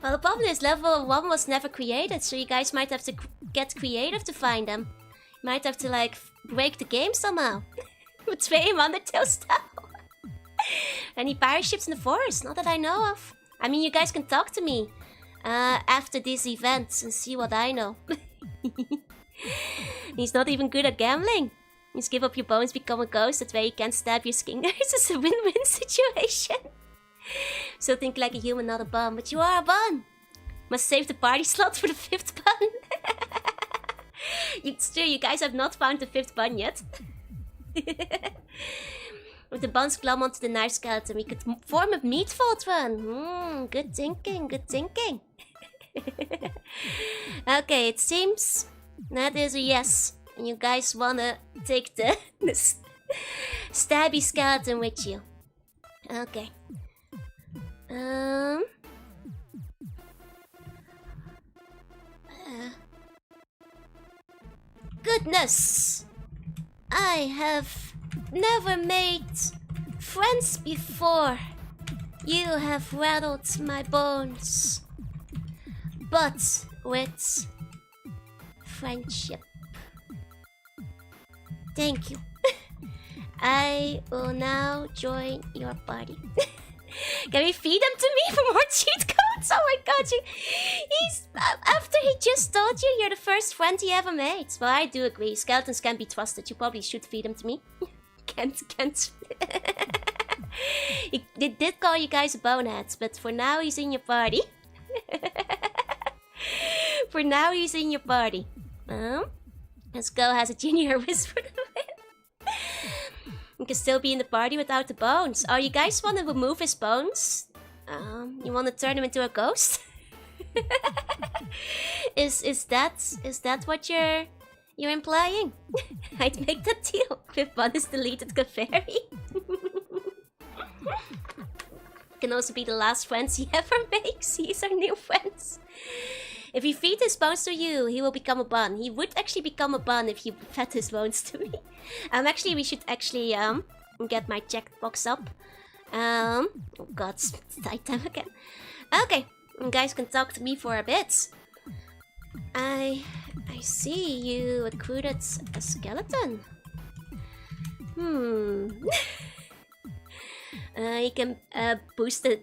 Well, the problem is level 1 was never created, so you guys might have to get creative to find them. You might have to, like, break the game somehow. Betray him Undertale style. Any pirate ships in the forest? Not that I know of. I mean, you guys can talk to me after these events and see what I know. He's not even good at gambling. Just give up your bones, become a ghost. That way you can't stab your skingers. It's a win-win situation. So think like a human, not a bum. But you are a bum. Must save the party slot for the 5th bun. It's true, you guys have not found the 5th bun yet. With the buns glom onto the knife skeleton, we could form a meat vault run. Good thinking, good thinking. Okay, it seems that is a yes. And you guys wanna take the stabby skeleton with you. Okay. Goodness! I have never made friends before. You have rattled my bones. But with friendship. Thank you. I will now join your party. Can we feed him to me for more cheat codes? Oh my god, he's after he just told you you're the first friend he ever made. Well, I do agree. Skeletons can't be trusted. You probably should feed him to me. Can't. He did call you guys boneheads, but for now he's in your party. For now he's in your party. Let's go has a junior whisper to win. You can still be in the party without the bones. Oh, you guys want to remove his bones? You want to turn him into a ghost? Is that what you're implying? I'd make that deal. If one is deleted, good fairy. Can also be the last friends he ever makes. He's our new friends. If he feed his bones to you, he will become a bun. He would actually become a bun if he fed his bones to me. Actually, we should actually get my checkbox up. Oh god, it's night time again. Okay, you guys can talk to me for a bit. I see you recruited a skeleton. You can boost the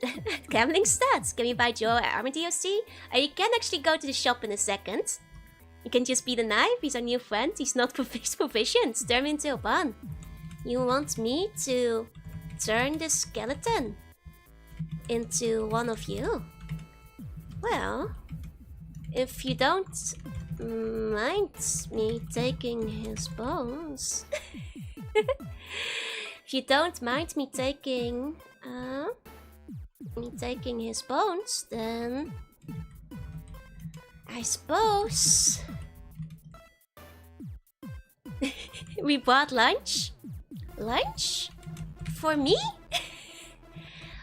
gambling stats. Can we buy Joe armor DOC? You can actually go to the shop in a second. You can just be the knife. He's our new friend. He's not provisioned. Turn him into a bun. You want me to turn this skeleton into one of you? Well, if you don't mind me taking his bones... If you don't mind me taking his bones, then I suppose we bought lunch. Lunch? For me?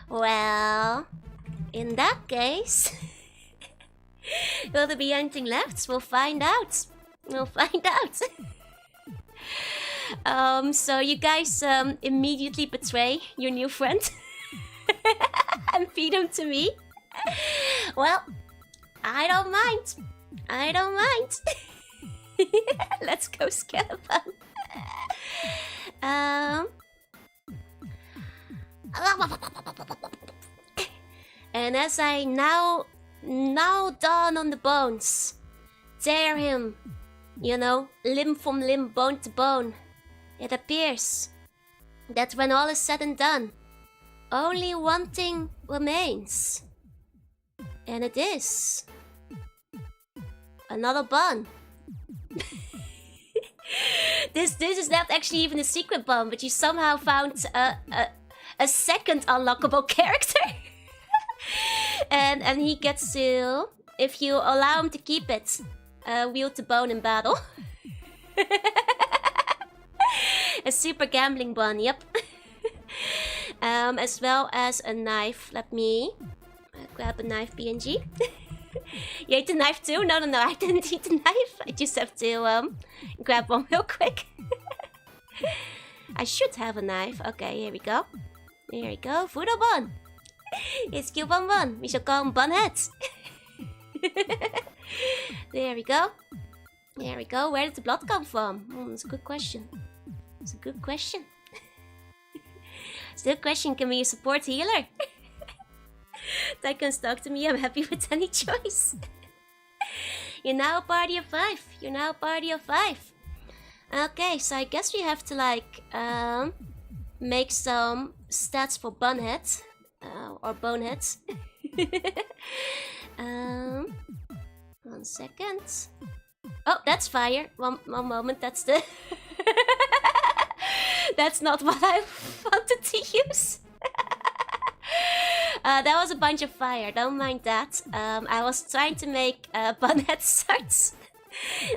Well, in that case, will there be anything left? We'll find out. We'll find out. So you guys immediately betray your new friend and feed him to me. Well, I don't mind. I don't mind. Let's go, skeleton. And as I now dawn on the bones, tear him, you know, limb from limb, bone to bone, it appears that when all is said and done, only one thing remains. And it is another bun. This is not actually even a secret bun, but you somehow found a second unlockable character. and he gets to, if you allow him to keep it, wield the bone in battle. A super gambling bun, yep. As well as a knife. Let me grab a knife, BNG. You ate the knife too? No, I didn't eat the knife. I just have to grab one real quick. I should have a knife. Okay, here we go. Here we go. Fudo bun. It's cute bun. We shall call him Bunheads. There we go. There we go. Where did the blood come from? That's a good question. It's a good question. Still question, can we support healer? Tycoons talk to me, I'm happy with any choice. You're now a party of 5. You're now a party of 5. Okay, so I guess we have to like make some stats for Bunhead. Or Boneheads. 1 second. Oh, that's fire. One moment, that's the... That's not what I wanted to use. That was a bunch of fire, don't mind that. I was trying to make Bunhead starts.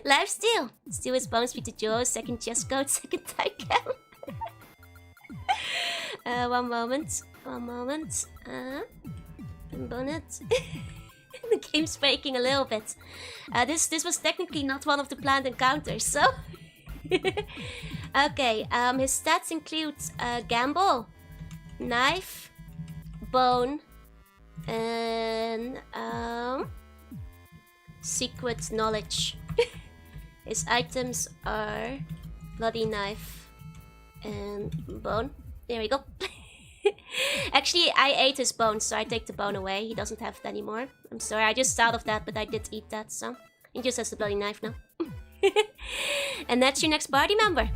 Lifesteal. Steal his bones with the jaws, second chest code, second Tycam. One moment. Bunhead. The game's breaking a little bit. This was technically not one of the planned encounters, so... Okay, his stats include gamble, knife, bone, and secret knowledge. His items are bloody knife and bone. There we go. Actually, I ate his bone, so I take the bone away. He doesn't have it anymore. I'm sorry, I just thought of that, but I did eat that, so he just has the bloody knife now. And that's your next party member.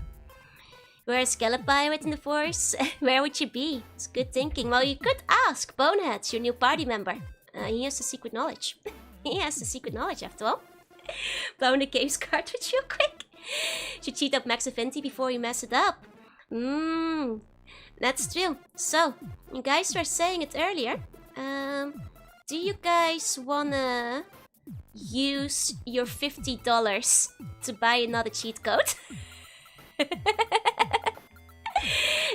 You're a skeleton pirate in the force. Where would you be? It's good thinking. Well, you could ask Bonehead, your new party member. He has the secret knowledge. He has the secret knowledge, after all. Blow the game's cartridge real quick. Should cheat up Max Affinity before you mess it up. That's true. So, you guys were saying it earlier. Do you guys wanna use your $50 to buy another cheat code?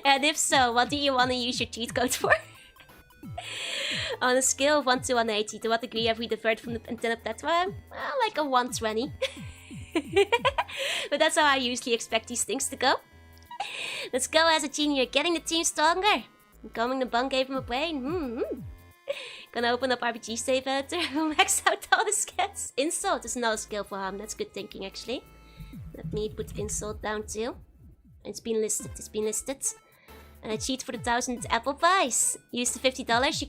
And if so, what do you want to use your cheat code for? On a scale of 1 to 180, to what degree have we diverted from the antenna platform? Well, like a 120. But that's how I usually expect these things to go. Let's go as a junior, getting the team stronger. Coming the bunk gave him a brain. Gonna open up RPG save editor, max out all the skills. Insult is another skill for him, that's good thinking actually. Let me put insult down too. It's been listed, cheat for the 1,000 apple pies. Use the $50.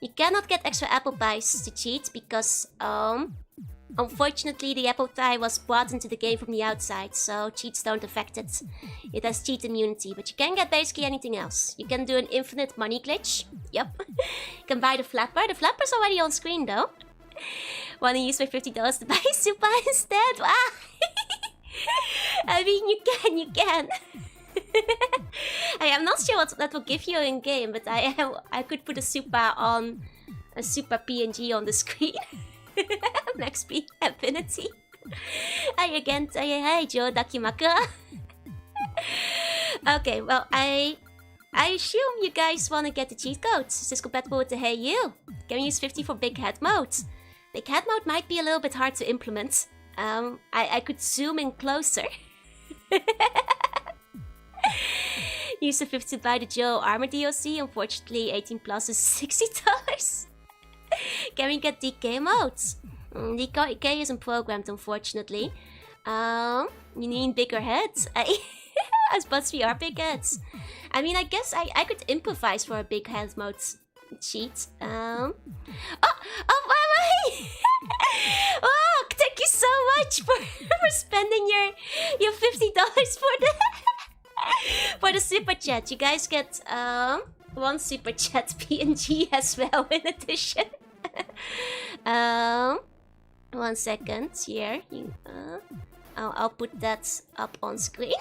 You cannot get extra apple pies to cheat because unfortunately the apple pie was brought into the game from the outside, so cheats don't affect it. It has cheat immunity, but you can get basically anything else. You can do an infinite money glitch. Yep. You can buy the flapper. The flapper's already on screen though. Wanna use my $50 to buy super instead? Wow. I mean, you can. I'm not sure what that will give you in game, but I could put a super PNG on the screen. Max speed affinity. Hi again, hey Joe Dakimakura. Okay, well I assume you guys wanna get the cheat code. Is this compatible with the Hey You? Can we use 50 for big head mode? Big head mode might be a little bit hard to implement. I could zoom in closer. Use the 50 to buy the Joe Armor DLC. Unfortunately, 18 plus is $60. Can we get DK modes? DK isn't programmed, unfortunately. You need bigger heads. As buds we are big heads. I mean, I guess I could improvise for a big head mode cheat. Oh, wait! Oh, thank you so much for spending your $50 for the super chat. You guys get one super chat PNG as well in addition. 1 second here. I'll put that up on screen.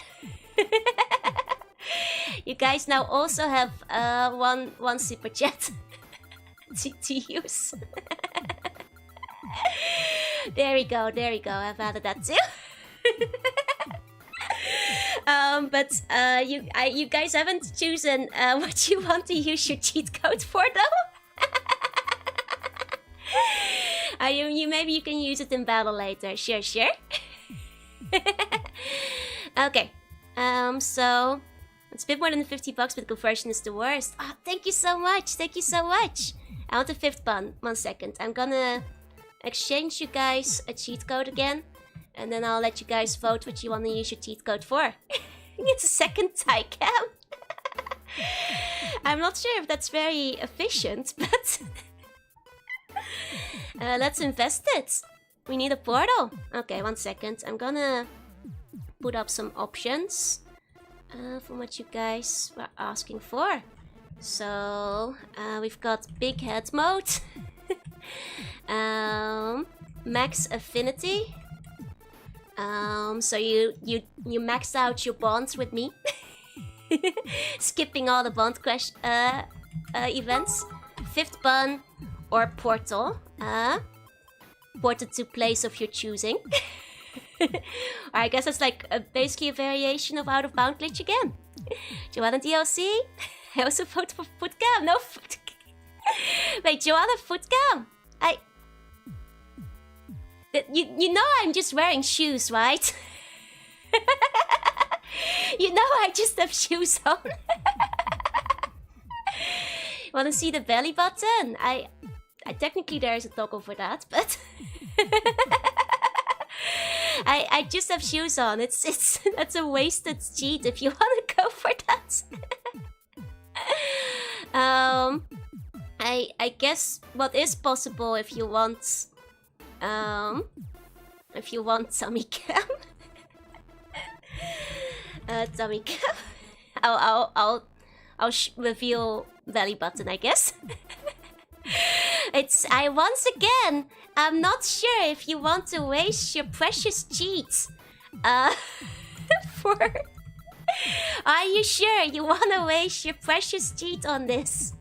You guys now also have one super chat to use. There we go. I've added that too. But you guys haven't chosen what you want to use your cheat code for though. Maybe you can use it in battle later. Sure. Okay. So it's a bit more than $50, but the conversion is the worst. Oh, thank you so much. I want the 5th bun. 1 second. I'm gonna exchange you guys a cheat code again, and then I'll let you guys vote what you want to use your cheat code for. It's a second tie cam. I'm not sure if that's very efficient, but let's invest it. We need a portal. Okay, 1 second. I'm gonna put up some options from what you guys were asking for. So we've got big head mode, max affinity. So you max out your bonds with me, skipping all the bond crash events. 5th bun or portal. Portal to place of your choosing. Or I guess it's like basically a variation of out of bound glitch again. Joanna DLC. I also vote for footcam. No foot. Wait, Joanna footcam. You know I'm just wearing shoes, right? You know I just have shoes on. Wanna see the belly button? I technically there is a toggle for that, but I just have shoes on. That's a wasted cheat if you wanna go for that. I guess what is possible if you want tummy cam. Tummy cam. I'll reveal belly button, I guess. Once again, I'm not sure if you want to waste your precious cheats. Are you sure you wanna waste your precious cheat on this?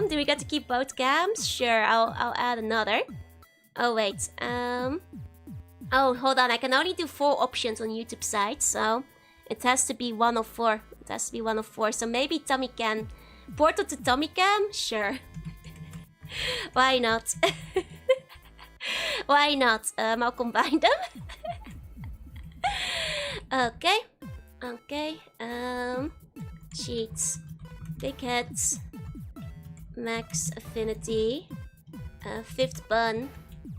Do we get to keep both cams? Sure, I'll add another. Oh wait, oh hold on, I can only do 4 options on YouTube side, so It has to be one of 4. It has to be one of 4. So maybe tummy cam. Portal to tummy cam? Sure. Why not? Why not? I'll combine them. Okay. Okay. Cheats. Big heads. Max affinity. 5th bun.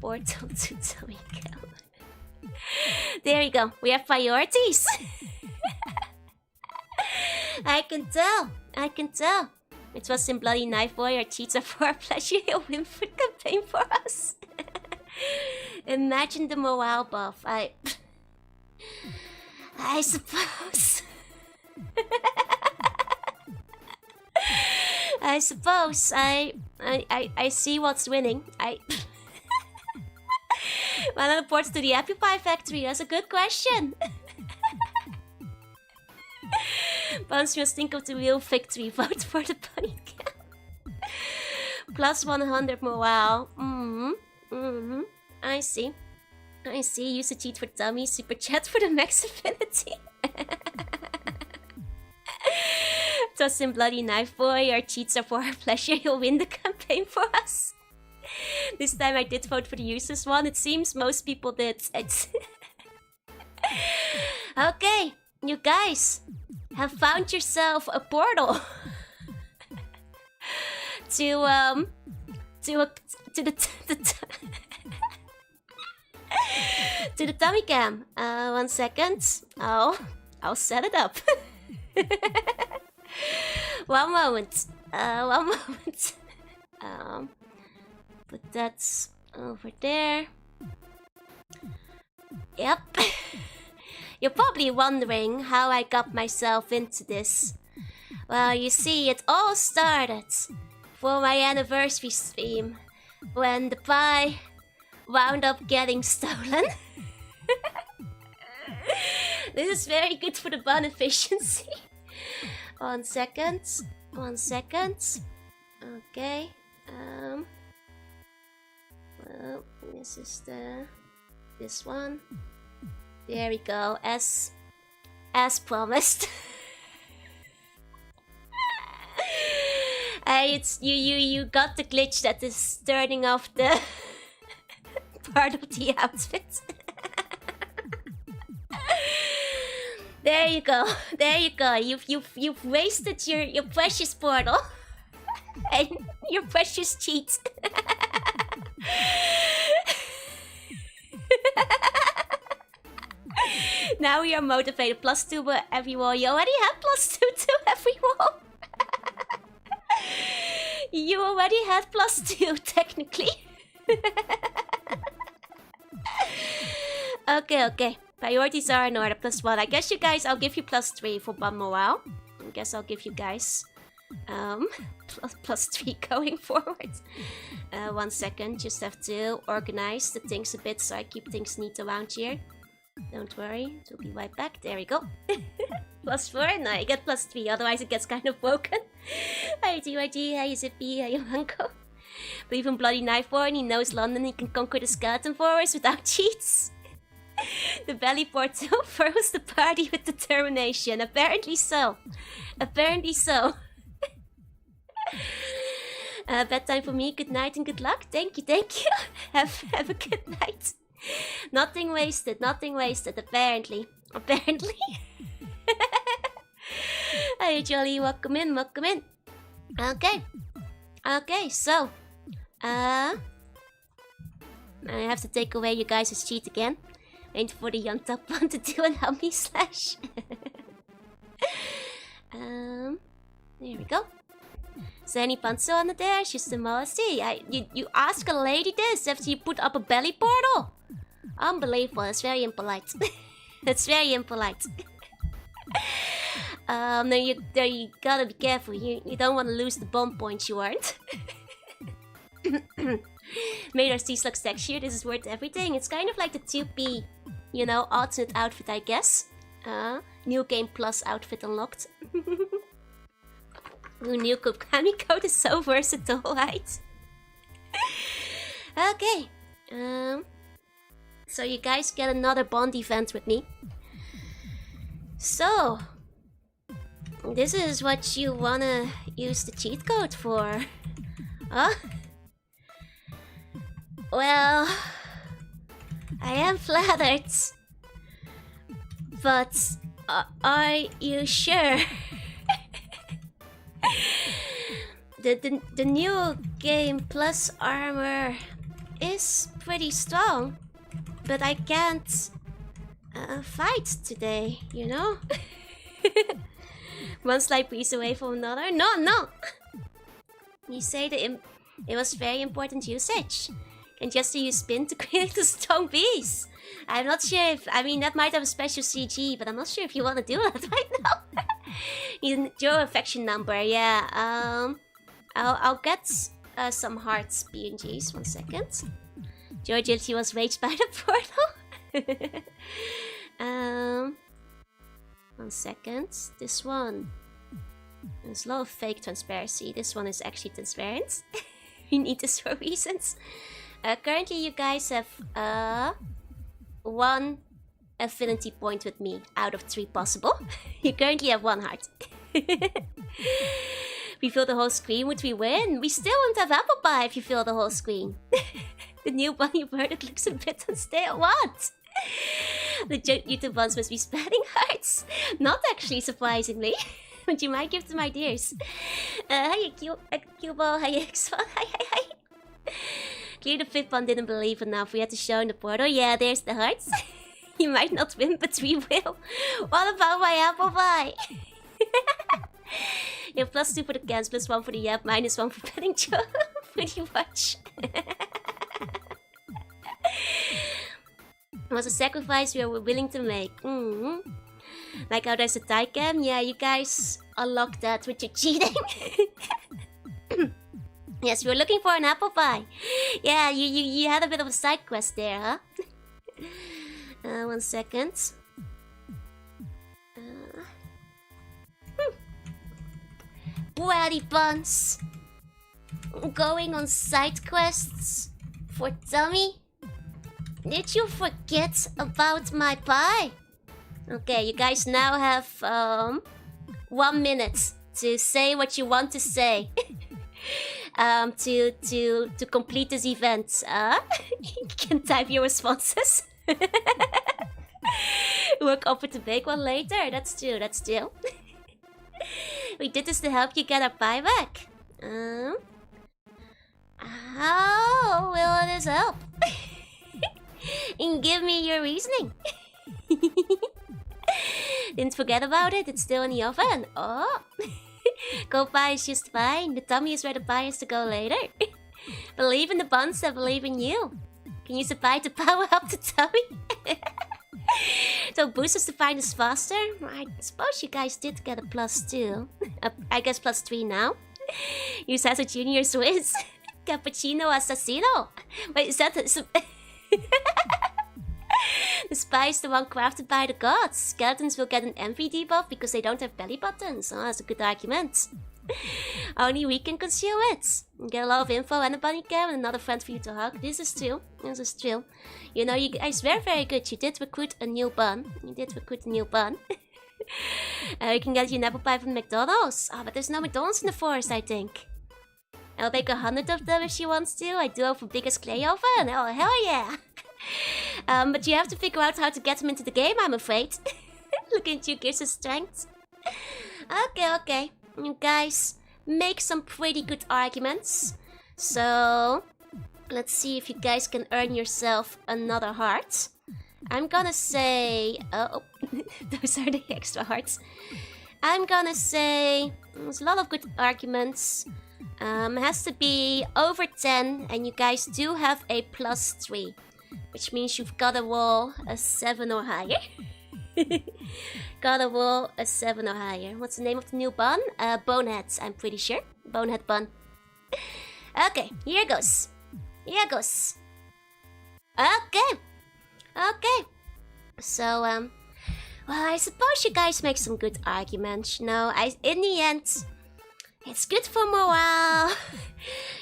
Portal to tummy cam. There you go. We have priorities. I can tell. I can tell. It was in Bloody Knife Boy. Our cheats are for our pleasure. He'll win for the campaign for us. Imagine the morale buff. I suppose. I suppose. I see what's winning. One of the ports to the Apple Pie Factory. That's a good question. Bounce must think of the real victory. Vote for the bunny cam. Plus 100 morale. I see. I see. Use the cheat for dummy. Super chat for the max affinity. Toss in Bloody Knife Boy. Our cheats are for our pleasure. He'll win the campaign for us. This time I did vote for the useless one. It seems most people did. Okay, you guys have found yourself a portal to the tummy cam. 1 second. I'll set it up. One moment. One moment. But that's over there. Yep. You're probably wondering how I got myself into this. Well, you see, it all started for my anniversary stream when the pie wound up getting stolen. This is very good for the bun efficiency. 1 second. 1 second. Okay. Well, this is this one. There we go. As promised. It's you got the glitch that is turning off the part of the outfit. There you go. There you go. You've wasted your precious portal and your precious cheat. Now we are motivated. +2 for every wall. You already have +2 to every wall. You already had +2 technically. Okay. Priorities are in order. +1. I guess you guys, I'll give you +3 for bun morale. I guess I'll give you guys +3 going forward. 1 second. Just have to organize the things a bit so I keep things neat around here. Don't worry, it will be right back. There we go. +4? No, I get +3, otherwise it gets kind of broken. Hi GYG, hi Zippy, hi Manko. Believe in Bloody Knife Boy and he knows London, he can conquer the skeleton forest without cheats. The belly portal throws the party with determination. Apparently so. Apparently so. Bedtime for me, good night and good luck. Thank you. Have a good night. Nothing wasted, apparently. Hey Jolly, welcome in. Okay, so I have to take away you guys' cheat again. Wait for the young top one to do an help me slash. There we go. Is there any pencil on there? She's the modesty. You ask a lady this after you put up a belly portal? Unbelievable. It's very impolite. It's very impolite. You gotta be careful. You don't want to lose the bomb points you earned. Made our C-Slux texture. This is worth everything. It's kind of like the 2P, alternate outfit, I guess. New game plus outfit unlocked. Ooh, new Kami code is so versatile, right? Okay. So you guys get another Bond event with me. So, this is what you wanna use the cheat code for. Huh? Well, I am flattered. But, are you sure? The new game plus armor is pretty strong. But I can't fight today, you know? One slight piece away from another. No! You say that it was very important usage. And just to use spin to create a strong beast. I'm not sure if... I mean, that might have a special CG, but I'm not sure if you want to do that right now. Your affection number, yeah. I'll get some hearts, PNGs. 1 second. Your agility was raised by the portal. 1 second. This one. There's a lot of fake transparency. This one is actually transparent. We need this for reasons. Currently, you guys have 1 affinity point with me out of 3 possible. You currently have 1 heart. We fill the whole screen, would we win? We still won't have apple pie if you fill the whole screen. The new bunny bird, it looks a bit unstable. What? The YouTube ones must be spreading hearts. Not actually, surprisingly. But you might give them ideas. Hiya, Cubo. Hiya, X1. Hi. Clear the 5th one didn't believe enough. We had to show in the portal. Yeah, there's the hearts. You might not win, but we will. What about my apple pie? You have +2 for the cans, +1 for the yap, -1 for petting Joe. Pretty much. It was a sacrifice we were willing to make. Like how there's a tie cam. Yeah, you guys unlocked that with your cheating. Yes, we were looking for an apple pie. Yeah, you had a bit of a side quest there, huh? 1 second. Bratty buns. Going on side quests for dummy. Did you forget about my pie? Okay, you guys now have 1 minute to say what you want to say. To complete this event. You can type your responses. Work up with the big one later. That's true. We did this to help you get our pie back. How will this help? And give me your reasoning. Didn't forget about it. It's still in the oven. Oh. Cold pie is just fine. The tummy is where the pie is to go later. Believe in the buns that believe in you. Can use the pie to power up the tummy. So boost us to find us faster. I suppose you guys did get a +2. I guess +3 now. Use as a junior Swiss. Cappuccino assassino. Wait, is that the spy is the one crafted by the gods. Skeletons will get an envy debuff because they don't have belly buttons. Oh, that's a good argument. Only we can consume it. Get a lot of info and a bunny cam and another friend for you to hug. This is true. You know, you guys were very good. You did recruit a new bun. You can get you an apple pie from McDonald's. Oh, but there's no McDonald's in the forest, I think. I'll bake 100 of them if she wants to. I do have a biggest clay oven. Oh, hell yeah. But you have to figure out how to get them into the game, I'm afraid. Looking at you, Gears of Strength. Okay. You guys make some pretty good arguments. So, let's see if you guys can earn yourself another heart. I'm gonna say... Oh, those are the extra hearts. I'm gonna say... There's a lot of good arguments. It has to be over 10, and you guys do have a +3. Which means you've gotta roll a 7 or higher. Gotta roll a 7 or higher. What's the name of the new bun? Bonehead, I'm pretty sure. Bonehead bun. Okay, here goes. Okay. So, well, I suppose you guys make some good arguments. No, in the end, it's good for morale.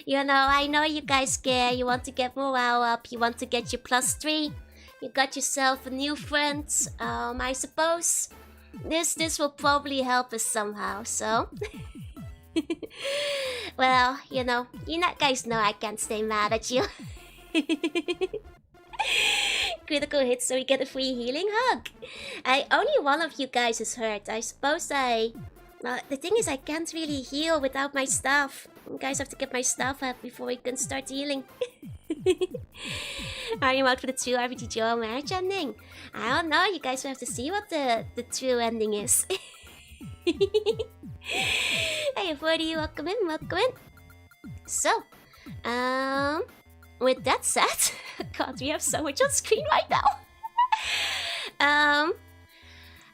You know, I know you guys care. You want to get morale up. You want to get your +3. You got yourself a new friend. I suppose This will probably help us somehow, so... Well, you guys know I can't stay mad at you. Critical hit, so we get a free healing hug. Only one of you guys is hurt. I suppose well, the thing is I can't really heal without my staff. You guys have to get my staff up before we can start healing. Are you out for the true RPG Joe marriage ending? I don't know, you guys will have to see what the true ending is. Hey, 40, welcome in. So, with that said, God, we have so much on screen right now.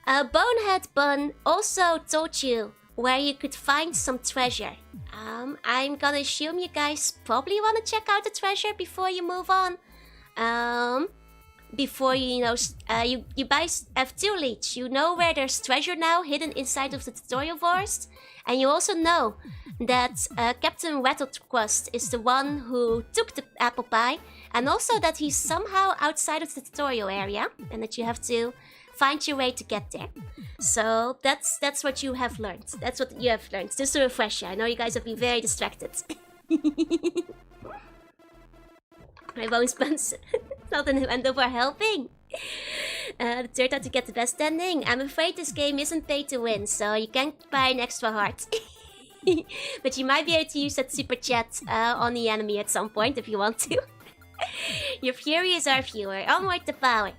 Bonehead Bun also told you where you could find some treasure. I'm gonna assume you guys probably want to check out the treasure before you move on. Before you buy F2 Leech, you know where there's treasure now hidden inside of the tutorial forest, and you also know that Captain Rattlequest is the one who took the apple pie, and also that he's somehow outside of the tutorial area, and that you have to find your way to get there. So that's what you have learned. That's what you have learned. Just a refresher. I know you guys have been very distracted. My bones buns. Not an end over helping. It turned out to get the best ending. I'm afraid this game isn't pay to win, so you can't buy an extra heart. But you might be able to use that super chat on the enemy at some point if you want to. Your fury is our viewer. Onward to power.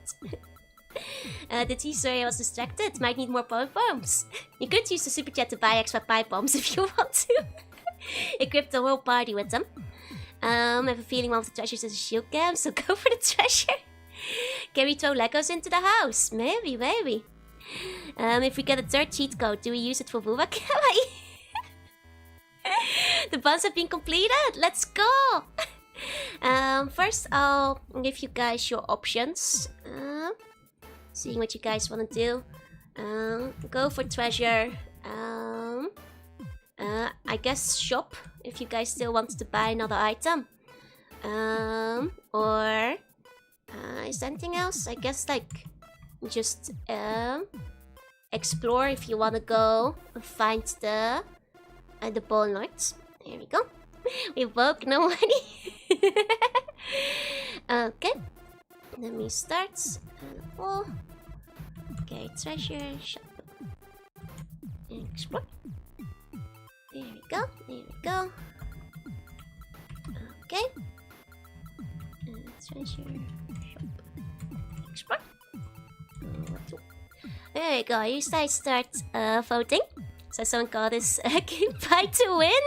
The T-Story was distracted. Might need more power bombs. You could use the super chat to buy extra pipe bombs if you want to. Equip the whole party with them. I have a feeling one of the treasures is a shield cam, so go for the treasure. Can we throw Legos into the house? Maybe. If we get a third cheat code, do we use it for Booba Kawaii? The buns have been completed. Let's go. First, I'll give you guys your options. Seeing what you guys want to do. Go for treasure. I guess shop if you guys still want to buy another item. Or is there anything else? I guess like just explore if you want to go find the ball lords. There we go. We woke no money. Okay. Let me start. Okay, treasure shop. Explore. There we go. Okay. Treasure shop. Explore. There we go. You guys start voting. So someone called this game Buy to Win.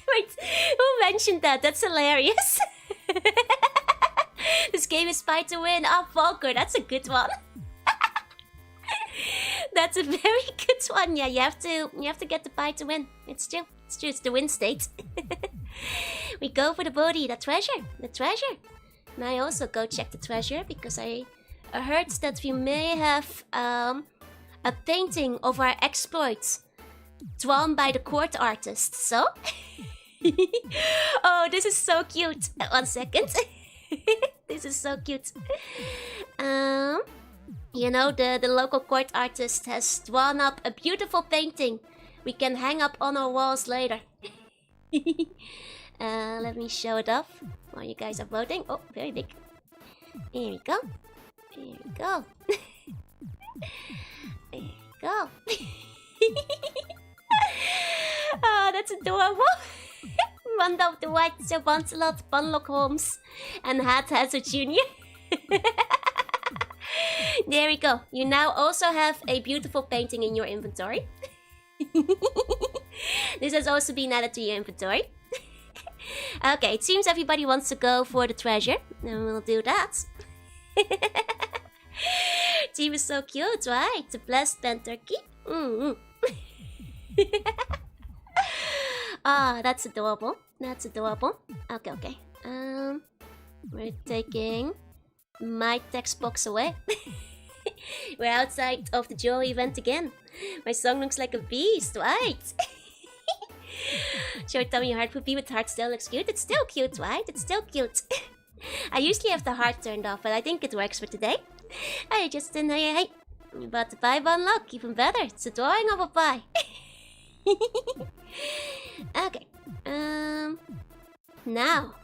Wait, who mentioned that? That's hilarious. This game is Buy to Win. Oh, Volker, that's a good one. That's a very good one. Yeah, you have to get the Buy to Win. It's true. It's the win state. We go for the booty, the treasure. And I also go check the treasure because I heard that we may have a painting of our exploits drawn by the court artist. So, oh, this is so cute. 1 second. This is so cute. You know, the local court artist has drawn up a beautiful painting we can hang up on our walls later. Let me show it off while you guys are voting. Oh, very big. Here we go. There we go. Oh, that's adorable. Wanda of the White, Sir Boncelot, Bunlock Holmes, and Hat Hazard Jr. There we go. You now also have a beautiful painting in your inventory. This has also been added to your inventory. Okay, it seems everybody wants to go for the treasure. And we'll do that. Team is so cute, right? The blessed pen turkey. Ah, that's adorable. Okay. We're taking my text box away. We're outside of the Joe event again. My song looks like a beast, right? Short tummy heart poopy with heart still looks cute. It's still cute, right? It's still cute. I usually have the heart turned off, but I think it works for today. Hey, Justin. Hey. You bought the pie bun look, even better. It's a drawing of a pie. Okay. Now.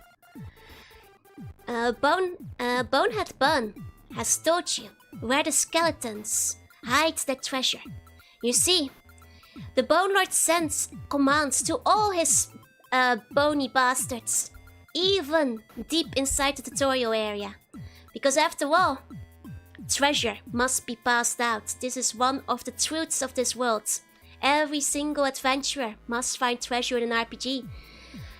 Bonehead Bun has told you where the skeletons hide their treasure. You see, the Bone Lord sends commands to all his bony bastards, even deep inside the tutorial area. Because after all, treasure must be passed out. This is one of the truths of this world. Every single adventurer must find treasure in an RPG.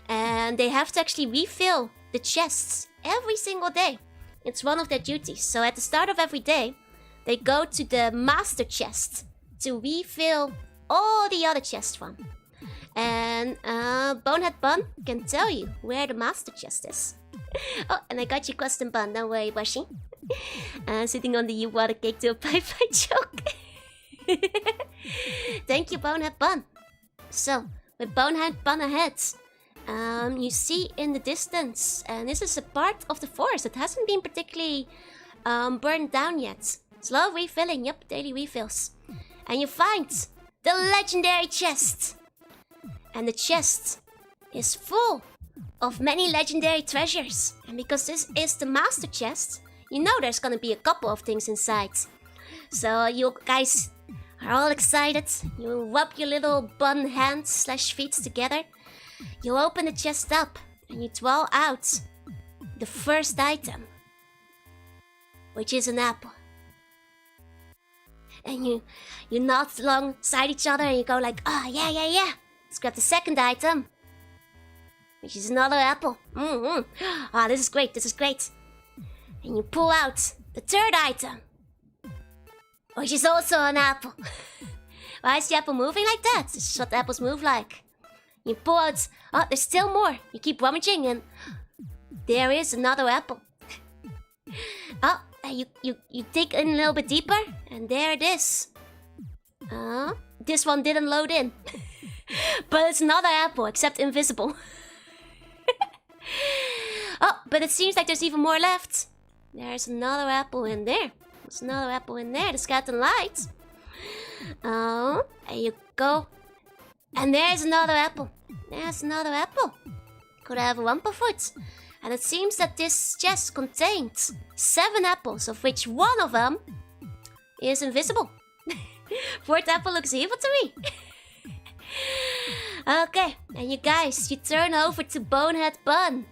And they have to actually refill the chests every single day. It's one of their duties. So at the start of every day, they go to the master chest to refill all the other chests from. And Bonehead Bun can tell you where the master chest is. Oh, and I got your custom bun, don't worry, Washi. Sitting on the you water cake to a pie joke. Thank you, Bonehead Bun. So, with Bonehead Bun ahead, you see in the distance, and this is a part of the forest that hasn't been particularly burned down yet. Slow refilling, yep, daily refills. And you find the legendary chest. And the chest is full of many legendary treasures. And because this is the master chest, you know there's gonna be a couple of things inside. So you guys are all excited. You rub your little bun hands / feet together. You open the chest up and you draw out the first item, which is an apple. And you nod alongside each other and you go like, oh yeah. Let's grab the second item, which is another apple. Ah, this is great. And you pull out the third item, which is also an apple. Why is the apple moving like that? This is what apples move like. You pull out, oh, there's still more. You keep rummaging and there is another apple. Oh, you dig in a little bit deeper and there it is. This one didn't load in. But it's another apple, except invisible. Oh, but it seems like there's even more left. There's another apple in there. There's another apple in there. The skeleton light. Oh, there you go. And there's another apple. There's another apple. Could I have a Wumperfoot? And it seems that this chest contains 7 apples, of which one of them is invisible. 4th apple looks evil to me. Okay, and you guys, you turn over to Bonehead Bun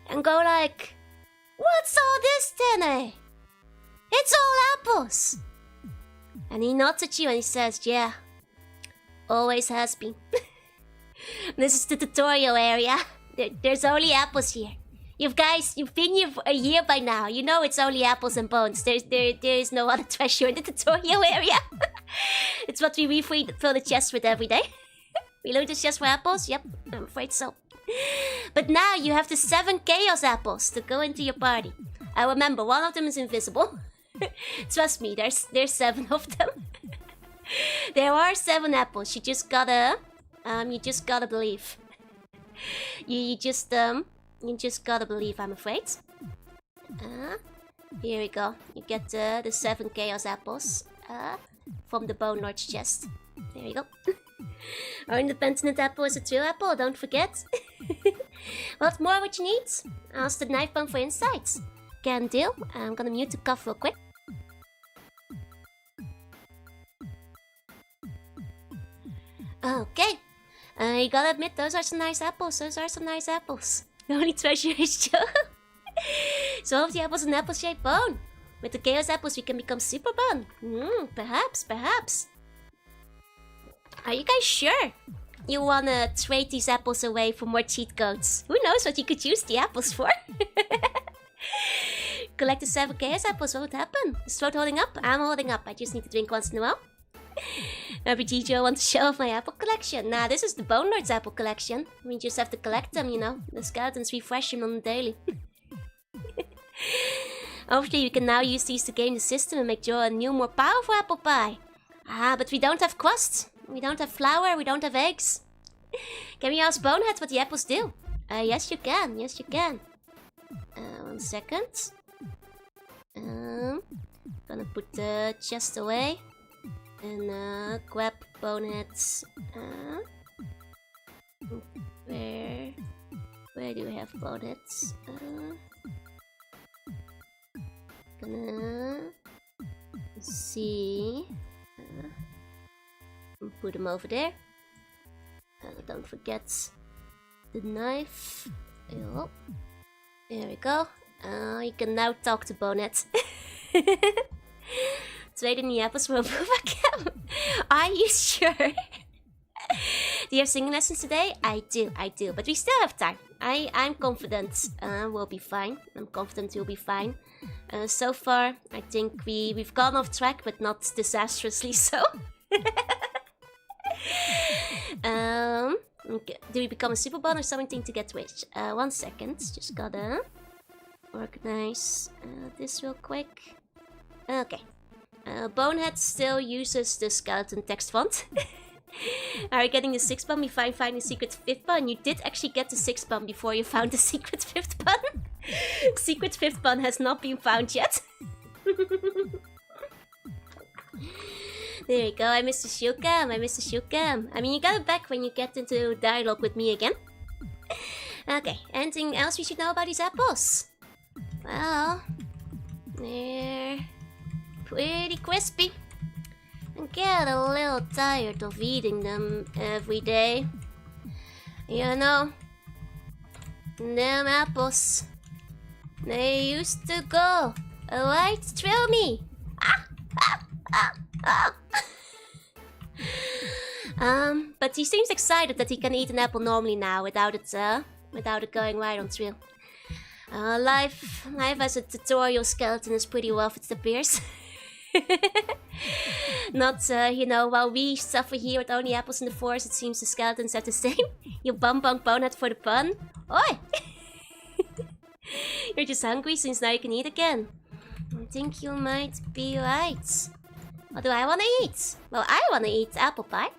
and go like, what's all this, Tene? It's all apples. And he nods at you and he says, yeah, always has been. This is the tutorial area. There's only apples here. You've been here for a year by now. You know it's only apples and bones. There is no other treasure in the tutorial area. It's what we refill the chest with every day. We load the chest for apples? Yep, I'm afraid so. But now you have the 7 chaos apples to go into your party. I remember, one of them is invisible. Trust me, there's 7 of them. There are 7 apples. You just gotta believe. You just gotta believe, I'm afraid. Here we go. You get the 7 chaos apples from the Bone Lord's chest. There you go. Our independent apple is a true apple, don't forget. What more would you need? Ask the knife bone for insights. Can deal. I'm gonna mute the cough real quick. Okay. You gotta admit, those are some nice apples. The only treasure is Joe. So of the apples an apple-shaped bone. With the chaos apples we can become super bone. Perhaps. Are you guys sure you wanna trade these apples away for more cheat codes? Who knows what you could use the apples for? Collect the 7 chaos apples, what would happen? Is throat holding up? I'm holding up, I just need to drink once in a while. RPG Joe wants to show off my apple collection. Nah, this is the Bone Lord's apple collection. We just have to collect them, you know. The skeletons refresh them on the daily. Hopefully you can now use these to game the system and make Joe a new, more powerful apple pie. But we don't have crust. We don't have flour, we don't have eggs. Can we ask Bonehead what the apples do? Yes you can. 1 second. Go Gonna put the chest away. And grab boneheads. Where do we have boneheads? Gonna see. Put them over there. Don't forget the knife. Oh, there we go. You can now talk to Bonehead. Trade in the apples for a booba cam. Are you sure? Do you have singing lessons today? I do. But we still have time. I'm confident we'll be fine. I'm confident we'll be fine. So far, I think we've gone off track, but not disastrously so. Okay. Do we become a super bond or something to get rich? 1 second. Just gotta organize this real quick. Okay. Bonehead still uses the skeleton text font. Are you getting the 6th bun? We find the secret 5th bun. You did actually get the 6th bun before you found the secret 5th bun. Secret 5th bun has not been found yet. There you go, I missed the shield cam. I mean, you got it back when you get into dialogue with me again. Okay, anything else we should know about these apples? Well, they're pretty crispy. I get a little tired of eating them every day. You know, them apples, they used to go right through me. But he seems excited that he can eat an apple normally now without it going right on through. Life as a tutorial skeleton is pretty rough, it appears. Not, you know, while we suffer here with only apples in the forest, it seems the skeletons have the same. You bum bonehead for the pun. Oi! You're just hungry since now you can eat again. I think you might be right. What do I want to eat? Well, I want to eat apple pie.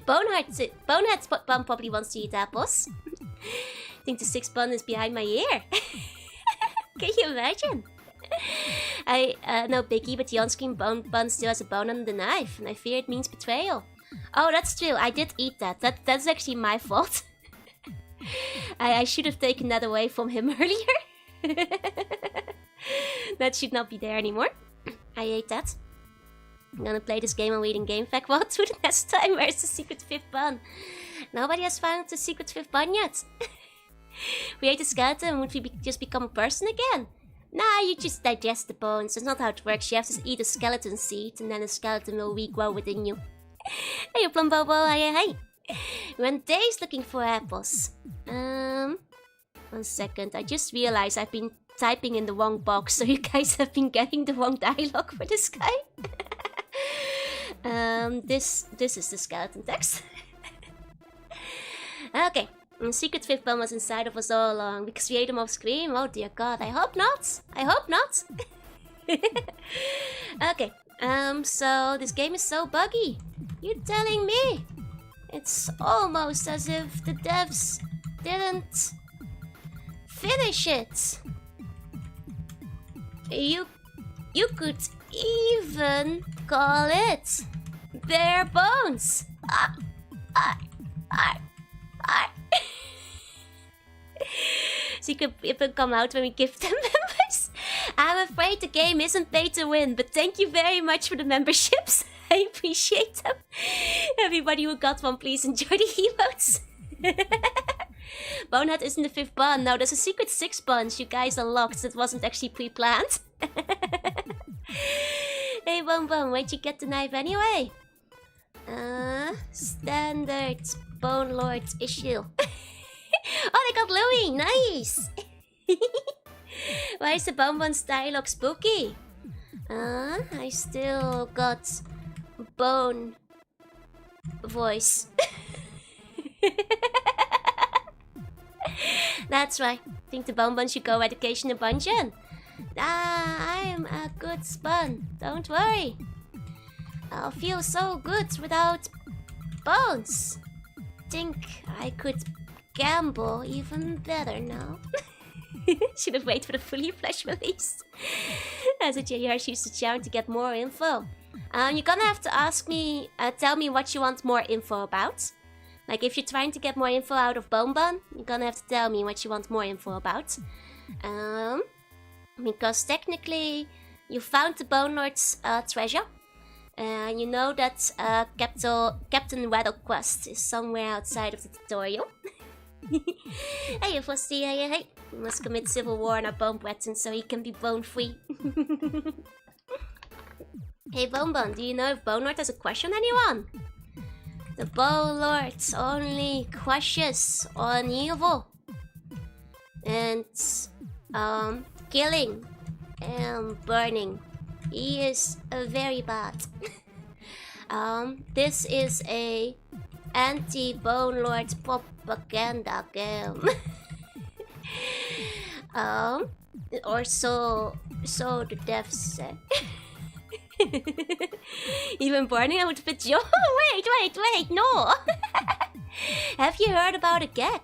Bonehead's bun probably wants to eat apples. I think the 6th bun is behind my ear. Can you imagine? No biggie, but the on-screen bun still has a bone on the knife, and I fear it means betrayal. Oh, that's true. I did eat that. That's actually my fault. I should have taken that away from him earlier. That should not be there anymore. I ate that. I'm gonna play this game on reading game fact. Well, to the next time, where's the secret 5th bun? Nobody has found the secret 5th bun yet. We ate a skeleton, would we just become a person again? Nah, you just digest the bones. That's not how it works. You have to eat a skeleton seed, and then a skeleton will regrow within you. Hey, Plumbobo, hey. We went days looking for apples. 1 second. I just realized I've been typing in the wrong box, so you guys have been getting the wrong dialogue for this guy. This is the skeleton text. Okay. The secret 5th bun was inside of us all along because we ate him off screen. Oh dear god, I hope not. Okay, so this game is so buggy. You're telling me? It's almost as if the devs didn't finish it. You could even call it bare bones. Secret will come out when we give them members. I'm afraid the game isn't pay to win, but thank you very much for the memberships. I appreciate them. Everybody who got one, please enjoy the emotes. Bonehead isn't the 5th bun. No, there's a secret 6th bun. You guys are locked. It wasn't actually pre-planned. Hey, Bum, where'd you get the knife anyway? Standard Bone Lord issue. Oh, they got Louie! Nice! Why is the Bonbon's dialogue spooky? I still got bone voice. That's right. Think the Bonbon should go education in Bungeon. I'm a good spun. Don't worry. I'll feel so good without bones. Think I could gamble even better now. Should have waited for the fully flesh release. So JR uses showdown to get more info. You're gonna have to ask me, tell me what you want more info about. Like if you're trying to get more info out of Bonbon, you're gonna have to tell me what you want more info about. Because technically, you found the Bone Lord's treasure. You know that Captain Rattlequest is somewhere outside of the tutorial. Hey, Frosty, hey. We must commit civil war on our bone brethren so he can be bone free. Hey, Bonbon, do you know if Bone Lord has a crush on anyone? The Bone Lord only crushes on evil. And, killing and burning. He is very bad. This is a anti-Bone Lord propaganda game. Or so the devs say. Even burning, I would fit you. Wait, no. Have you heard about a gag?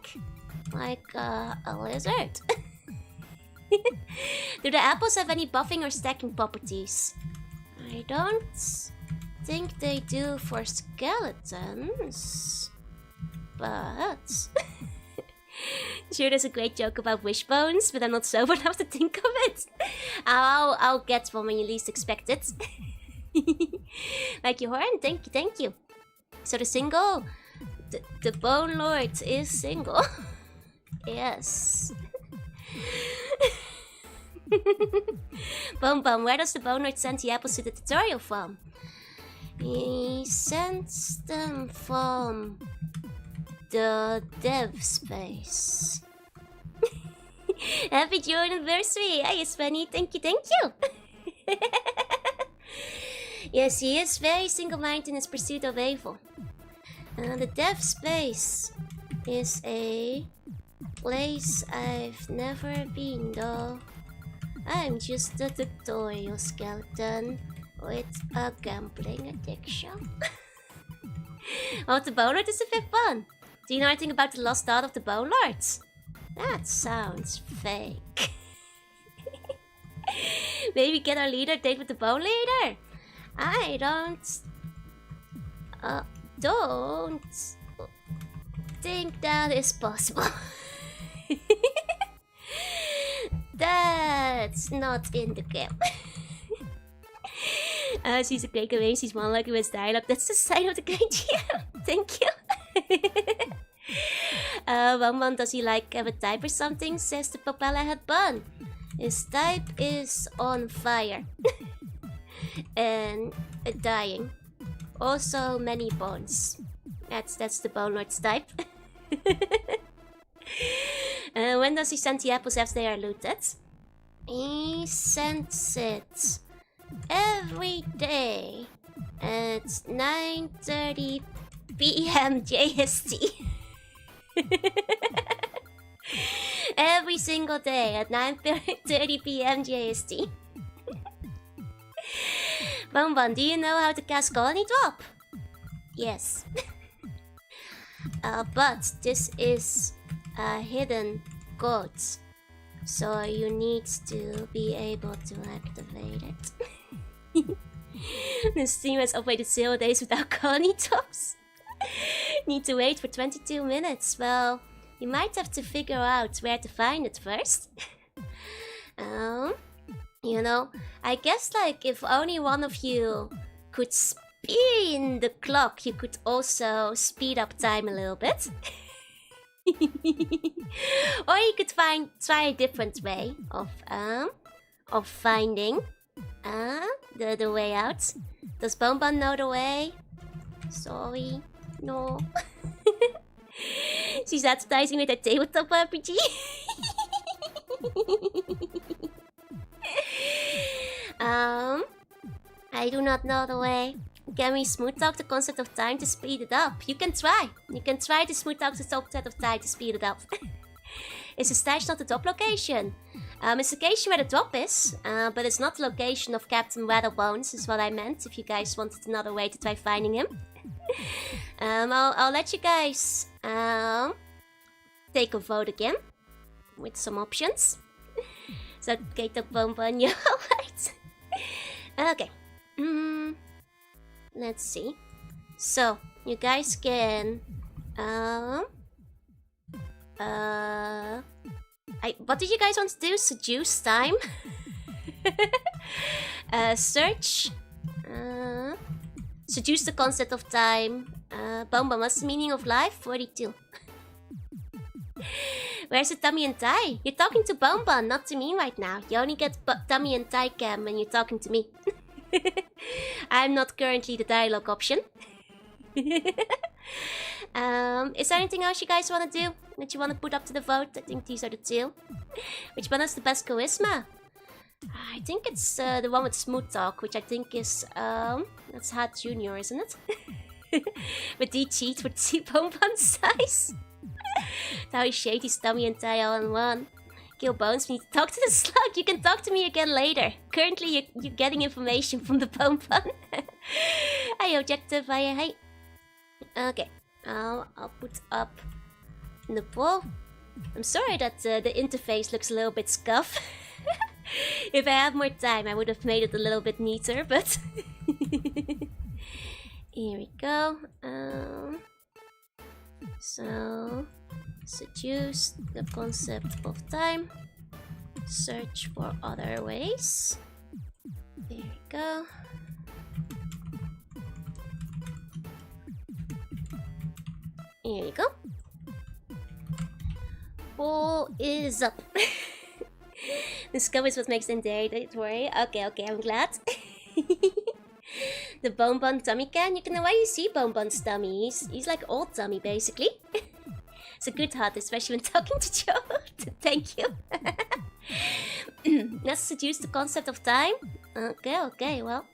Like a lizard? Do the apples have any buffing or stacking properties? I don't think they do for skeletons. But... Sure, there's a great joke about wishbones, but I'm not sober enough to think of it. I'll get one when you least expect it. Like your horn, thank you. So the single... The Bone Lord is single. Yes. Bum, where does the Bone Lord send the apples to the tutorial from? He sends them from the dev space. Happy June anniversary! Hey, Svenny, thank you. Yes, he is very single-minded in his pursuit of evil. The dev space is a place I've never been, though. I'm just a tutorial skeleton with a gambling addiction. Oh, the Bone Lord is a bit fun. Do you know anything about the lost art of the Bone Lords? That sounds fake. Maybe get our leader date with the Bone Leader? I don't think that is possible. That's not in the game. She's a great game. She's one like with dialogue. That's the sign of the great GM. Thank you. One, does he like have a type or something? Says the propeller head bun. His type is on fire. And dying. Also many bones. That's the Bone Lord's type. When does he send the apples after they are looted? He sends it every day at 9:30 p.m. JST. Every single day at 9:30 p.m. JST. Bonbon, do you know how to cast Colony Drop? Yes. But this is a hidden code, so you need to be able to activate it. The stream has operated 0 days without Colony Drops. Need to wait for 22 minutes. Well, you might have to figure out where to find it first. You know, I guess like if only one of you could spin the clock, you could also speed up time a little bit. Or you could try a different way of finding the way out. Does Bonbon know the way? Sorry, no. She's advertising with a tabletop RPG. I do not know the way. Can we smooth talk the concept of time to speed it up? You can try. You can try to smooth talk the concept of time to speed it up. Is the stash not the drop location? It's the location where the drop is, but it's not the location of Captain Rattlebones, is what I meant, if you guys wanted another way to try finding him. I'll let you guys take a vote again with some options. So, Gator Bonbon, you're alright. Okay. Let's see. So, you guys can... what did you guys want to do? Seduce time? Search. Seduce the concept of time. Bomba, what's the meaning of life? 42. Where's the tummy and tie? You're talking to Bomba, not to me right now. You only get tummy and tie cam when you're talking to me. I'm not currently the dialogue option. Is there anything else you guys want to do that you want to put up to the vote? I think these are the two. Which one has the best charisma? I think it's the one with smooth talk, which I think is that's Hat Junior, isn't it? But he cheats with T-Bonbon size. How he shaved his tummy and tie all in one. Kill Bones, we need to talk to the slug. You can talk to me again later. Currently, you're getting information from the Bonbon. Hey, objective, hey. Okay, I'll put up the poll. I'm sorry that the interface looks a little bit scuffed. If I had more time, I would have made it a little bit neater, but... Here we go. So... Seduce the concept of time. Search for other ways. There we go. Here we go. Poll is up. The scum is what makes them dare, don't worry. Okay, I'm glad. The Bonbon tummy can. You can already see Bonbon's tummy. He's like old tummy, basically. It's a good hut, especially when talking to Joe. Thank you. Let's seduce the concept of time. Okay, well.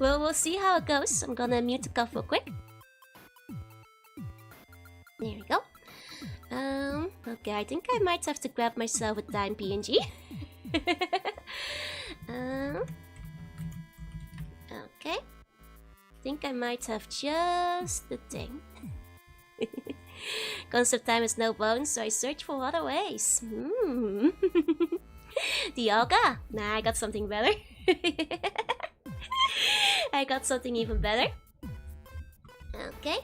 Well, we'll see how it goes. I'm gonna mute the cuff real quick. There we go. Okay, I think I might have to grab myself a time PNG. Okay. I think I might have just the thing. Concept time is no bones, so I search for other ways. The yoga? Nah, I got something better. I got something even better. Okay.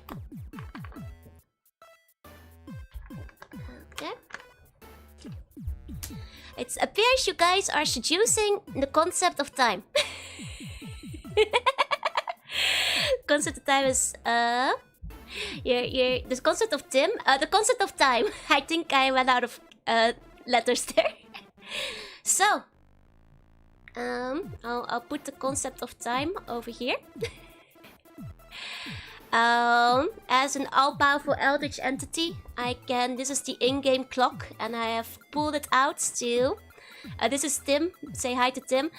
It appears you guys are seducing the concept of time. Concept of time is the concept of Tim. The concept of time. I think I ran out of letters there. So I'll put the concept of time over here. As an all-powerful eldritch entity, I can... This is the in-game clock, and I have pulled it out to... this is Tim. Say hi to Tim.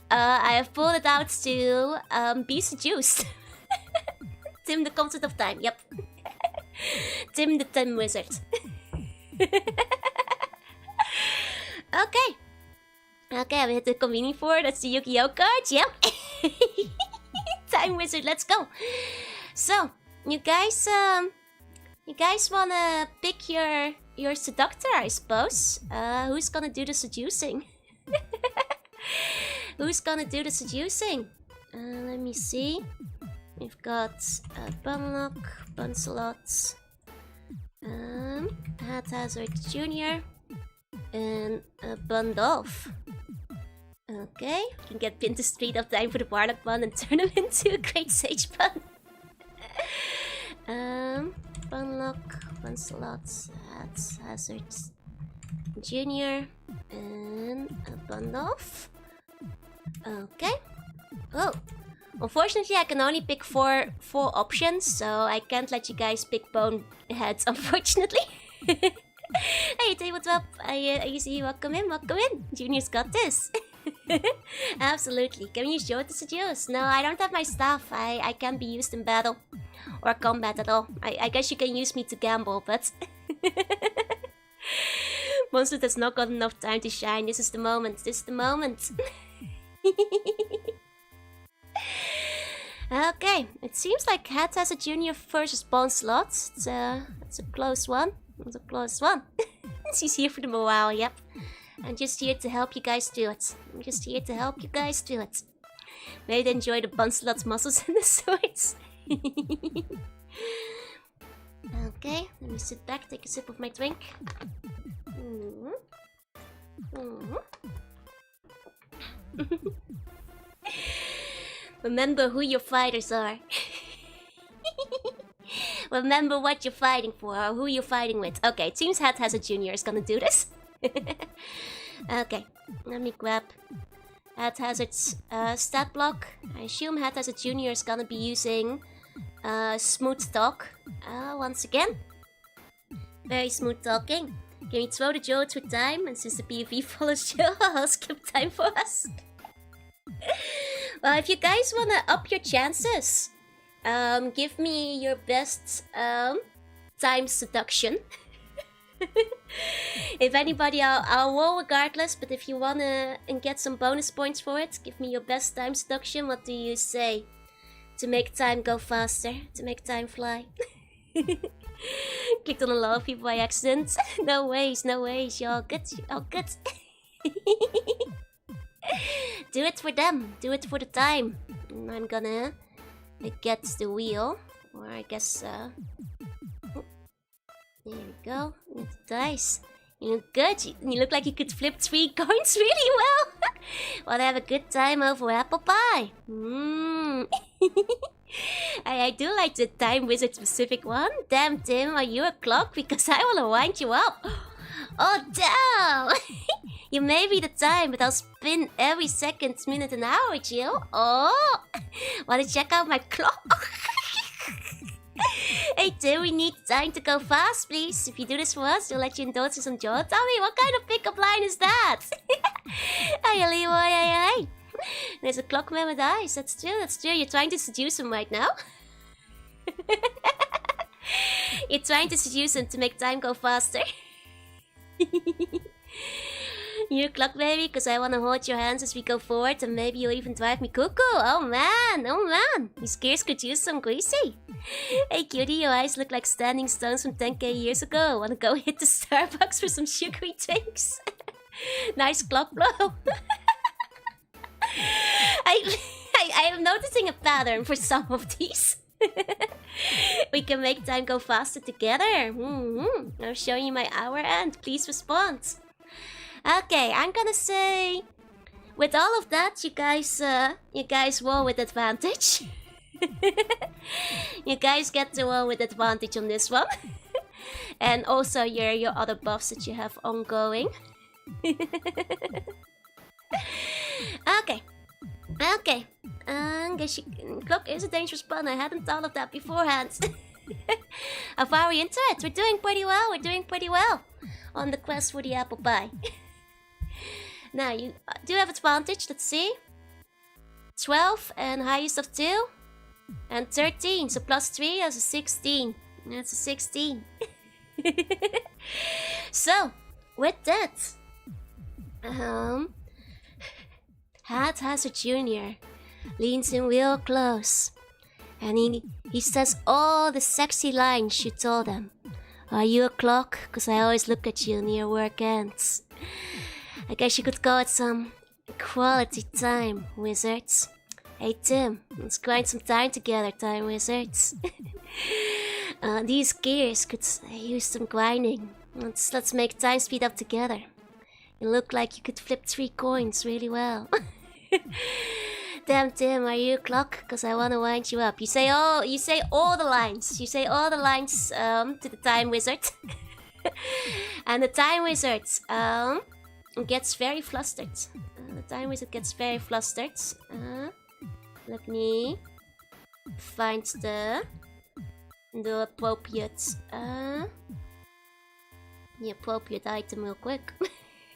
I have pulled it out to be seduced. Tim, the concept of time. Yep. Tim, the Tim Wizard. Okay. Okay, we hit the convening for. That's the Yu-Gi-Oh cards. Yep. Time Wizard. Let's go. So, you guys wanna pick your seductor, I suppose. Who's gonna do the seducing? Who's gonna do the seducing? Let me see. We've got Bunlock, Buncelot, Hathazard Jr., and Bundolph. Okay, we can get pinned to Street of Time for the Warlock Bun and turn him into a Great Sage Bun. Bunlock, Buncelot, Hathazard Jr., and Bundolph. Okay. Oh. Unfortunately, I can only pick four options, so I can't let you guys pick Boneheads, unfortunately. Hey, Tay, what's up? I see you. Welcome in. Junior's got this. Absolutely. Can you show it to seduce? No, I don't have my staff. I can't be used in battle or combat at all. I guess you can use me to gamble, but... Monster has not got enough time to shine. This is the moment. Okay, it seems like Hat has a junior versus Boncelot. It's a close one. She's here for the morale, yep. I'm just here to help you guys do it. I'm just here to help you guys do it. Maybe enjoy the Buncelot's muscles and the swords. Okay, let me sit back, take a sip of my drink. Remember who your fighters are. Remember what you're fighting for or who you're fighting with. Okay, it seems Hathazard Jr. is gonna do this. Okay, let me grab Hathazard's stat block. I assume Hathazard Jr. is gonna be using smooth talk once again. Very smooth talking. Can we throw the Joe through time? And since the PvP follows Joe, I'll skip time for us. Well, if you guys wanna up your chances, give me your best time seduction. If anybody, I'll roll regardless, but if you wanna and get some bonus points for it, give me your best time seduction. What do you say? To make time go faster, to make time fly. Clicked on a lot of people by accident. No ways, you're all good, you're all good. Do it for them, do it for the time. And I'm gonna get the wheel, or I guess, there we go, get the dice. You look good, you look like you could flip 3 coins really well. Wanna have a good time over apple pie? I do like the time wizard specific one. Damn, Tim, are you a clock? Because I wanna wind you up. Oh, damn! You may be the time, but I'll spin every second, minute, and hour with you. Oh! Wanna check out my clock? Hey, Tim, we need time to go fast, please. If you do this for us, we'll let you indulge in some joy. Tell me, what kind of pickup line is that? Hey, Leroy, hey. There's a clockman with eyes. That's true, that's true. You're trying to seduce him right now. You're trying to seduce him to make time go faster. You're clock baby, because I want to hold your hands as we go forward, and maybe you'll even drive me cuckoo. Oh man, these gears could use some greasy. Hey cutie, your eyes look like standing stones from 10k years ago. Wanna go hit the Starbucks for some sugary drinks? Nice clock blow. I am noticing a pattern for some of these. We can make time go faster together. I'm showing you my hour end. Please respond. Okay, I'm gonna say, with all of that, you guys roll with advantage. You guys get to roll with advantage on this one. And also your other buffs that you have ongoing. Okay. Clock is a dangerous pun. I hadn't thought of that beforehand. How far are we into it? We're doing pretty well. On the quest for the apple pie. Now, you do have advantage. Let's see. 12 and highest of 2. And 13. So plus 3, that's a 16. That's a 16. So, with that, Hathazard Jr. leans in real close, and he says all the sexy lines you told him. Are you a clock? Because I always look at you near work ends. I guess you could call it some quality time, wizards. Hey Tim, let's grind some time together, time wizards. These gears could use some grinding. Let's make time speed up together. You look like you could flip 3 coins really well. Damn Tim, are you a clock? Cause I wanna wind you up. You say all the lines. You say all the lines to the time wizard. And the time wizard gets very flustered. The time wizard gets very flustered. Let me find the appropriate item real quick.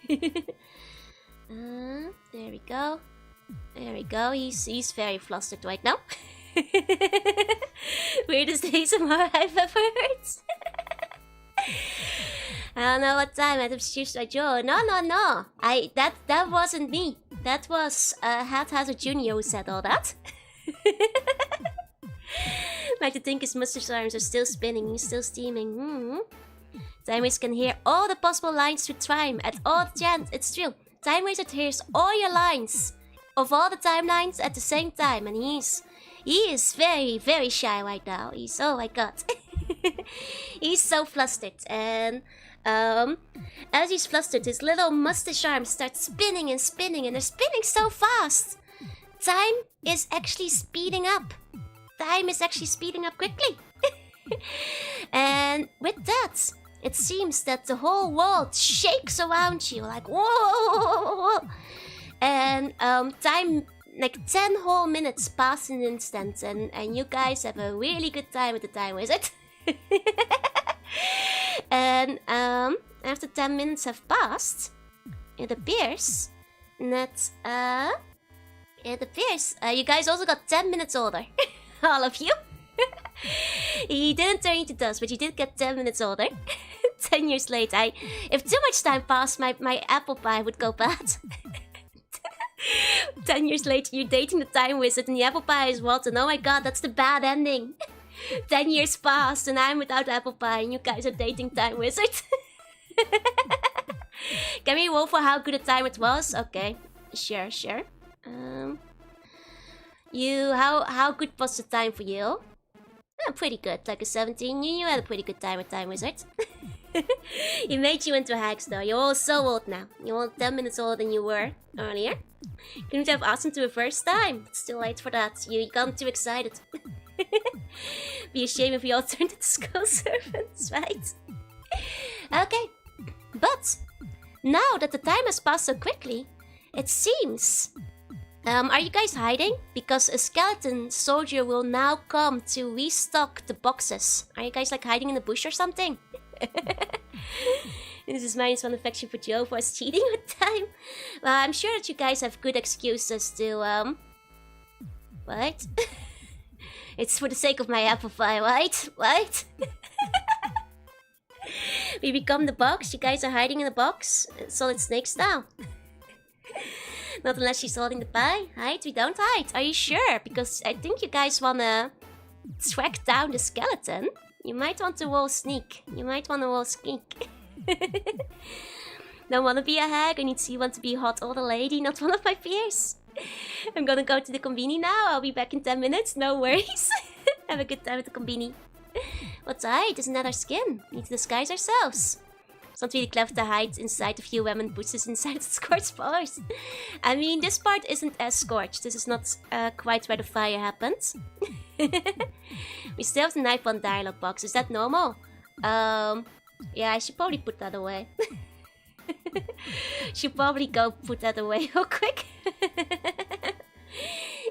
There we go. There we go. He's very flustered right now. Weirdest ASMR I've ever heard. I don't know what time I just my jaw. No. That wasn't me. That was Hathazard Jr. who said all that. Like to think his mustache arms are still spinning. He's still steaming. Time Wizard can hear all the possible lines through time at all the chance. It's true. Time Wizard hears all your lines of all the timelines at the same time, and he is very, very shy right now. He's, oh my god. He's so flustered, and as he's flustered, his little mustache arms start spinning and spinning, and they're spinning so fast. Time is actually speeding up. Time is actually speeding up quickly. And with that, it seems that the whole world shakes around you, like whoa. And time, like 10 whole minutes pass in an instant, and you guys have a really good time with the Time Wizard. And after 10 minutes have passed, it appears that you guys also got 10 minutes older. All of you. He didn't turn into dust, but you did get 10 minutes older. 10 years later, if too much time passed, my apple pie would go bad. 10 years later, you're dating the Time Wizard and the apple pie is rotten. Oh my god, that's the bad ending. 10 years passed and I'm without apple pie and you guys are dating Time Wizard. Can we roll for how good a time it was? Okay, sure. How good was the time for you? Pretty good, like a 17. You had a pretty good time with Time Wizard. He made you into hacks though. You're all so old now. You're all 10 minutes older than you were earlier. Couldn't have asked him to a first time. It's too late for that. You got too excited. Be a shame if we all turned into skull servants, right? Okay, but now that the time has passed so quickly, it seems... are you guys hiding? Because a skeleton soldier will now come to restock the boxes. Are you guys like hiding in the bush or something? This is -1 affection for Joe for us cheating with time. Well, I'm sure that you guys have good excuses to, What? It's for the sake of my apple pie, right? What? We become the box. You guys are hiding in the box. Solid snake style. Not unless she's holding the pie. Hide? We don't hide. Are you sure? Because I think you guys wanna track down the skeleton. You might want to roll sneak. You might wanna roll sneak. Don't wanna be a hag. I need to want to be a hot older lady, not one of my peers. I'm gonna go to the conveni now. I'll be back in 10 minutes. No worries. Have a good time at the conveni. What's hide? Isn't that our skin? We need to disguise ourselves. It's not really clever to hide inside a few women bushes inside the scorched flowers. I mean, this part isn't as scorched. This is not quite where the fire happened. We still have the knife on dialogue box. Is that normal? Yeah, I should probably put that away. Should probably go put that away real quick.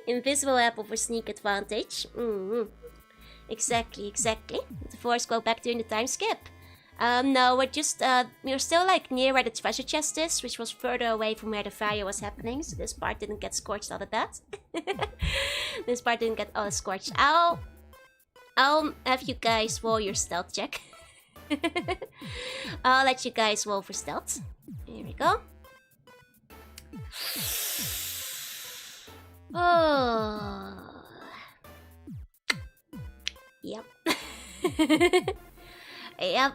Invisible apple for sneak advantage. Exactly. The force go back during the time skip. No, we're still like near where the treasure chest is, which was further away from where the fire was happening, so this part didn't get scorched out of that. This part didn't get scorched. I'll have you guys roll your stealth check. I'll let you guys roll for stealth. Here we go. Oh. Yep. Yep.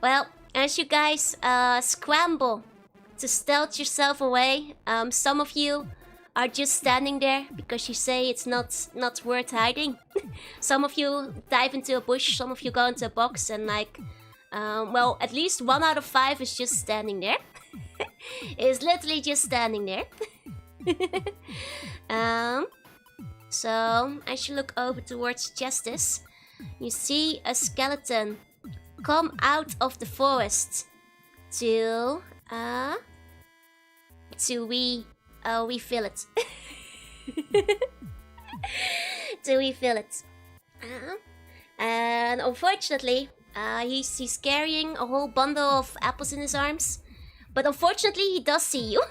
Well, as you guys scramble to stealth yourself away, some of you are just standing there because you say it's not worth hiding. Some of you dive into a bush, some of you go into a box, and like, well, at least 1 out of 5 is just standing there. Is literally just standing there. So as you look over towards Justice, you see a skeleton come out of the forest to refill it. To refill it. And unfortunately, he's carrying a whole bundle of apples in his arms. But unfortunately, he does see you.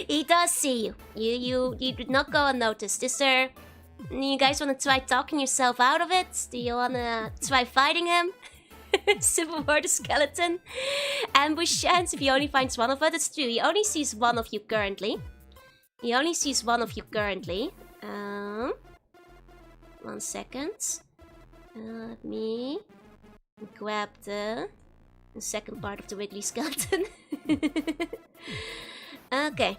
He does see you. You did not go unnoticed. Is there... You guys want to try talking yourself out of it? Do you want to try fighting him? Civil War the skeleton. Ambush chance if he only finds one of us. It's true. He only sees one of you currently. 1 second. Let me Grab the second part of the wiggly skeleton. Okay.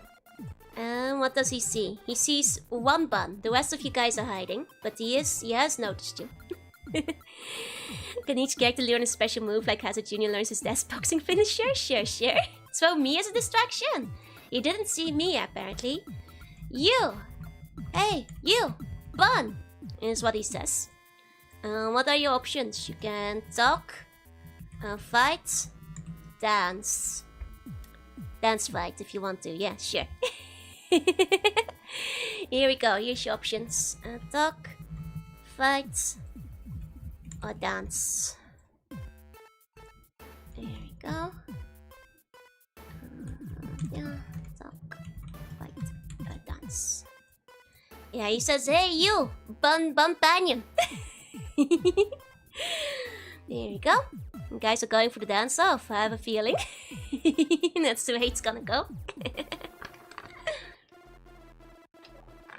What does he see? He sees one bun. The rest of you guys are hiding, but he has noticed you. Can each character learn a special move like Hazard Jr. learns his death boxing finisher? Sure. Throw me as a distraction. You didn't see me, apparently. You! Hey, you! Bun! Is what he says. What are your options? You can talk, fight, dance. Dance fight if you want to, yeah, sure. Here we go, here's your options. Talk, fight, or dance. There we go. Yeah, talk, fight, or dance. Yeah, he says, hey you, bun banyan. There we go. You guys are going for the dance off, I have a feeling. That's the way it's gonna go.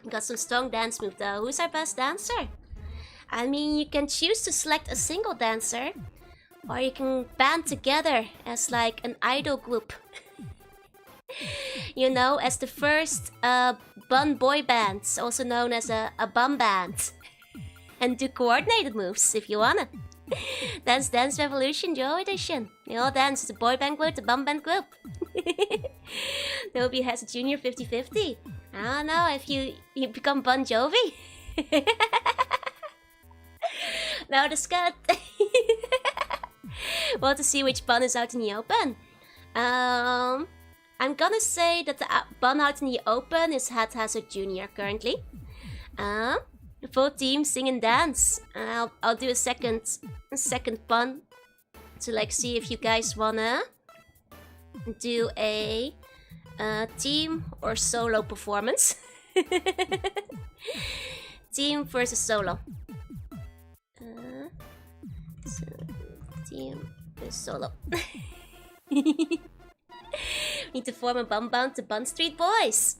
Got some strong dance move though. Who's our best dancer? I mean, you can choose to select a single dancer, or you can band together as like an idol group. You know, as the first bun boy band, also known as a bum band. And do coordinated moves if you wanna. Dance Revolution Joe Edition. They all dance the boy band group, the bum band group. Nobody has a junior 50-50. I don't know if you become Bon Jovi. No, the scut. Well, to see which bun is out in the open. I'm gonna say that the bun out in the open is Hat Hazard Jr. currently. The full team sing and dance. I'll do a second pun to like see if you guys wanna do a team or solo performance. Team versus solo. So, team versus solo. Need to form a bum band to Bun Street Boys.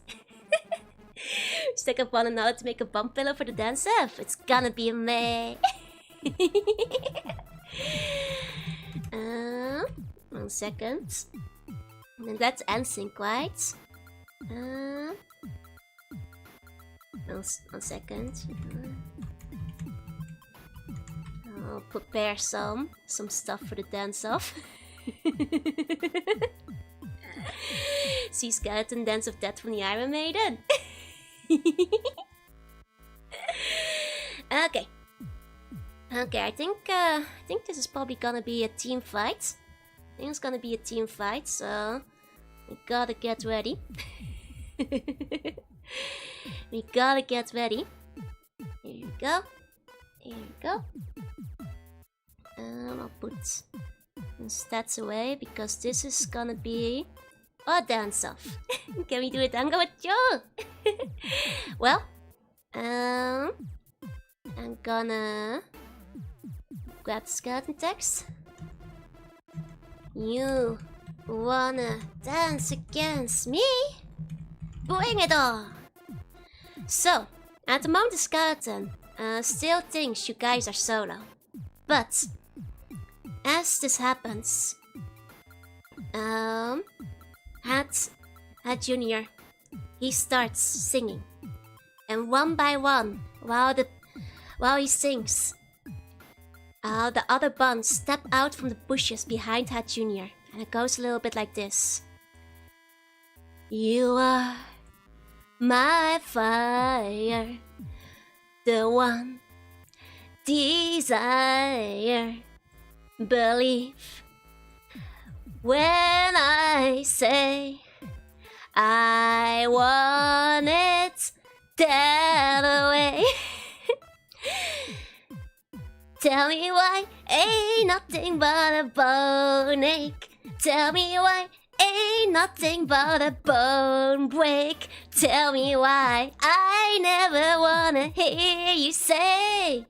Stick up one another to make a bum pillow for the dance off. It's gonna be a May. 1 second. And that's NSYNC, right? 1 second. I'll prepare some stuff for the dance off. See Skeleton Dance of Death from the Iron Maiden. Okay, I think this is probably gonna be a team fight. I think it's gonna be a team fight, so we gotta get ready. We gotta get ready. Here we go. Here we go. I'll put stats away because this is gonna be a dance off. Can we do a tango with Joe? Well, I'm gonna grab the skeleton text. You wanna dance against me? Bring it on! So, at the moment the skeleton still thinks you guys are solo. But, as this happens, Hat Junior, he starts singing. And one by one, while he sings, the other buns step out from the bushes behind Hat Junior. And it goes a little bit like this. You are my fire, the one desire, believe when I say I want it that way. Tell me why ain't nothing but a bone ache. Tell me why ain't nothing but a bone break. Tell me why I never wanna hear you say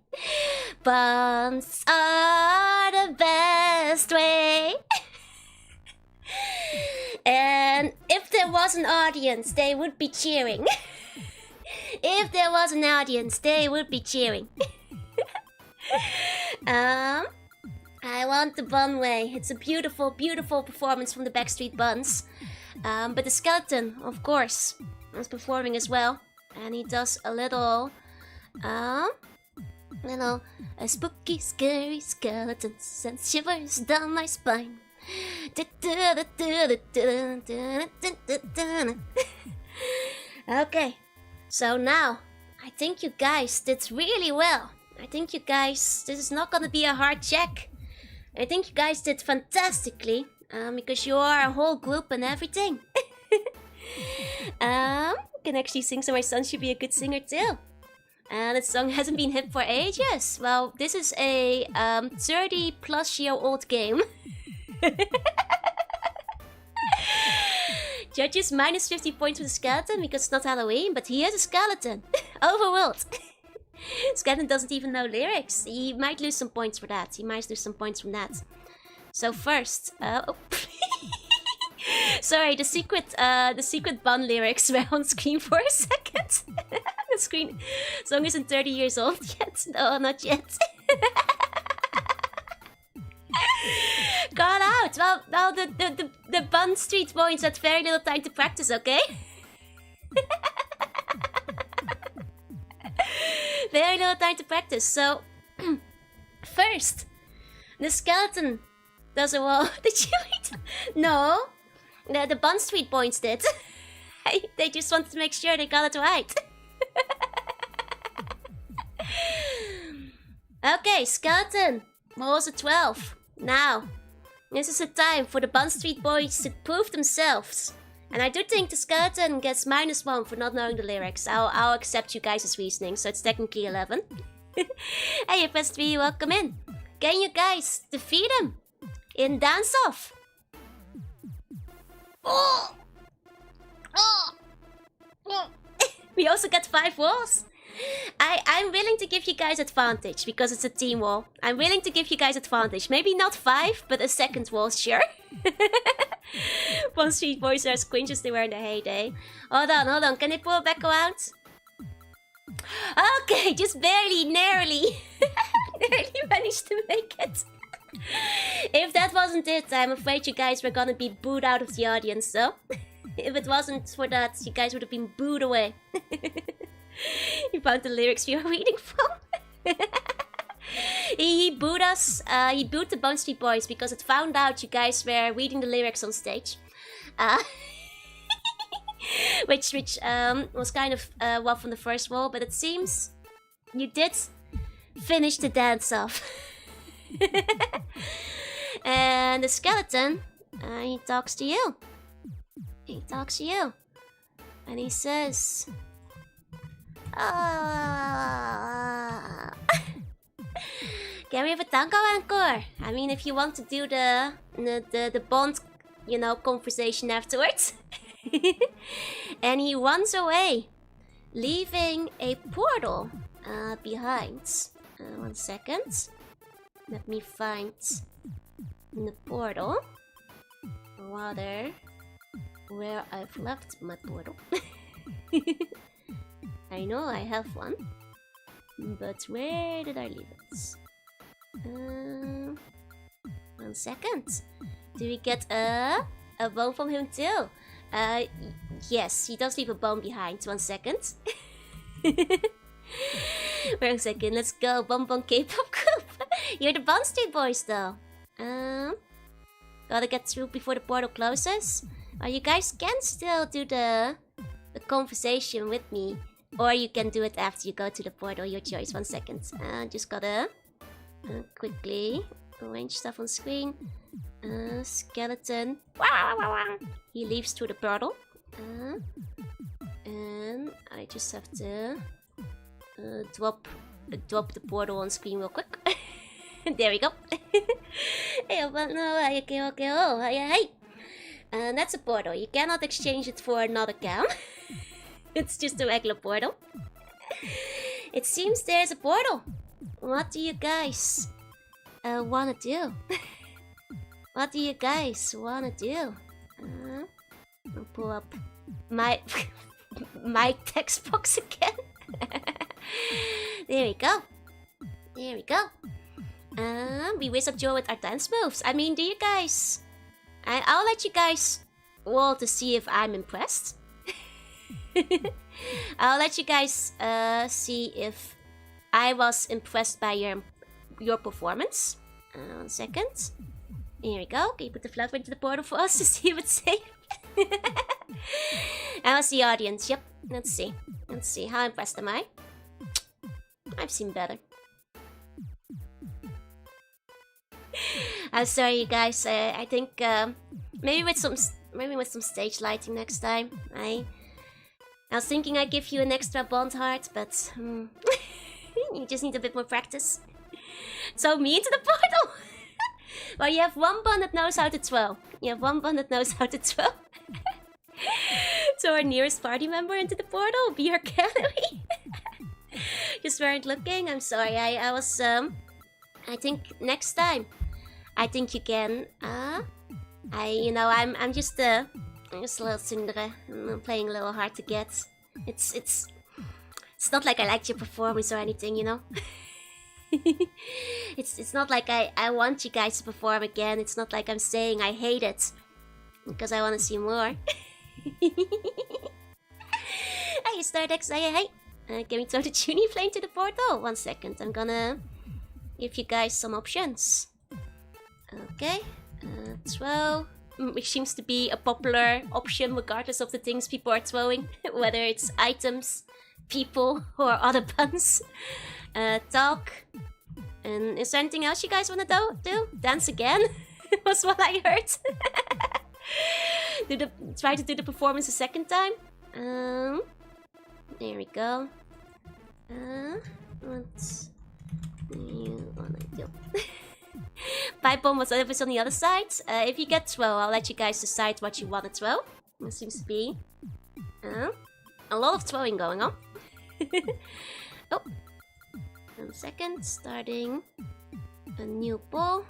buns are the best way. And if there was an audience, they would be cheering. If there was an audience, they would be cheering. I want the bun way. It's a beautiful, beautiful performance from the Backstreet Buns. But the skeleton, of course, is performing as well. And he does a little a spooky, scary skeleton sends shivers down my spine. Okay, so now I think you guys did really well. I think you guys, this is not gonna be a hard check. I think you guys did fantastically, because you are a whole group and everything. Can actually sing, so my son should be a good singer too. The song hasn't been hit for ages. Well, this is a 30-plus-year-old game. Judges minus 50 points for the skeleton because it's not Halloween, but he is a skeleton. Overruled. Skeleton doesn't even know lyrics. He might lose some points for that. He might lose some points from that. So first, sorry, the secret bun lyrics were on screen for a second. The song isn't 30 years old yet. No, not yet. Call out! Well, the Bun Street boys had very little time to practice, okay? Very little time to practice, so... First, the skeleton does a wall. Did you read? No. The Bun Street boys did. They just wanted to make sure they got it right. Okay, skeleton. Rolls a 12. Now, this is the time for the Bun Street boys to prove themselves. And I do think the skeleton gets -1 for not knowing the lyrics. I'll accept you guys' reasoning, so it's technically 11. Hey, FS3, welcome in. Can you guys defeat him in dance-off? Oh! Oh! Oh! We also got 5 walls. I'm willing to give you guys advantage because it's a team wall. I'm willing to give you guys advantage. Maybe not 5, but a second wall, sure. Bun Street boys are as cringe as they were in the heyday. Hold on. Can I pull it back around? Okay, just barely, narrowly managed to make it. If that wasn't it, I'm afraid you guys were gonna be booed out of the audience, so... If it wasn't for that, you guys would have been booed away. You found the lyrics we were reading from. He booed us. He booed the Bun Street boys because it found out you guys were reading the lyrics on stage. Which was kind of rough on the first roll, but it seems you did finish the dance off. And the skeleton, he talks to you. He talks to you. And he says... Can we have a tango encore? I mean, if you want to do the Bond, conversation afterwards. And he runs away, leaving a portal behind. 1 second. Let me find the portal. Rather, where I've left my portal. I know I have one, but where did I leave it? 1 second. Do we get a bone from him too? Yes, he does leave a bone behind. 1 second. 1 second, let's go. Bum K-pop group. You're the Bun Street boys though. Gotta get through before the portal closes. You guys can still do the conversation with me. Or you can do it after you go to the portal, your choice. 1 second. Just gotta quickly arrange stuff on screen. Skeleton. He leaves through the portal. And I just have to drop the portal on screen real quick. There we go. Hey. That's a portal. You cannot exchange it for another cam. It's just a regular portal. It seems there's a portal. What do you guys wanna do? What do you guys wanna do? I'll pull up my my text box again. There we go. We waste up Joe with our dance moves. I mean, do you guys... I'll let you guys roll to see if I'm impressed. I'll let you guys see if I was impressed by your performance. 1 second. Here we go. Can you put the flat into the portal for us to see if it's safe? How's the audience? Yep. Let's see. Let's see. How impressed am I? I've seen better. I'm sorry, you guys. I think maybe with some stage lighting next time. I was thinking I'd give you an extra bond heart, but you just need a bit more practice. So me into the portal. Well, you have one bond that knows how to throw. You have one bond that knows how to throw. So our nearest party member into the portal, be our gallery. Just weren't looking. I'm sorry. I was I think next time, I think you can. I'm just a little tsundere. I'm playing a little hard to get. It's not like I liked your performance or anything, you know. It's not like I want you guys to perform again. It's not like I'm saying I hate it, because I want to see more. Hey, Stardex, hey. Can we throw the tuning flame to the portal? 1 second, I'm gonna give you guys some options. Okay, throw, which seems to be a popular option regardless of the things people are throwing, whether it's items, people, or other puns. Talk. And is there anything else you guys want to do? Dance again? Was what I heard. Try to do the performance a second time. There we go. What you wanna do? Pipe bomb was whatever's on the other side. If you get throw, I'll let you guys decide what you want to throw. There seems to be a lot of throwing going on. Oh, 1 second. Starting a new ball.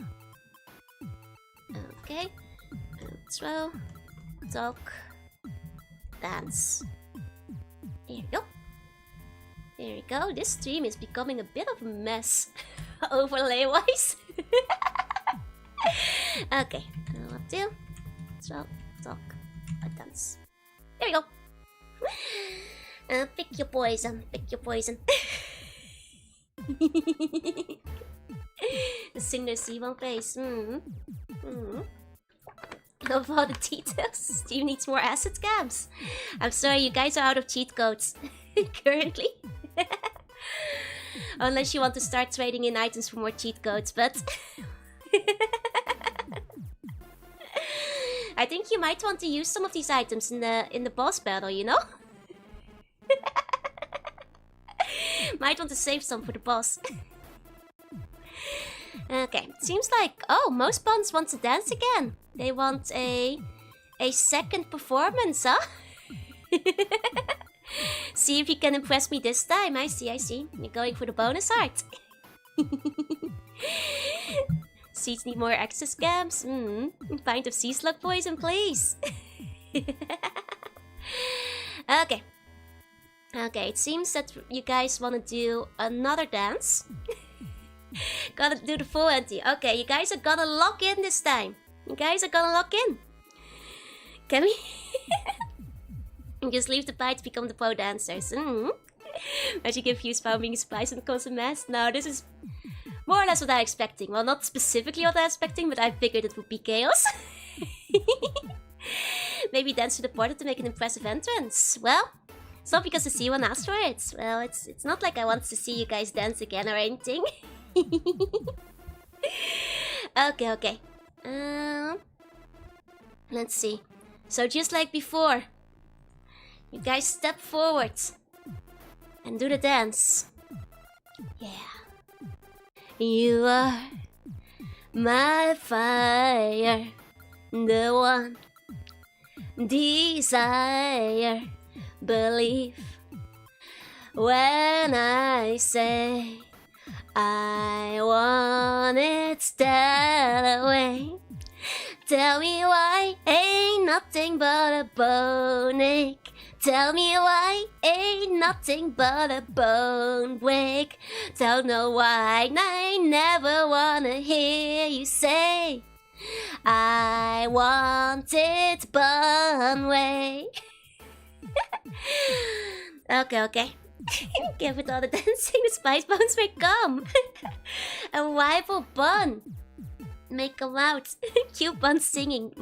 Okay. Throw, talk, dance. There we go. There we go. This stream is becoming a bit of a mess. Overlay-wise. Okay. What do? Throw, talk, dance. There we go. Pick your poison. Pick your poison. The singer's C1 face. Love all the details. Steve needs more acid scams. I'm sorry, you guys are out of cheat codes currently. Unless you want to start trading in items for more cheat codes, but I think you might want to use some of these items in the boss battle, you know? Might want to save some for the boss. Okay, seems like most bonds want to dance again. They want a second performance, huh? See if you can impress me this time. I see. You're going for the bonus heart. Seeds need more access scams. Pint of sea slug poison, please. Okay. Okay, it seems that you guys want to do another dance. Gotta do the full empty. Okay, you guys are gonna lock in this time. You guys are gonna lock in. Can we? Just leave the pie to become the pro dancers. Magic infused power being surprised and becomes a mess. No, this is more or less what I'm expecting. Well, not specifically what I'm expecting, but I figured it would be chaos. Maybe dance to the portal to make an impressive entrance. Well, it's not because I see one asked for it. Well, it's not like I want to see you guys dance again or anything. Okay. Let's see. So just like before, you guys step forward and do the dance. Yeah. You are my fire, the one desire, believe when I say I want it that way. Tell me why ain't nothing but a bone ache. Tell me why ain't nothing but a bone break. Don't know why I never wanna hear you say I want it bun way. Okay. Give it all the dancing, the spice bones may come. A rival bun. Make come out. Cute bun singing.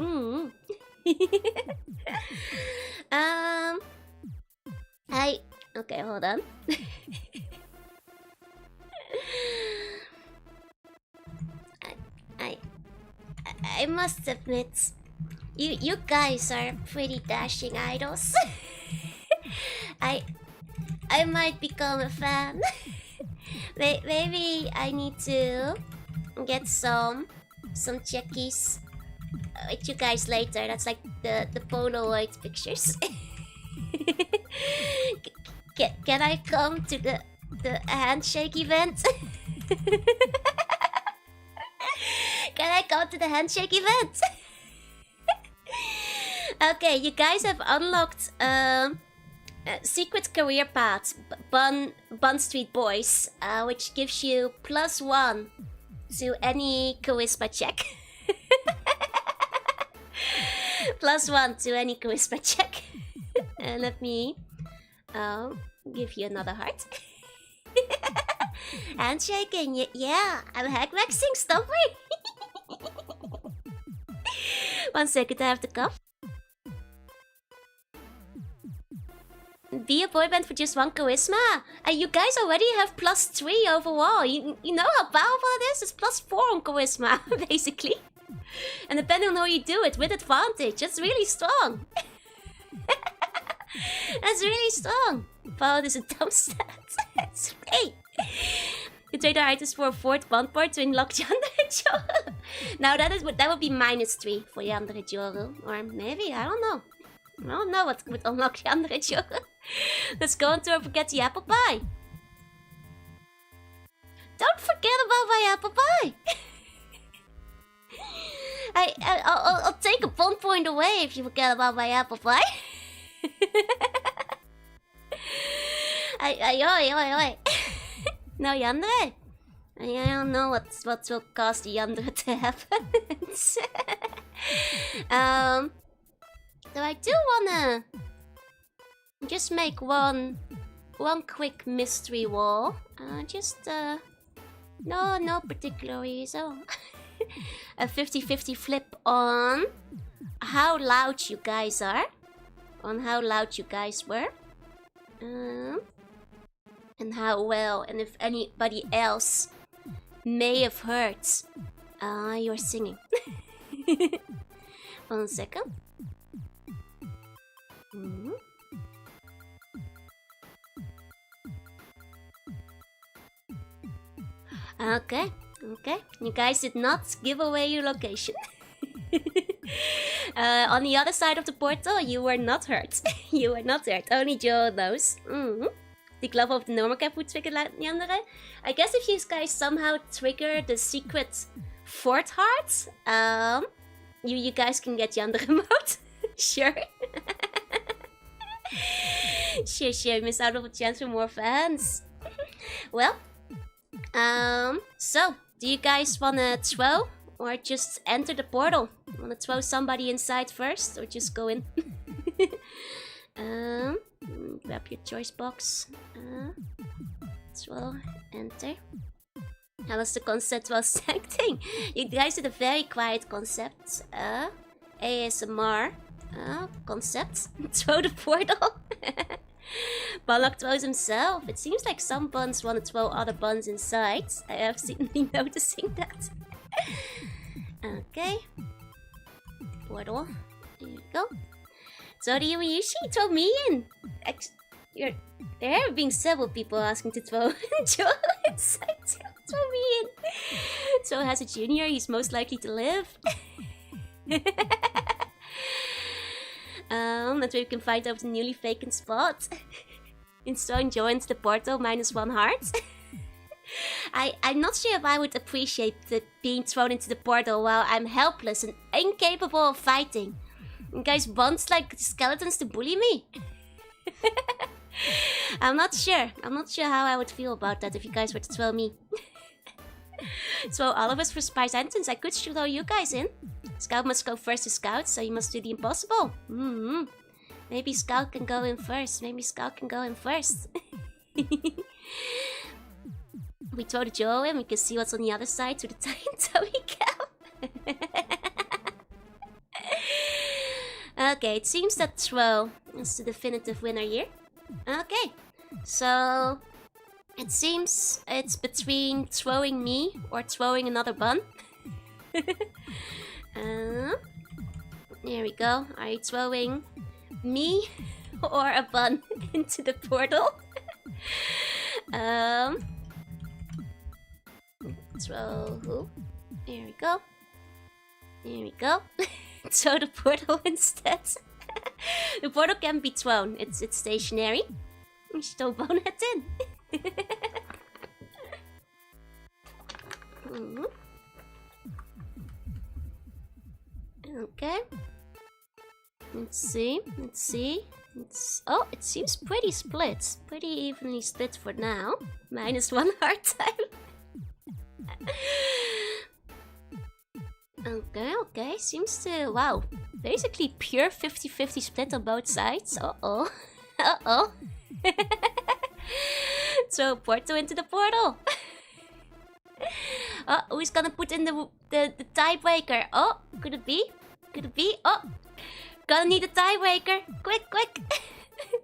Okay, hold on. I must admit, you guys are pretty dashing idols. I might become a fan. Maybe I need to get some checkies with you guys later. That's like the Polaroid pictures. Can I come to the handshake event? Can I come to the handshake event? Okay, you guys have unlocked secret career path, Bun Street Boys, which gives you +1 to any charisma check. +1 to any charisma check. And let me give you another heart. Handshaking, yeah, I'm hack maxing, stop me. 1 second, I have to cough. Be a boy band for just 1 charisma. You guys already have +3 overall. You know how powerful it is? It's +4 on charisma, basically. And depending on how you do it, with advantage, that's really strong. That's really strong. Wow, this is a dumb stat. That's great. You trade our items for a 4th bond part to unlock the andere Joro. Now that would be -3 for the andere Joro. Or maybe, I don't know. I don't know what would unlock the andere Joro. Let's go and don't forget the apple pie. Don't forget about my apple pie. I'll take a bond point away if you forget about my apple pie. Oi. No, Yandere. I don't know what will cause the Yandere to happen. So I do wanna just make one quick mystery wall. No particular reason. A 50-50 flip on how loud you guys are. On how loud you guys were. And how well, and if anybody else may have heard your singing. 1 second. Okay. You guys did not give away your location. On the other side of the portal, you were not hurt. You were not hurt. Only Joe knows. The glove of the normal cap would trigger the andere. I guess if you guys somehow trigger the secret 4th heart, you guys can get the andere mode. Sure. Sure. Miss out of a chance for more fans. Well, so do you guys wanna throw or just enter the portal? Wanna throw somebody inside first or just go in? Grab your choice box. Throw, enter. How was the concept was acting? You guys did a very quiet concept. ASMR concept. Throw the portal. Balak throws himself. It seems like some buns want to throw other buns inside. I have seen me noticing that. Okay. Portal. There you go. So do you usually throw me in? There have been several people asking to throw Joe inside. Throw me in. So has a junior, he's most likely to live. That way we can find out the newly vacant spot. Installing Joe into the portal, -1 heart. I'm not sure if I would appreciate being thrown into the portal while I'm helpless and incapable of fighting. You guys want like skeletons to bully me? I'm not sure. I'm not sure how I would feel about that if you guys were to throw me. Throw all of us for Spice Entrance. I could throw you guys in. Scout must go first to Scout, so you must do the impossible. Maybe Scout can go in first. Maybe Scout can go in first. We throw the Joe in, we can see what's on the other side to the so we go. Okay, it seems that throw is the definitive winner here. Okay, so it seems it's between throwing me or throwing another bun. There we go. Are you throwing me or a bun into the portal? Throw who? There we go. There we go. Throw the portal instead. The portal can be thrown. It's stationary. Just throw Bonehead in. Okay. Let's see. Let's see. Oh, it seems pretty split. Pretty evenly split for now. -1 hard time. Okay. Seems to... Wow. Basically pure 50-50 split on both sides. Uh-oh. Uh-oh. Throw Porto into the portal. Oh, who's gonna put in the tiebreaker? Oh, could it be? Could it be? Oh, gonna need a tiebreaker. Quick, quick.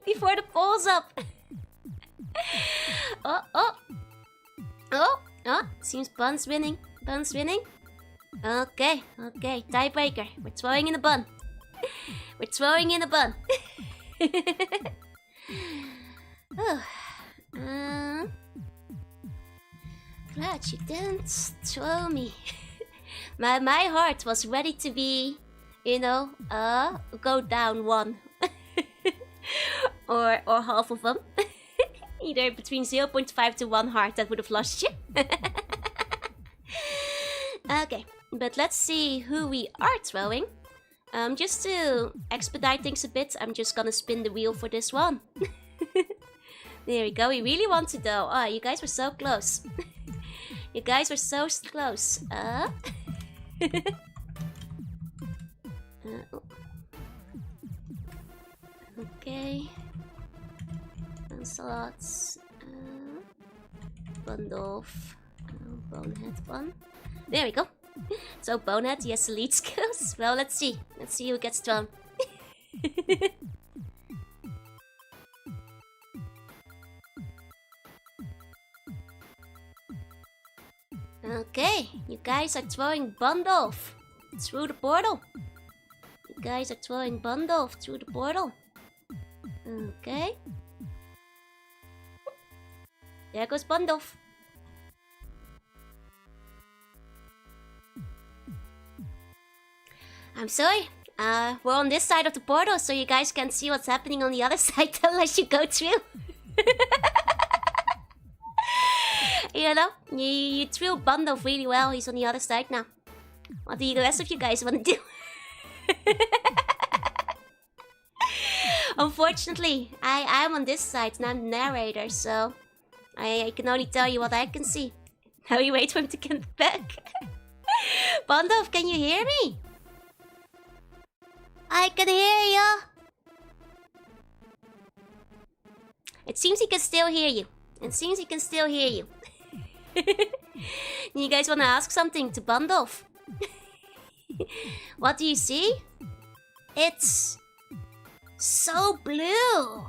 Before the poll's up. Oh. Seems Bun's winning. Bun's winning. Okay. Tiebreaker. We're throwing in a bun. We're throwing in a bun. Glad you didn't throw me. My heart was ready to be, you know, go down 1. or half of them. Either between 0.5 to 1 heart, that would have lost you. Okay, but let's see who we are throwing. Just to expedite things a bit, I'm just gonna spin the wheel for this one. There we go, we really want to though. Oh, you guys were so close. You guys were so close. Okay. Slots. Bundolf. Bonehead one. There we go. So Bonehead, he has the lead skills. Well, let's see. Let's see who gets thrown. Okay, you guys are throwing Bundolf through the portal. You guys are throwing Bundolf through the portal. Okay. There goes Bundolf. I'm sorry. We're on this side of the portal, so you guys can't see what's happening on the other side unless you go through. You know, you threw Bundolf really well. He's on the other side now. What do the rest of you guys want to do? Unfortunately, I'm on this side and I'm the narrator, so I can only tell you what I can see. Now we wait for him to get back. Bundolf, can you hear me? I can hear you. It seems he can still hear you. It seems he can still hear you. You guys want to ask something to Bundolf? What do you see? It's so blue.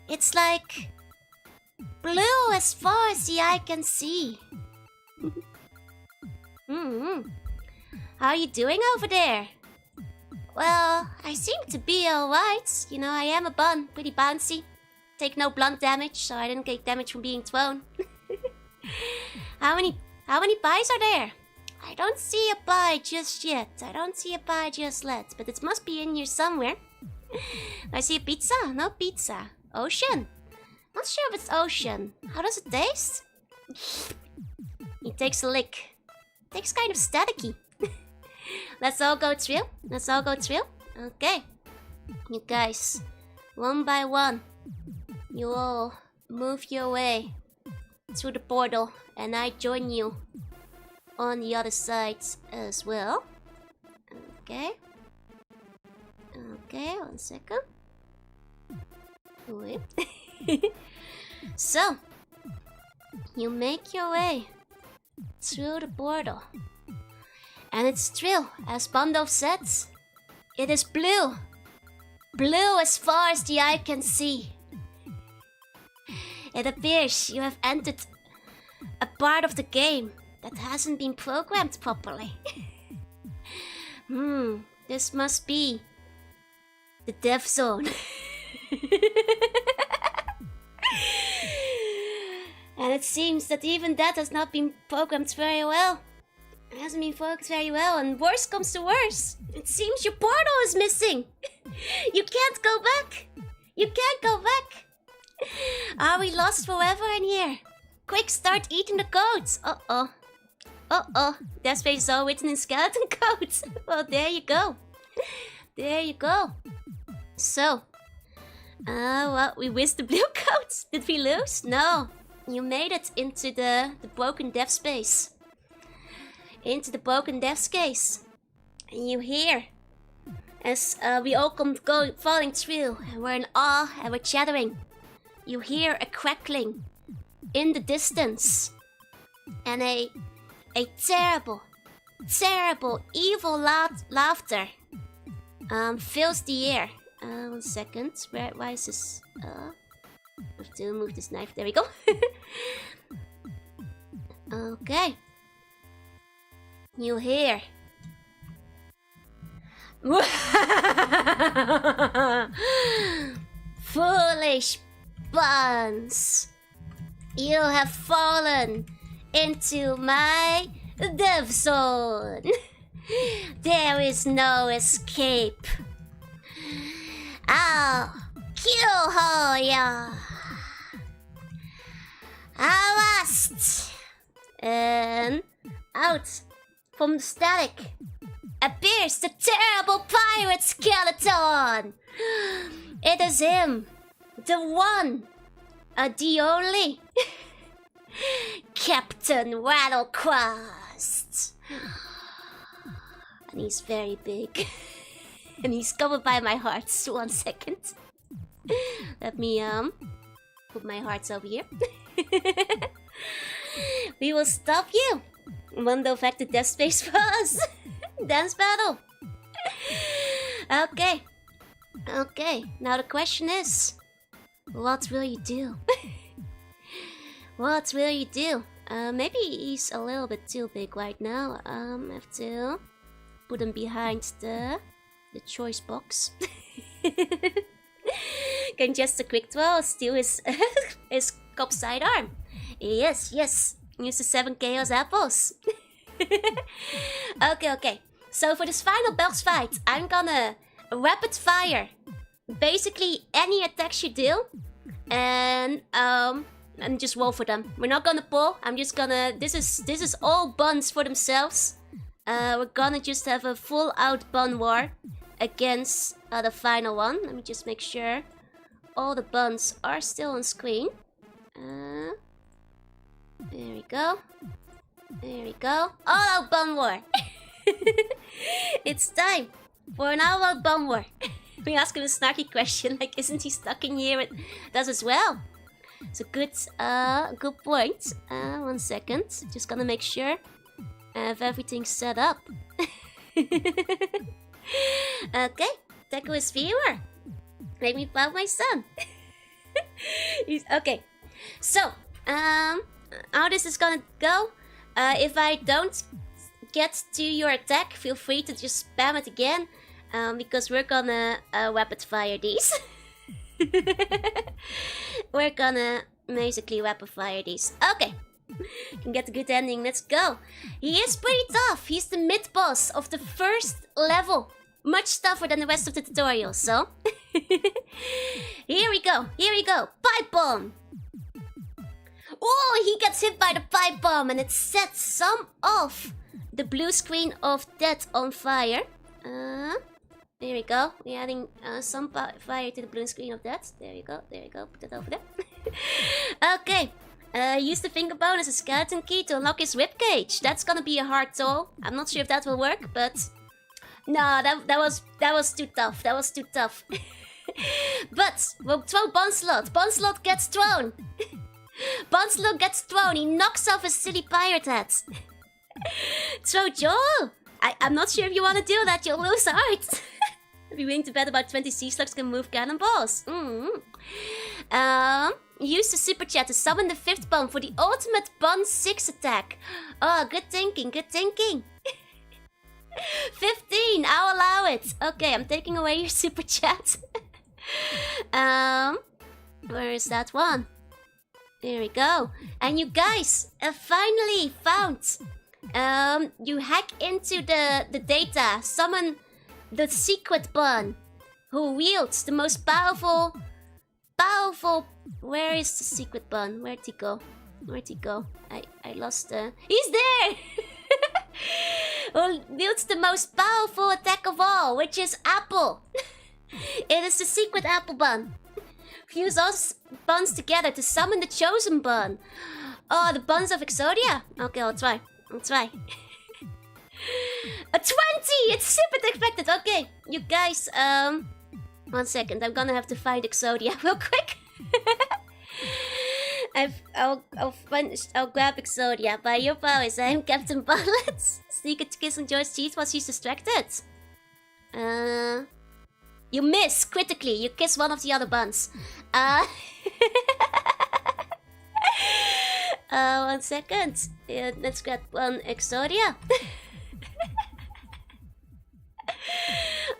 It's like blue as far as the eye can see. How are you doing over there? Well, I seem to be alright. You know, I am a bun, pretty bouncy. Take no blunt damage, so I didn't get damage from being thrown. How many pies are there? I don't see a pie just yet. I don't see a pie just yet, but it must be in here somewhere. I see a pizza? No pizza. Ocean? Not sure if it's ocean. How does it taste? He takes a lick. Tastes kind of staticky. Let's all go through. Let's all go through. Okay. You guys, one by one, you all move your way through the portal, and I join you on the other side as well. Okay. Okay, 1 second. Wait. So, you make your way through the portal. And it's true, as Bondov said, it is blue. Blue as far as the eye can see. It appears you have entered a part of the game that hasn't been programmed properly. This must be the death zone. And it seems that even that has not been programmed very well. It hasn't been focused very well, and worse comes to worse. It seems your portal is missing. You can't go back. You can't go back. Are we lost forever in here? Quick, start eating the codes. Uh-oh. Uh-oh. Death Space is all written in skeleton codes. Well, there you go. There you go. So, well, we missed the blue codes. Did we lose? No. You made it into the broken death space. Into the broken death space. And you hear, as we all come falling through, and we're in awe and we're chattering, you hear a crackling in the distance. And a terrible, terrible, evil laughter fills the air. 1 second. Why is this? I have to move this knife. There we go. Okay. You hear. Foolish buns. You have fallen into my death zone. There is no escape. I'll kill ya. Avast! And out from the static appears the terrible pirate skeleton. It is him, the one, the only, Captain Rattlecrust. And he's very big. And he's covered by my hearts. 1 second. Let me put my hearts over here. We will stop you. Mundo back to Death Space for us. Dance battle. Okay. Okay. Now the question is, what will you do? What will you do? Maybe he's a little bit too big right now. I have to put him behind the choice box. Can just a quick throw steal his his cop sidearm? Yes, yes. Use the 7 chaos apples. Okay. So for this final boss fight, I'm gonna rapid fire basically any attacks you do, and just roll for them. We're not gonna pull. I'm just gonna. This is all buns for themselves. We're gonna just have a full-out bun war against the final one. Let me just make sure all the buns are still on screen. There we go. There we go. All-out bun war. It's time for an all-out bun war. We ask him a snarky question like, isn't he stuck in here? It does as well. It's a good point. 1 second. Just gonna make sure I have everything set up. Okay, Deco is viewer. Make me proud my son. Okay, so how this is gonna go? If I don't get to your attack, feel free to just spam it again, because we're gonna rapid fire these. We're gonna basically rapid fire these. Okay. Can get a good ending. Let's go. He is pretty tough. He's the mid boss of the first level. Much tougher than the rest of the tutorial. So here we go. Here we go. Pipe bomb. Oh, he gets hit by the pipe bomb, and it sets some of the blue screen of death on fire. There we go. We're adding some fire to the balloon screen of that. There you go. There you go. Put that over there. Okay. Use the finger bone as a skeleton key to unlock his ribcage. That's gonna be a hard tool. I'm not sure if that will work, but no, that was too tough. That was too tough. But we'll throw Bonslot. Bonslot gets thrown. Bonslot gets thrown. He knocks off his silly pirate hat. Throw Joel. I'm not sure if you want to do that. You'll lose heart. I'd be willing to bet about 20 sea slugs can move cannonballs. Use the super chat to summon the 5th bomb for the ultimate Bond 6 attack. Oh, good thinking, good thinking. 15, I'll allow it. Okay, I'm taking away your super chat. Where is that one? There we go. And you guys finally found. You hack into the data, summon the secret bun, who wields the most powerful. Where is the secret bun? Where'd he go? Where'd he go? I lost He's there! Who wields the most powerful attack of all, which is Apple. It is the secret Apple bun. Fuse all buns together to summon the chosen bun. Oh, the buns of Exodia? Okay, I'll try. I'll try. A 20! It's super expected. Okay, you guys, 1 second. I'm gonna have to find Exodia real quick. I'll grab Exodia. By your powers, I am Captain Bartlett. Sneak a kiss on Joy's teeth while she's distracted. You miss critically. You kiss one of the other buns. 1 second. Let's grab one Exodia.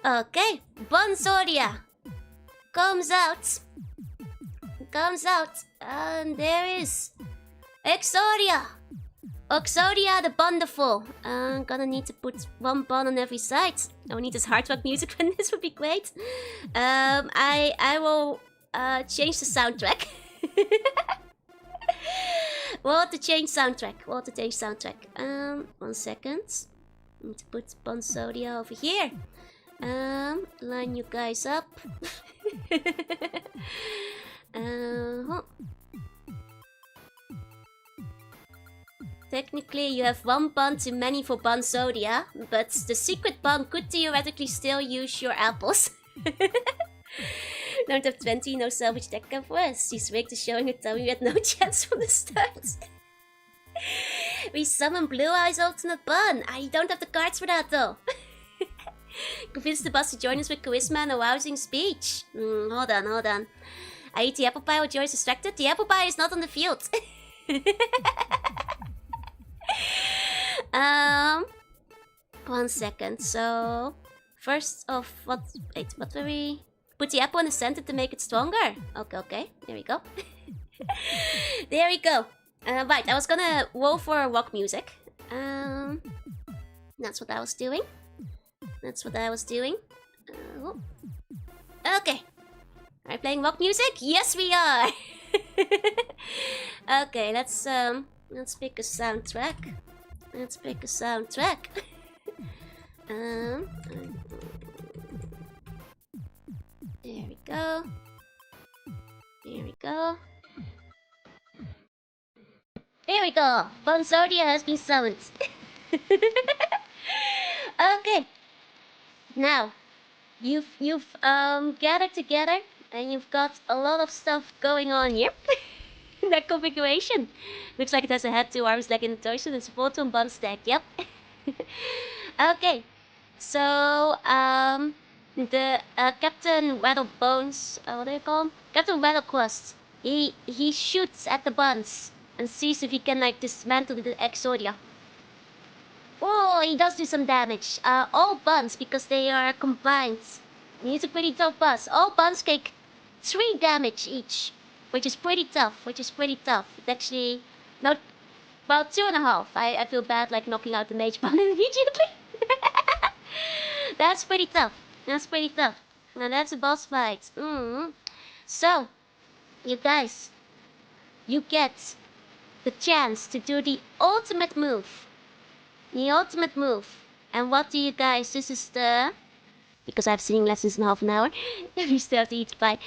Okay, Bonsoria comes out. And there is Exodia. Exodia the Wonderful. I'm gonna need to put 1 bun on every side. I will need this hard rock music when this would be great. I will change the soundtrack. We'll have to change soundtrack. 1 second. I need to put Bonsodia over here. Line you guys up. Technically, you have 1 bun too many for Bonsodia, but the secret bun could theoretically still use your apples. Don't have 20, no salvage deck cap for us. She's rigged to showing her tummy. We had no chance from the start. We summon Blue Eyes Ultimate Bun. I don't have the cards for that though. Convince the boss to join us with charisma and a rousing speech. Hold on. I eat the apple pie while Joy is distracted. The apple pie is not on the field. 1 second. So, first of what were we? Put the apple in the center to make it stronger. Okay. There we go. There we go. Right, I was gonna roll for rock music. That's what I was doing. Okay. Are we playing rock music? Yes, we are. Okay, let's pick a soundtrack. There we go. There we go. Bonsodia has been summoned. Okay. Now, you've gathered together, and you've got a lot of stuff going on here. That configuration looks like it has a head, 2 arms, leg, and a torso, and support on bun stack. Yep. Okay. So the Captain Rattlebones, what do you call him? Captain Rattlecrust. He shoots at the buns and sees if he can like dismantle the Exodia. Oh, he does do some damage. All buns, because they are combined. He's a pretty tough boss. All buns take 3 damage each, which is pretty tough. It's actually not about 2.5. I feel bad like knocking out the mage bun immediately. That's pretty tough. Now that's a boss fight. So, you guys, you get the chance to do the ultimate move. And what do you guys? This is the because I have singing lessons in half an hour. We still have to eat pie.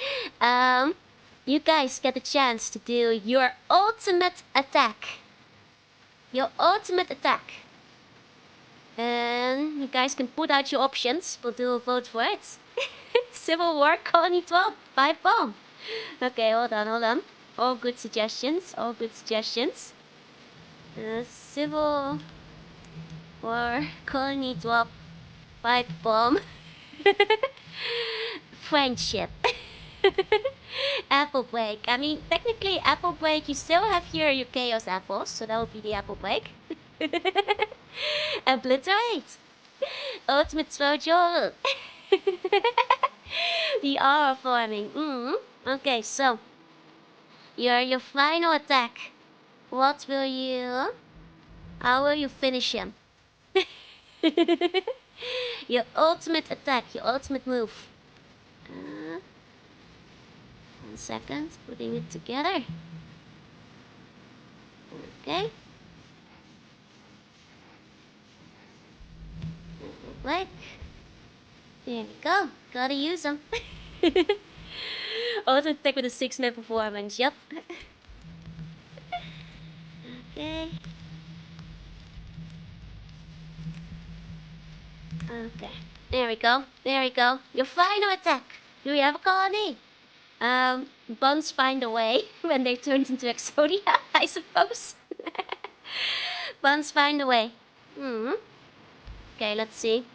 You guys get a chance to do your ultimate attack. Your ultimate attack. And you guys can put out your options. We'll do a vote for it. Civil War, Colony 12, 5 bomb. Okay, hold on. All good suggestions, Civil War, Colony 12, 5 bomb. Friendship. Apple break. I mean, technically, apple break, you still have here your chaos apples, so that would be the apple break. Obliterate. Ultimate Trojan. The aura forming. Okay, so your final attack. What will you? How will you finish him? Your ultimate attack, your ultimate move. 1 second, putting it together. Okay. Like, there we go. Gotta use them. Also attack with a 6-man performance. Yep. Okay. Okay. There we go. Your final attack. Do we have a colony? Buns find a way when they turned into Exodia, I suppose. Buns find a way. Okay, let's see.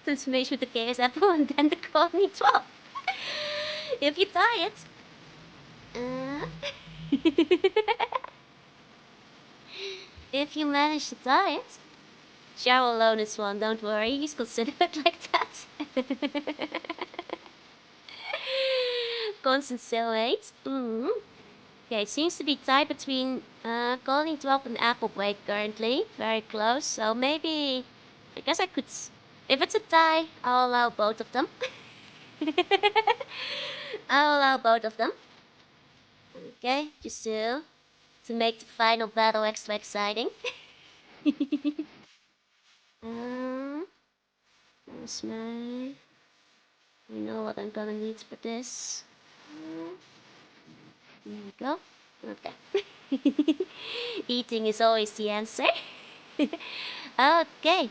Transformation with the chaos apple and then the colony 12. If you tie it. If you manage to tie it. Cheryl alone is one, don't worry, he's considered like that. Constant sale rate. Okay, it seems to be tied between Colony 12 and Apple Break currently. Very close, so maybe... I guess I could... If it's a tie, I'll allow both of them. Okay, just to make the final battle extra exciting. Where's my... I know what I'm gonna need for this. There we go. Okay. Eating is always the answer. Okay.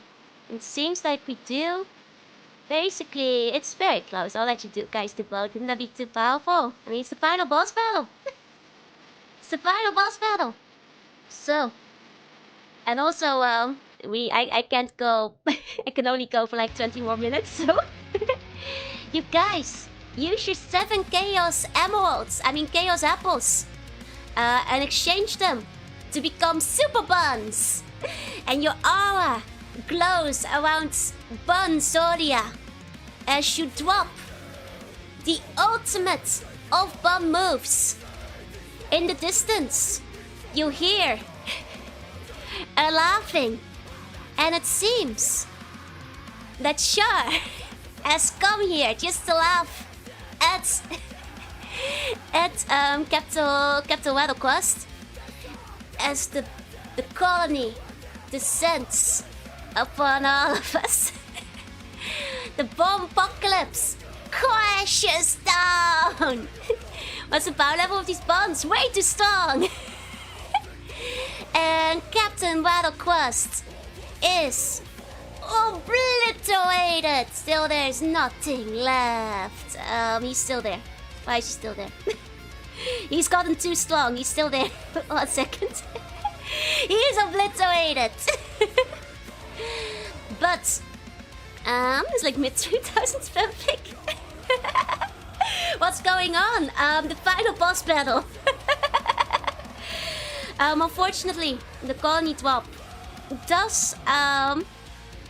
It seems like we do. Basically, it's very close. I'll let you guys do both. Wouldn't that be too powerful? I mean, it's the final boss battle. So, and also, I can't go. I can only go for like 20 more minutes. So, you guys, use your 7 chaos apples, and exchange them to become super buns, and your aura glows around Bun Zodia as you drop the ultimate of bun moves. In the distance, you hear a laughing, and it seems that Char has come here just to laugh at Captain Waddlequist as the colony descends upon all of us. The bomb apocalypse crashes down. What's the power level of these bombs? Way too strong. And Captain Waddlequist is obliterated. Still, there's nothing left. He's still there. Why is he still there? He's gotten too strong. He's still there. 1 second. He's obliterated. But it's like mid-2000s fanfic. What's going on? The final boss battle. Unfortunately, the colony drop does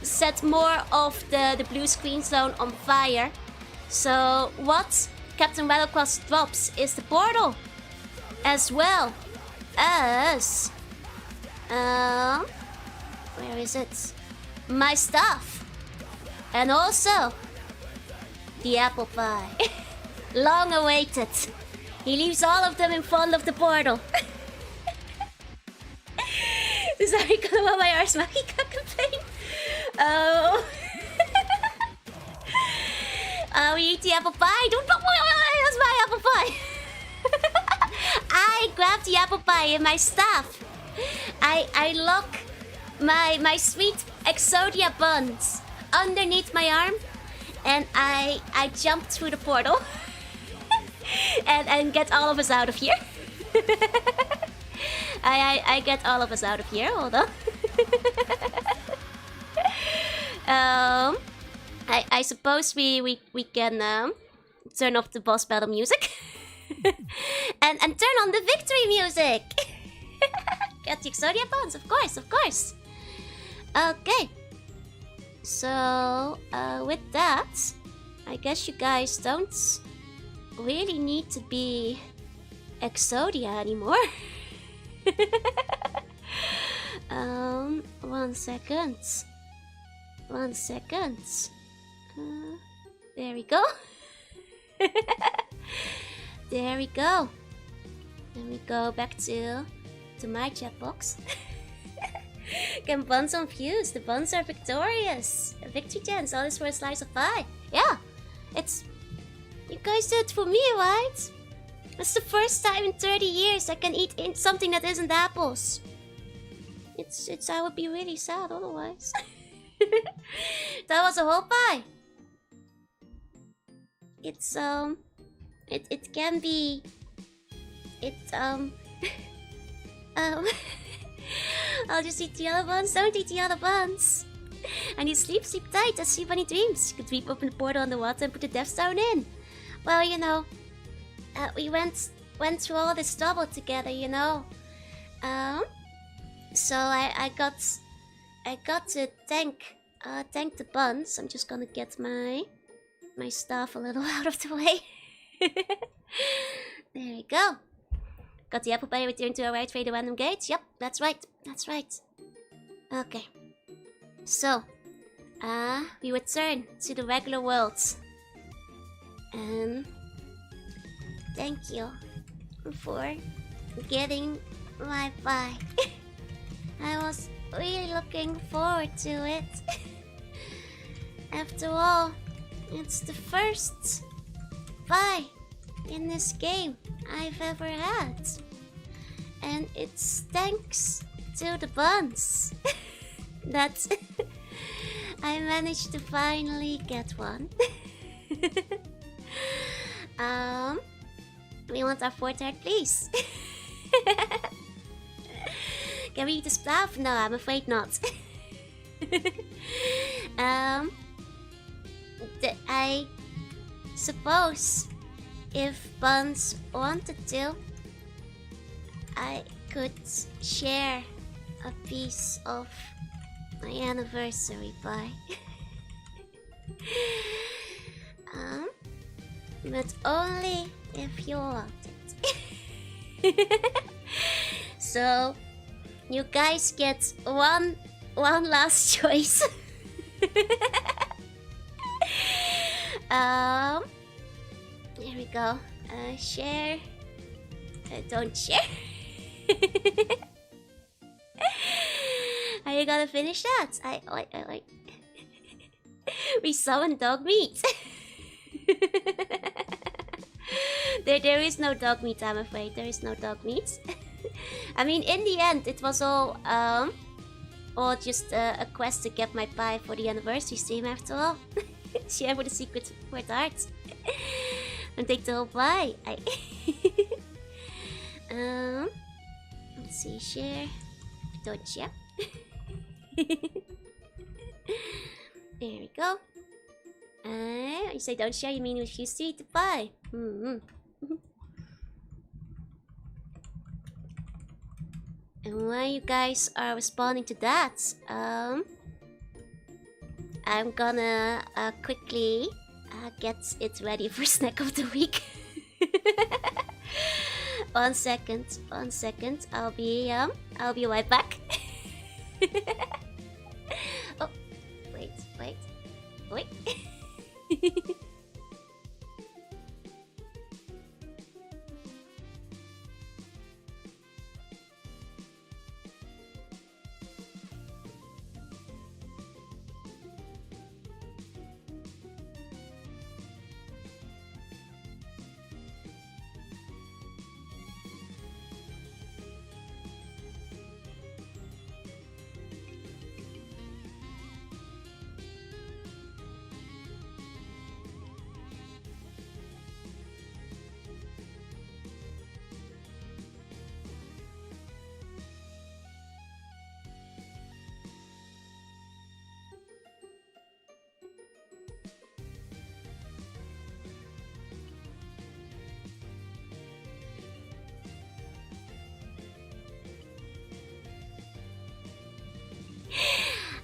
set more of the blue screen zone on fire. So what Captain Waddlequist drops is the portal, as well as where is it? My stuff, and also the apple pie. Long awaited. He leaves all of them in front of the portal. Sorry, gonna my Ars Magica complain. Oh. We eat the apple pie. Don't. That's my apple pie. I grabbed the apple pie in my staff. I lock my sweet Exodia buns underneath my arm, and I jump through the portal and get all of us out of here. I get all of us out of here. Hold on. I suppose we can turn off the boss battle music and turn on the victory music. Get the Exodia buns, of course. Okay. So with that, I guess you guys don't really need to be Exodia anymore. 1 second. 1 second. There we go. There we go. Then we go back to my chat box. Can buns on views? The buns are victorious. A victory chance. All this for a slice of pie. Yeah, it's. You guys did it for me, right? It's the first time in 30 years I can eat something that isn't apples. It's. I would be really sad otherwise. That was a whole pie. It's It can be. I'll just eat the other buns. Don't eat the other buns. And you sleep tight. I see funny dreams. You could sweep open the portal on the water and put the Death Stone in. Well, you know, we went through all this trouble together, you know. So I got to thank the buns. I'm just gonna get my stuff a little out of the way. There we go. Got the apple pie returned to our right via the random gate. Yep, that's right. Okay. So, we return to the regular world. And thank you for getting my pie. I was really looking forward to it. After all, it's the first pie in this game I've ever had. And it's thanks to the buns that I managed to finally get one. We want our fourth heart, please. Can we eat the staff? No, I'm afraid not. I suppose if buns wanted to, I could share a piece of my anniversary pie. But only if you want it. So you guys get one last choice. Here we go. Share. Don't share. Are you gonna finish that? I like. We summoned dog meat. There is no dog meat, I'm afraid. There is no dog meat. I mean, in the end, it was all just a quest to get my pie for the anniversary stream. After all, share with the secret for the heart. And take the whole pie. Let's see, share. Don't share. There we go. You say don't share, you mean refuse to eat the pie. And while you guys are responding to that, I'm gonna quickly get it ready for snack of the week. 1 second. I'll be right back. Oh, wait.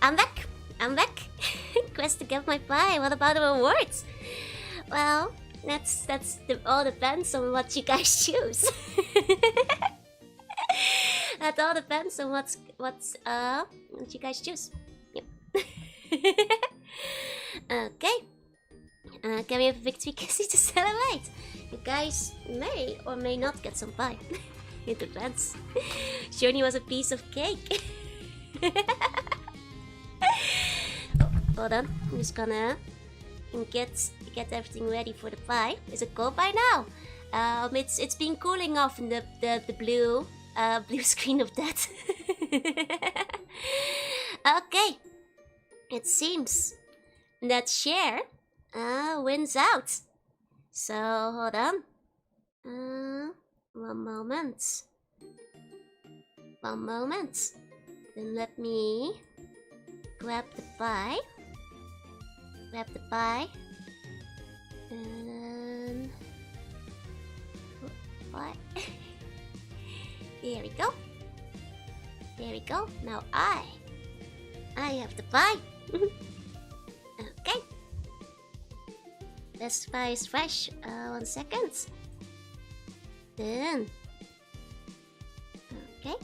I'm back. I'm back. Quest to get my pie. What about the rewards? Well, all depends on what you guys choose. That all depends on what you guys choose. Yep. Okay. Can we have a victory kissy to celebrate? You guys may or may not get some pie. It depends. Shoni was a piece of cake. Oh, hold on. I'm just gonna get everything ready for the pie. Is it cold by now? It's been cooling off in the blue screen of death. Okay. It seems that Cher wins out. So hold on. One moment. Then let me grab the pie. And what? There we go. Now I have the pie. Okay. This pie is fresh. 1 second. Then. Okay.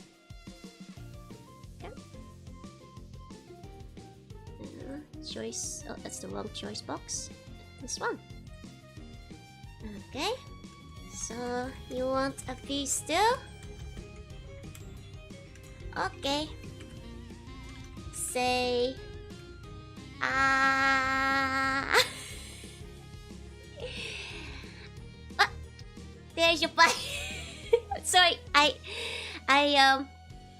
Choice. Oh, that's the wrong choice box. This one. Okay. So you want a piece too? Okay. Say oh, there's your pie. Sorry,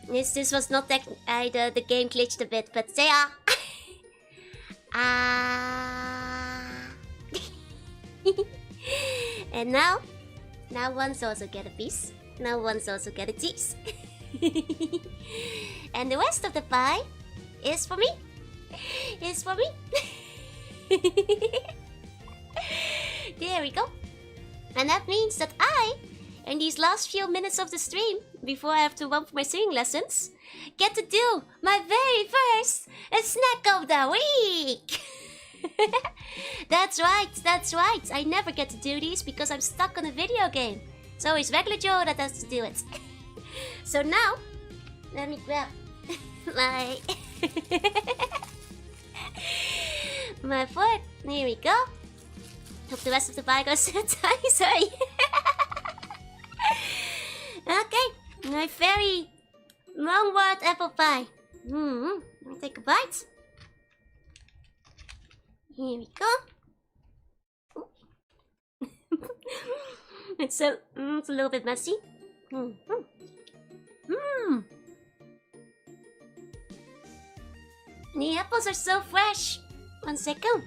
this was not that the game glitched a bit, but say and now one's also get a piece. Now one's also get a piece. And the rest of the pie is for me. There we go. And that means that in these last few minutes of the stream, before I have to run for my singing lessons, get to do my very first snack of the week. That's right. I never get to do these because I'm stuck on a video game. So it's regular Joe that has to do it. So now, let me grab my my fork. Here we go. Hope the rest of the pie goes to the time. Sorry. Okay, my very long-word apple pie. Let me take a bite. Here we go. It's a little bit messy. The apples are so fresh. 1 second.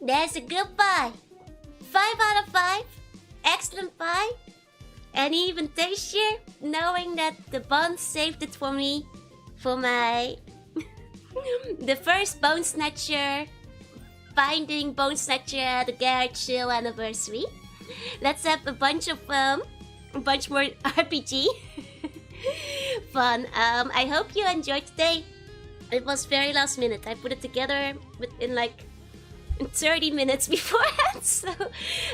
That's a good pie. 5 out of 5. Excellent pie. And even tastier, knowing that the bond saved it for me for my the first Bone Snatcher finding Bone Snatcher at the garage sale anniversary. Let's have a bunch more RPG fun. I hope you enjoyed today. It was very last minute. I put it together within like 30 minutes beforehand, so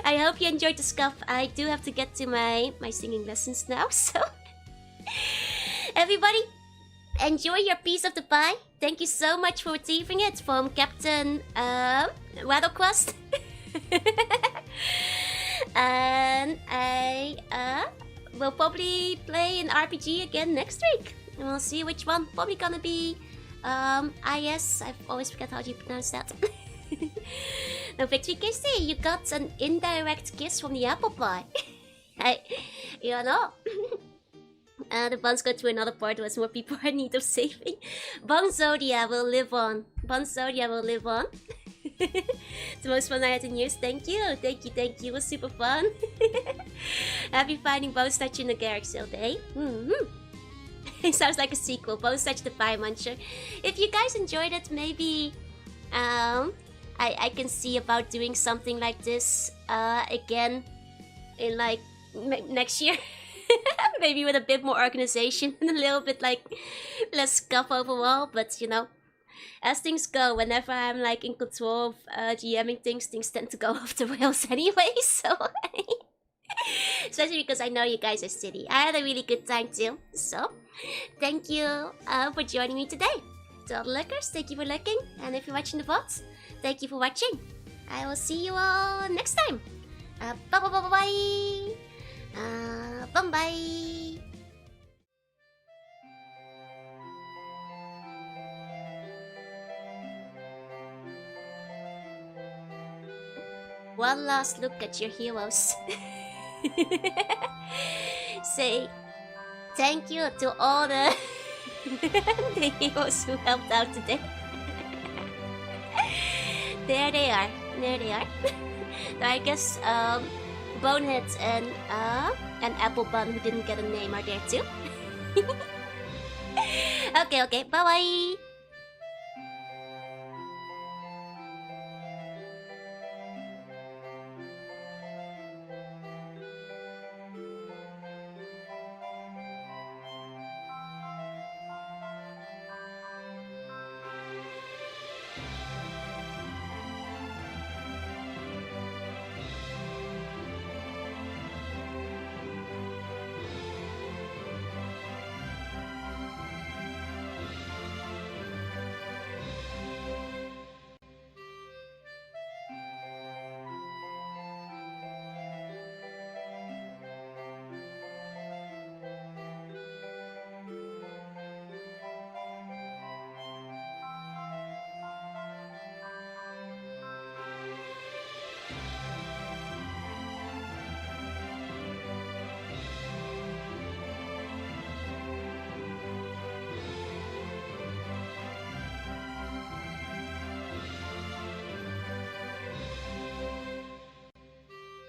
I hope you enjoyed the scuff. I do have to get to my singing lessons now, so everybody, enjoy your piece of the pie. Thank you so much for receiving it from Captain Rattlecrust. And I will probably play an RPG again next week, and we'll see which one. Probably gonna be IS. I always forget how you pronounce that. Now, Victory Kissy, you got an indirect kiss from the apple pie. You know. The buns go to another part where more people are in need of saving. Bonzodia will live on. It's the most fun I had in years. Thank you. It was super fun. Happy finding Bone Snatcher in the garage sale day. It sounds like a sequel. Bone Such the Pie Muncher. If you guys enjoyed it, maybe I can see about doing something like this again in like next year. Maybe with a bit more organization and a little bit like less scuff overall. But you know, as things go, whenever I'm like in control of GMing things tend to go off the rails anyway. So especially because I know you guys are silly. I had a really good time too. So thank you for joining me today. To all the lurkers, thank you for lurking. And if you're watching the VODs, thank you for watching. I will see you all next time. Bye bye bye bye. Bye bye. One last look at your heroes. Say thank you to all the the heroes who helped out today. There they are. There they are. I guess Bonehead and Apple Bun, who didn't get a name, are there too. Okay, bye bye.